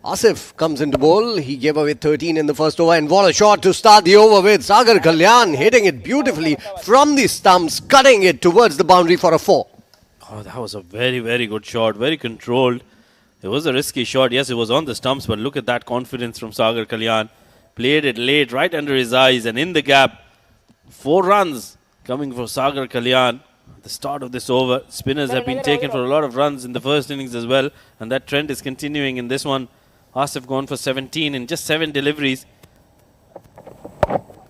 Asif comes into bowl. He gave away 13 in the first over, and what a shot to start the over with. Sagar Kalyan hitting it beautifully from the stumps, cutting it towards the boundary for a 4. Oh, that was a very, very good shot. Very controlled. It was a risky shot. Yes, it was on the stumps, but look at that confidence from Sagar Kalyan. Played it late, right under his eyes, and in the gap. 4 runs coming for Sagar Kalyan. At the start of this over, spinners have been taken for a lot of runs in the first innings as well, and that trend is continuing in this one. Asif gone for 17 in just 7 deliveries.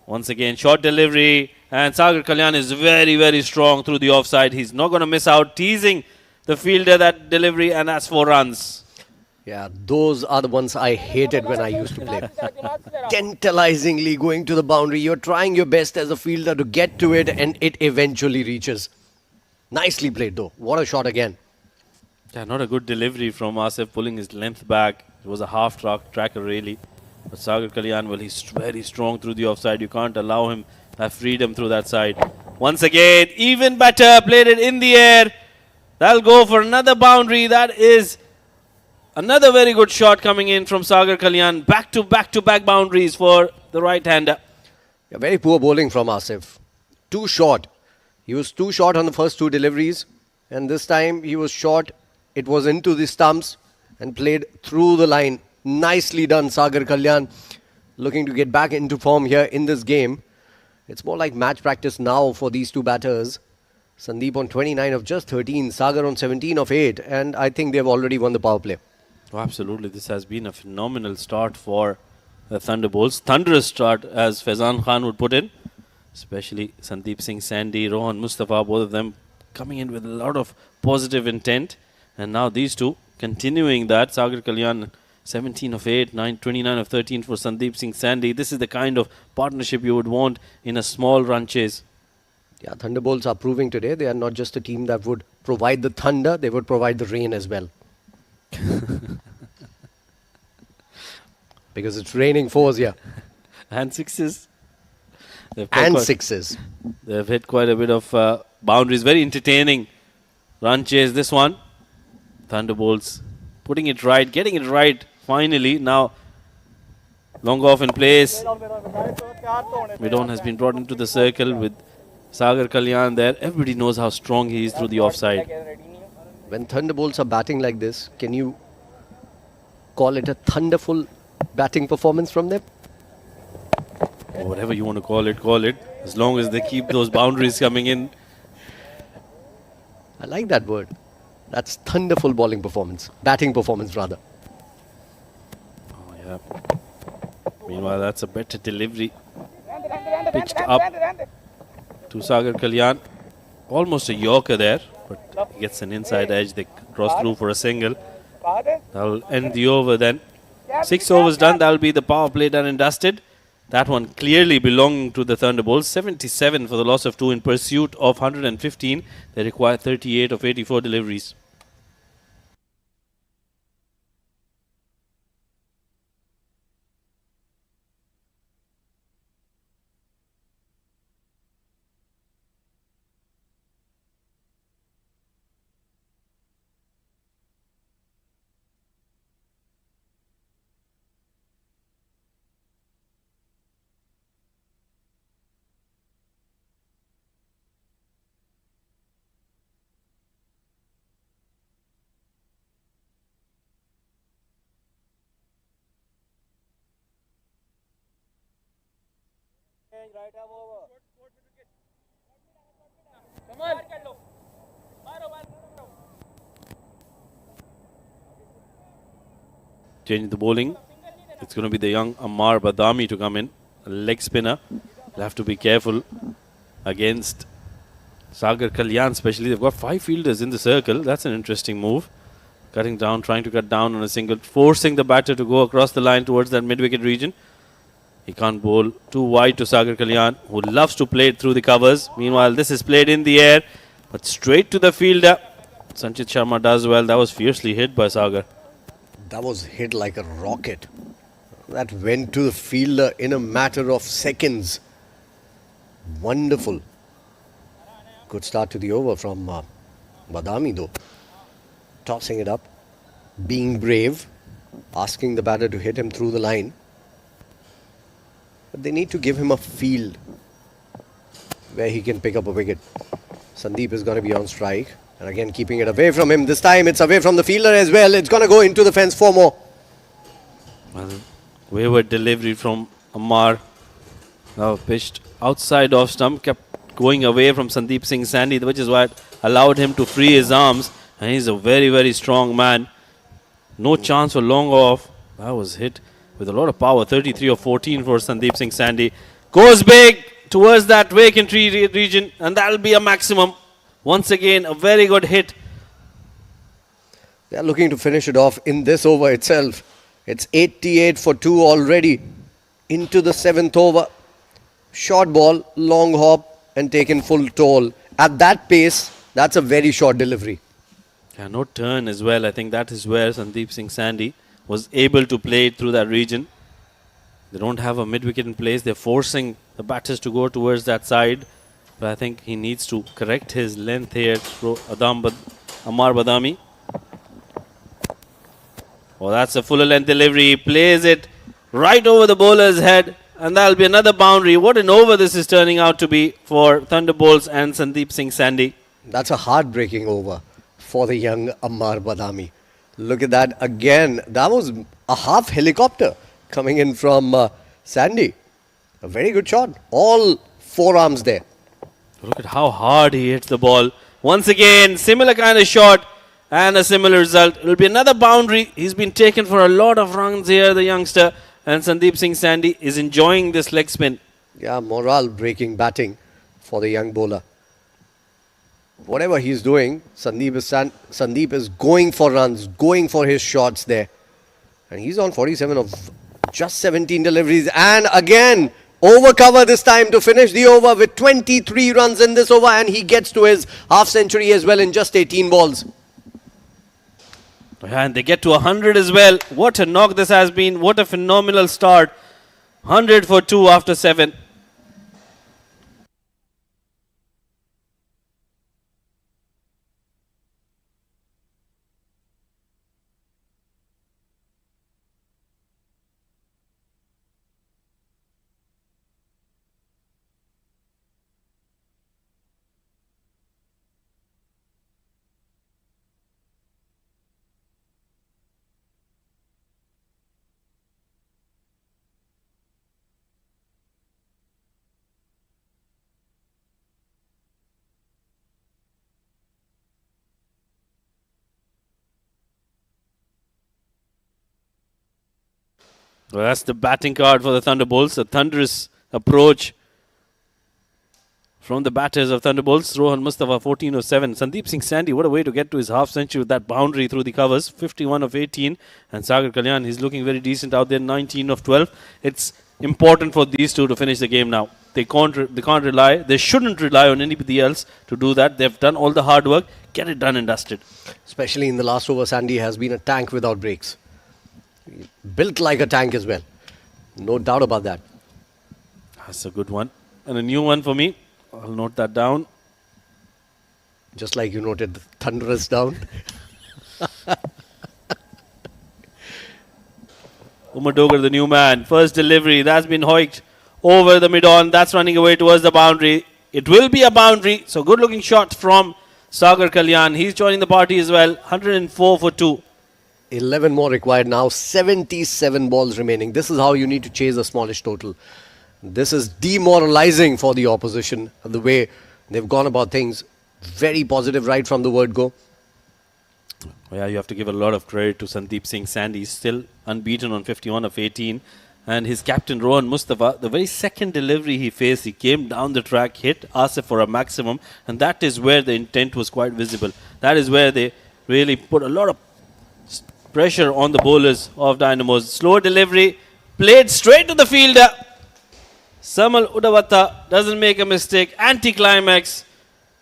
Once again, short delivery, and Sagar Kalyan is very, very strong through the offside. He's not going to miss out, teasing the fielder that delivery, and that's 4 runs. Yeah, those are the ones I hated when I used to play. Tantalizingly going to the boundary. You're trying your best as a fielder to get to it, and it eventually reaches. Nicely played though. What a shot again. Yeah, not a good delivery from Asif, pulling his length back. It was a half tracker really. But Sagar Kalyan, well, he's very strong through the offside. You can't allow him to have freedom through that side. Once again, even better, played it in the air. That'll go for another boundary. That is another very good shot coming in from Sagar Kalyan. Back-to-back boundaries for the right-hander. Yeah, very poor bowling from Asif. Too short. He was too short on the first 2 deliveries. And this time he was short. It was into the stumps and played through the line. Nicely done, Sagar Kalyan. Looking to get back into form here in this game. It's more like match practice now for these 2 batters. Sandeep on 29 of just 13. Sagar on 17 of 8. And I think they've already won the power play. Oh, absolutely. This has been a phenomenal start for the Thunderbolts. Thunderous start, as Faizan Khan would put in. Especially Sandeep Singh Sandy, Rohan Mustafa, both of them coming in with a lot of positive intent. And now these 2 continuing that. Sagar Kalyan 17 of 8, 29 of 13 for Sandeep Singh Sandy. This is the kind of partnership you would want in a small run chase. Yeah, Thunderbolts are proving today they are not just a team that would provide the thunder, they would provide the rain as well. Because it's raining 4s here. And 6s. And 6s. They've hit quite a bit of boundaries. Very entertaining run chase, this one. Thunderbolts putting it right, getting it right finally. Now, long off in place. Vidon has been brought into the circle with Sagar Kalyan there. Everybody knows how strong he is through the offside. When Thunderbolts are batting like this, can you call it a thunderful batting performance from them? whatever you want to call it. As long as they keep those boundaries coming in. I like that word. That's thunderful bowling performance. Batting performance, rather. Oh, yeah. Meanwhile, that's a better delivery. Pitched up to Sagar Kalyan. Almost a Yorker there, but he gets an inside edge. They cross through for a single. That'll end the over then. 6 overs done. That'll be the power play done and dusted. That one clearly belonging to the Thunderbolts. 77 for the loss of 2 in pursuit of 115. They require 38 of 84 deliveries. Changing the bowling. It's going to be the young Ammar Badami to come in. A leg spinner. They'll have to be careful against Sagar Kalyan especially. They've got 5 fielders in the circle. That's an interesting move. Cutting down, trying to cut down on a single. Forcing the batter to go across the line towards that mid-wicket region. He can't bowl too wide to Sagar Kalyan, who loves to play it through the covers. Meanwhile, this is played in the air, but straight to the fielder. Sanchit Sharma does well. That was fiercely hit by Sagar. That was hit like a rocket. That went to the fielder in a matter of seconds. Wonderful. Good start to the over from Badami though. Tossing it up. Being brave. Asking the batter to hit him through the line. But they need to give him a field where he can pick up a wicket. Sandeep is going to be on strike. And again keeping it away from him. This time it's away from the fielder as well. It's going to go into the fence. 4 more. Well, wayward delivery from Ammar. Now pitched outside off stump. Kept going away from Sandeep Singh Sandhi, which is what allowed him to free his arms. And he's a very, very strong man. No chance for long off. That was hit with a lot of power. 33 of 14 for Sandeep Singh Sandhi. Goes big towards that vacant region. And that'll be a maximum. Once again, a very good hit. They are looking to finish it off in this over itself. It's 88 for 2 already. Into the 7th over. Short ball, long hop and taken full toll. At that pace, that's a very short delivery. Yeah, no turn as well. I think that is where Sandeep Singh Sandhi was able to play it through that region. They don't have a mid-wicket in place. They're forcing the batters to go towards that side. But I think he needs to correct his length here through Ammar Badami. Oh, that's a fuller length delivery. He plays it right over the bowler's head. And that'll be another boundary. What an over this is turning out to be for Thunderbolts and Sandeep Singh Sandhi. That's a heartbreaking over for the young Ammar Badami. Look at that again. That was a half helicopter coming in from Sandhi. A very good shot. All 4 arms there. Look at how hard he hits the ball. Once again, similar kind of shot and a similar result. It will be another boundary. He's been taken for a lot of runs here, the youngster. And Sandeep Singh Sandhi is enjoying this leg spin. Yeah, morale-breaking batting for the young bowler. Whatever he's doing, Sandeep is going for runs, going for his shots there. And he's on 47 of just 17 deliveries. And again, over cover this time to finish the over with 23 runs in this over. And he gets to his half century as well in just 18 balls. And they get to 100 as well. What a knock this has been. What a phenomenal start. 100 for 2 after 7. Well, that's the batting card for the Thunderbolts. A thunderous approach from the batters of Thunderbolts. Rohan Mustafa 14 of 7. Sandeep Singh Sandhi, what a way to get to his half century with that boundary through the covers. 51 of 18. And Sagar Kalyan, he's looking very decent out there. 19 of 12. It's important for these two to finish the game now. They can't rely. They shouldn't rely on anybody else to do that. They've done all the hard work. Get it done and dusted. Especially in the last over, Sandy has been a tank without breaks. Built like a tank as well. No doubt about that. That's a good one. And a new one for me. I'll note that down. Just like you noted the thunderous down. Umar Dogar, the new man. First delivery. That's been hoiked over the mid-on. That's running away towards the boundary. It will be a boundary. So good looking shot from Sagar Kalyan. He's joining the party as well. 104 for 2. 11 more required now. 77 balls remaining. This is how you need to chase a smallish total. This is demoralizing for the opposition. The way they've gone about things. Very positive right from the word go. Yeah, you have to give a lot of credit to Sandeep Singh Sandhi. He's still unbeaten on 51 of 18. And his captain Rohan Mustafa, the very second delivery he faced, he came down the track, hit Asif for a maximum. And that is where the intent was quite visible. That is where they really put a lot of pressure on the bowlers of Dynamos. Slow delivery, played straight to the fielder. Samal Udavata doesn't make a mistake. Anti-climax.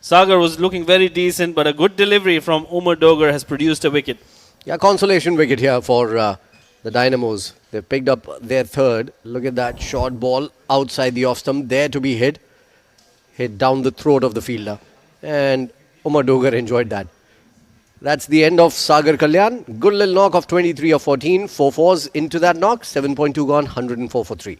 Sagar was looking very decent, but a good delivery from Umar Dogar has produced a wicket. Yeah, consolation wicket here for the Dynamos. They've picked up their third. Look at that short ball outside the off stump, there to be hit. Hit down the throat of the fielder. And Umar Dogar enjoyed that. That's the end of Sagar Kalyan. Good little knock of 23 of 14. 4 fours into that knock. 7.2 gone, 104 for 3.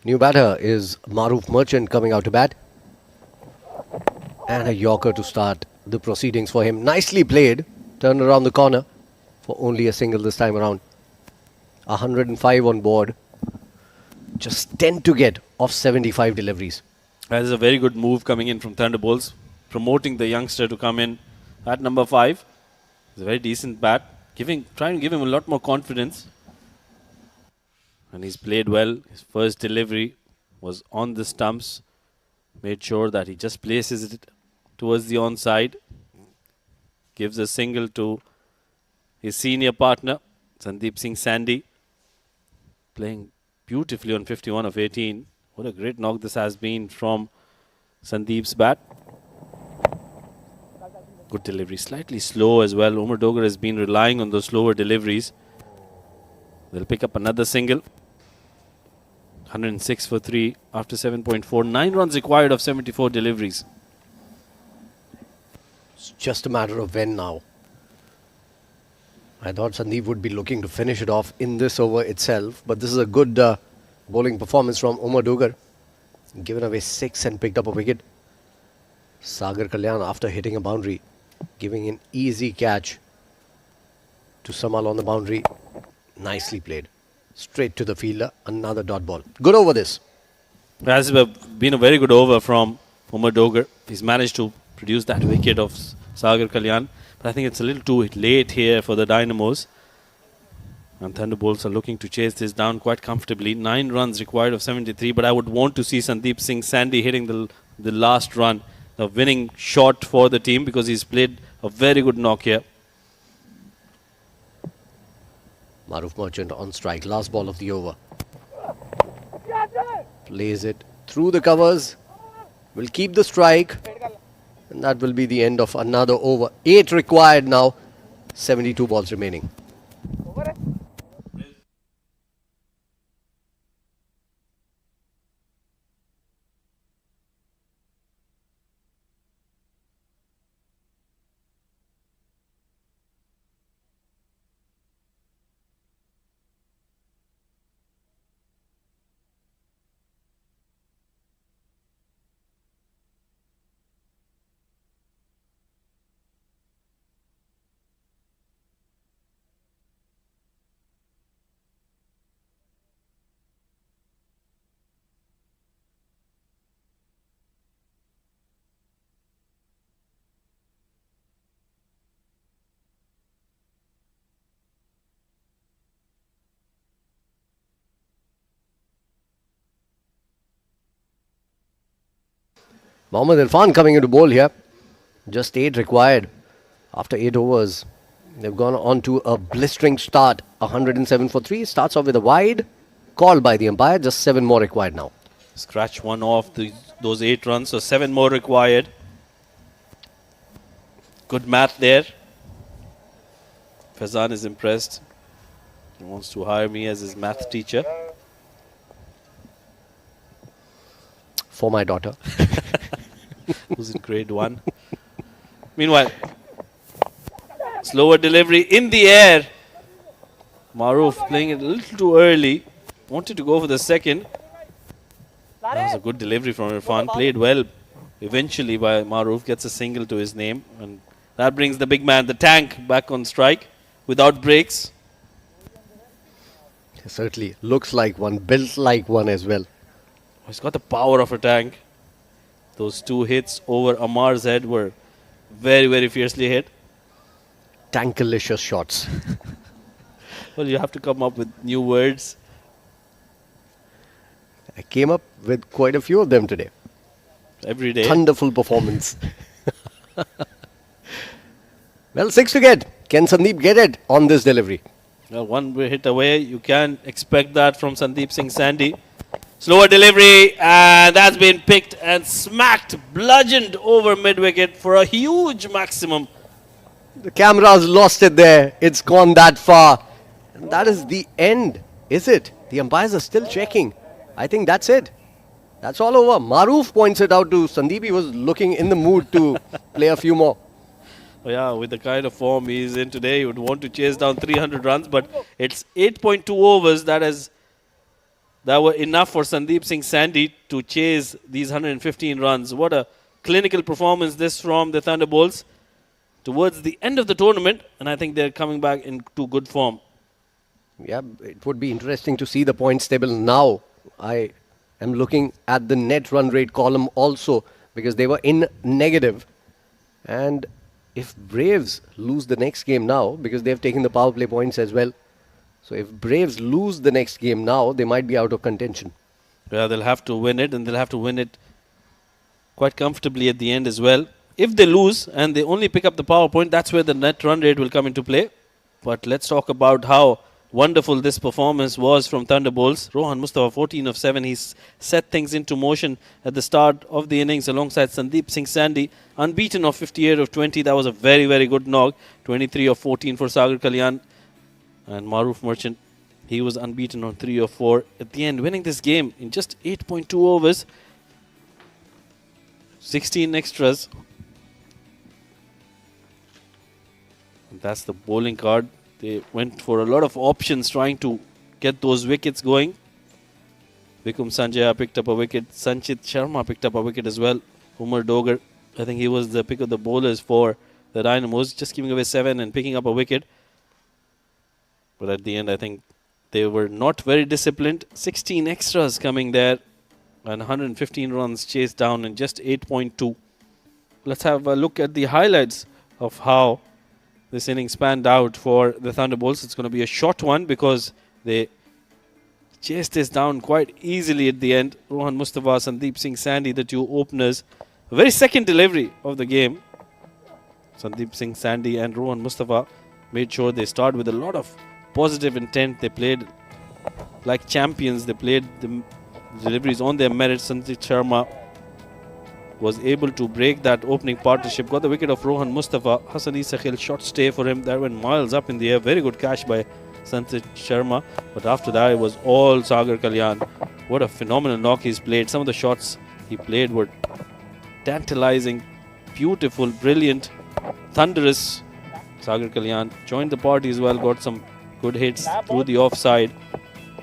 New batter is Maruf Merchant coming out to bat. And a Yorker to start the proceedings for him. Nicely played. Turned around the corner for only a single this time around. 105 on board. Just 10 to get of 75 deliveries. That is a very good move coming in from Thunderbolts. Promoting the youngster to come in at number 5. It's a very decent bat. Trying to give him a lot more confidence. And he's played well. His first delivery was on the stumps. Made sure that he just places it towards the onside. Gives a single to his senior partner, Sandeep Singh Sandhi. Playing beautifully on 51 of 18. What a great knock this has been from Sandeep's bat. Good delivery. Slightly slow as well. Umar Dogar has been relying on those slower deliveries. They'll pick up another single. 106 for 3 after 7.4. 9 runs required of 74 deliveries. It's just a matter of when now. I thought Sandeep would be looking to finish it off in this over itself. But this is a good bowling performance from Umar Dogar. Given away 6 and picked up a wicket. Sagar Kalyan, after hitting a boundary, giving an easy catch to Samal on the boundary. Nicely played. Straight to the fielder. Another dot ball. Good over this. It has been a very good over from Umar Dogar. He's managed to produce that wicket of Sagar Kalyan. But I think it's a little too late here for the Dynamos. And Thunderbolts are looking to chase this down quite comfortably. 9 runs required of 73. But I would want to see Sandeep Singh Sandhi hitting the last run. The winning shot for the team, because he's played a very good knock here. Maruf Merchant on strike. Last ball of the over. Plays it through the covers. Will keep the strike. And that will be the end of another over. 8 required now. 72 balls remaining. Mohammad Irfan coming into bowl here. Just 8 required. After 8 overs, they've gone on to a blistering start. 107 for 3. Starts off with a wide. Called by the umpire. Just 7 more required now. Scratch one off those 8 runs, so 7 more required. Good math there. Faizan is impressed. He wants to hire me as his math teacher. For my daughter. Who's in grade 1. Meanwhile, slower delivery in the air. Maruf playing it a little too early. Wanted to go for the second. That was a good delivery from Irfan. Played well eventually by Maruf. Gets a single to his name. And that brings the big man, the tank, back on strike without breaks. Certainly looks like one. Built like one as well. He's got the power of a tank. Those 2 hits over Amar's head were very, very fiercely hit. Tankalicious shots. Well, you have to come up with new words. I came up with quite a few of them today. Every day. Thunderful performance. Well, 6 to get. Can Sandeep get it on this delivery? Now, one hit away. You can expect that from Sandeep Singh Sandhi. Slower delivery, and that's been picked and smacked, bludgeoned over mid-wicket for a huge maximum. The camera's lost it there. It's gone that far. And that is the end, is it? The umpires are still checking. I think that's it. That's all over. Maruf points it out to Sandeep. He was looking in the mood to play a few more. Oh yeah, with the kind of form he's in today, he would want to chase down 300 runs, but it's 8.2 overs that were enough for Sandeep Singh Sandhi to chase these 115 runs. What a clinical performance this from the Thunderbolts towards the end of the tournament, and I think they're coming back into good form. Yeah, it would be interesting to see the points table now. I am looking at the net run rate column also because they were in negative. And if Braves lose the next game now, because they've taken the power play points as well, so if Braves lose the next game now, they might be out of contention. Yeah, they'll have to win it, and they'll have to win it quite comfortably at the end as well. If they lose and they only pick up the power point, that's where the net run rate will come into play. But let's talk about how wonderful this performance was from Thunderbolts. Rohan Mustafa, 14 of 7. He's set things into motion at the start of the innings alongside Sandeep Singh Sandhi. Unbeaten of 58 of 20. That was a very, very good knock. 23 of 14 for Sagar Kalyan. And Maruf Merchant, he was unbeaten on 3 of 4. At the end, winning this game in just 8.2 overs. 16 extras. And that's the bowling card. They went for a lot of options trying to get those wickets going. Vikum Sanjaya picked up a wicket. Sanchit Sharma picked up a wicket as well. Umar Dogar, I think he was the pick of the bowlers for the Dynamos, just giving away 7 and picking up a wicket. But at the end, I think they were not very disciplined. 16 extras coming there and 115 runs chased down in just 8.2. Let's have a look at the highlights of how this innings panned out for the Thunderbolts. It's going to be a short one because they chased this down quite easily at the end. Rohan Mustafa, Sandeep Singh Sandhi, the 2 openers. A very second delivery of the game. Sandeep Singh Sandhi and Rohan Mustafa made sure they start with a lot of positive intent. They played like champions. They played the deliveries on their merit. Sanchit Sharma was able to break that opening partnership. Got the wicket of Rohan Mustafa. Hassani Sakhil, short stay for him. That went miles up in the air. Very good catch by Sanjit Sharma. But after that, it was all Sagar Kalyan. What a phenomenal knock he's played. Some of the shots he played were tantalizing, beautiful, brilliant, thunderous. Sagar Kalyan joined the party as well. Got some good hits through the offside.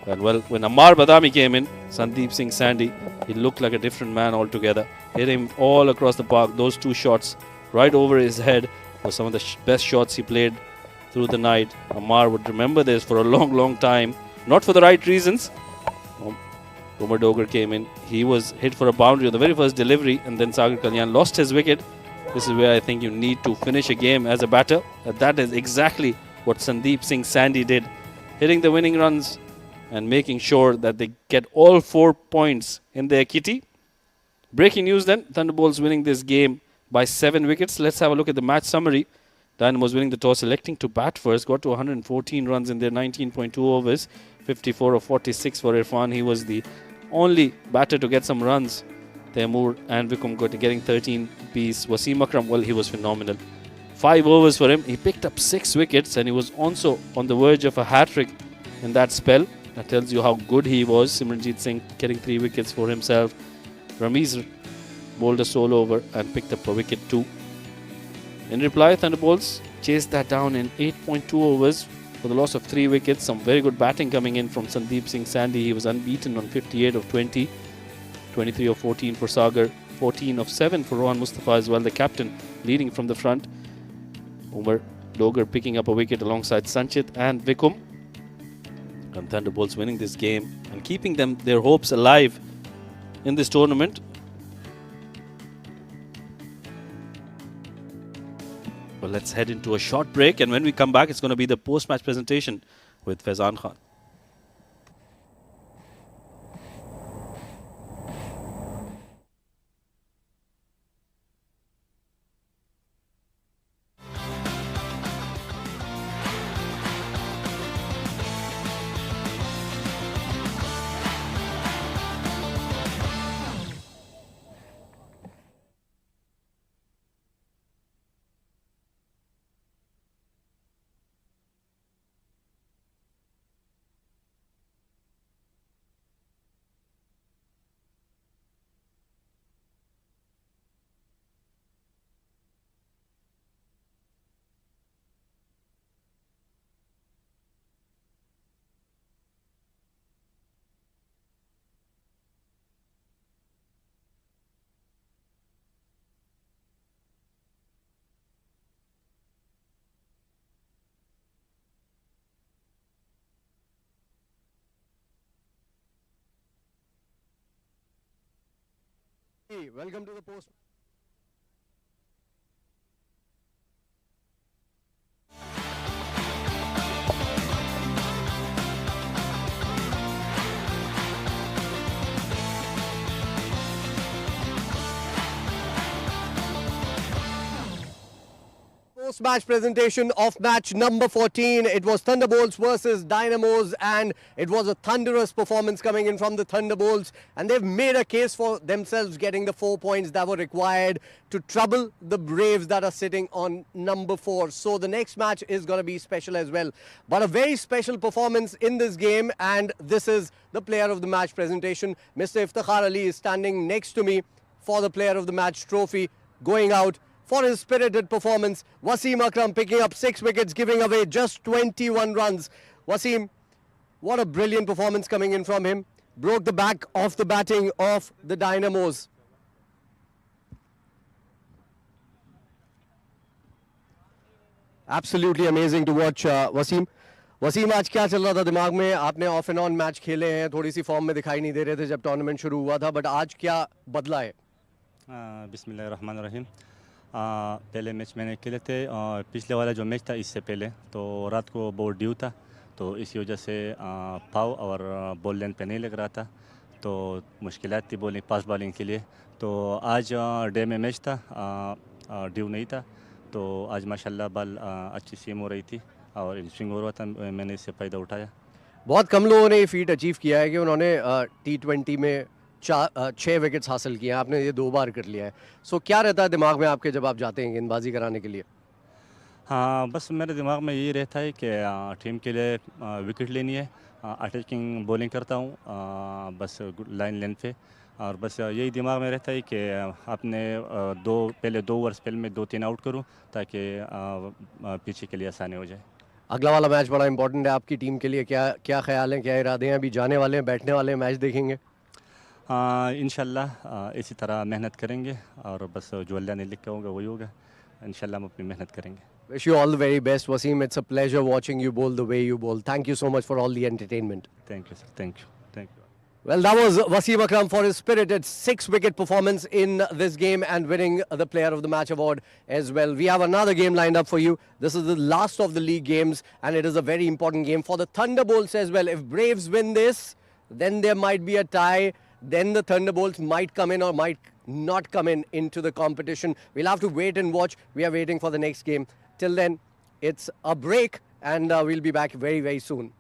And well, when Ammar Badami came in, Sandeep Singh Sandy, he looked like a different man altogether. Hit him all across the park. Those two shots right over his head were some of the best shots he played through the night. Ammar would remember this for a long, long time. Not for the right reasons. Umar Dogar came in. He was hit for a boundary on the very first delivery, and then Sagar Kalyan lost his wicket. This is where I think you need to finish a game as a batter. That is exactly what Sandeep Singh Sandy did. Hitting the winning runs and making sure that they get all 4 points in their kitty. Breaking news then, Thunderbolts winning this game by 7 wickets. Let's have a look at the match summary. Dynamos winning the toss, electing to bat first, got to 114 runs in their 19.2 overs, 54 of 46 for Irfan. He was the only batter to get some runs. Taimur and Vikum getting 13 apiece. Wasim Akram, well, he was phenomenal. 5 overs for him. He picked up 6 wickets and he was also on the verge of a hat-trick in that spell. That tells you how good he was. Simranjeet Singh getting 3 wickets for himself. Ramiz bowled a solo over and picked up a wicket too. In reply, Thunderbolts chased that down in 8.2 overs for the loss of 3 wickets. Some very good batting coming in from Sandeep Singh Sandy. He was unbeaten on 58 of 20. 23 of 14 for Sagar. 14 of 7 for Rohan Mustafa as well. The captain leading from the front. Umar Dogar picking up a wicket alongside Sanchit and Vikum. And Thunderbolts winning this game and keeping their hopes alive in this tournament. Well, let's head into a short break, and when we come back, it's going to be the post-match presentation with Faizan Khan. Welcome to the post. Post-match presentation of match number 14. It was Thunderbolts versus Dynamos, and it was a thunderous performance coming in from the Thunderbolts, and they've made a case for themselves getting the 4 points that were required to trouble the Braves that are sitting on number 4. So the next match is going to be special as well. But a very special performance in this game, and this is the player of the match presentation. Mr. Iftikhar Ali is standing next to me for the player of the match trophy, going out for his spirited performance. Wasim Akram picking up 6 wickets, giving away just 21 runs. Wasim, what a brilliant performance coming in from him. Broke the back of the batting of the Dynamos. Absolutely amazing to watch Wasim. Wasim, आज क्या चल रहा था दिमाग में? आपने of and on match खेले हैं, थोड़ी सी फॉर्म में दिखाई नहीं दे रहे थे जब टूर्नामेंट शुरू हुआ था, बट आज क्या बदला है? बिस्मिल्लाहिर्रहमानिर्रहीम। पहले मैच मैंने खेले थे और पिछले वाला जो मैच था इससे पहले तो रात को बहुत ड्यू था, तो इसी वजह से पाव और बॉल लेंथ पे नहीं लग रहा था, तो मुश्किलात थी बॉलिंग फास्ट बॉलिंग के लिए। तो आज डे में मैच था, ड्यू नहीं था, तो आज माशाल्लाह बॉल अच्छी सीम हो रही थी और स्विंग हो रहा था, मैंने इससे फ़ायदा उठाया। बहुत कम लोगों ने ये फीट अचीव किया है कि उन्होंने T20 में 6 विकेट्स हासिल किए हैं, आपने ये 2 बार कर लिया है. सो क्या रहता है दिमाग में आपके जब आप जाते हैं गेंदबाजी कराने के लिए? हाँ, बस मेरे दिमाग में यही रहता है कि टीम के लिए विकेट लेनी है. अटैकिंग बॉलिंग करता हूँ बस लाइन लेंथ पे, और बस यही दिमाग में रहता है कि अपने पहले 2 ओवर स्पेल में 2-3 आउट करूँ ताकि पीछे के लिए आसानी हो जाए. अगला वाला मैच बड़ा इंपॉर्टेंट है आपकी टीम के लिए. क्या क्या ख्याल हैं, क्या इरादे हैं? अभी जाने वाले हैं, बैठने वाले हैं, मैच देखेंगे? इंशाल्लाह इसी तरह मेहनत करेंगे और बस जो अल्लाह ने लिखा होगा वही होगा. इंशाल्लाह हम अपनी मेहनत करेंगे. Wish you all the very best, Wasim. It's a pleasure watching you bowl the way you bowl. Thank you so much for all the entertainment. Thank you, sir. Thank you. Thank you. Well, that was Wasim Akram for his spirited 6-wicket performance in this game and winning the Player of the Match award as well. We have another game lined up for you. This is the last of the league games and it is a very important game for the Thunderbolts as well. If Braves win this, then there might be a tie. Then the Thunderbolts might come in or might not come in into the competition. We'll have to wait and watch. We are waiting for the next game. Till then, it's a break and we'll be back very, very soon.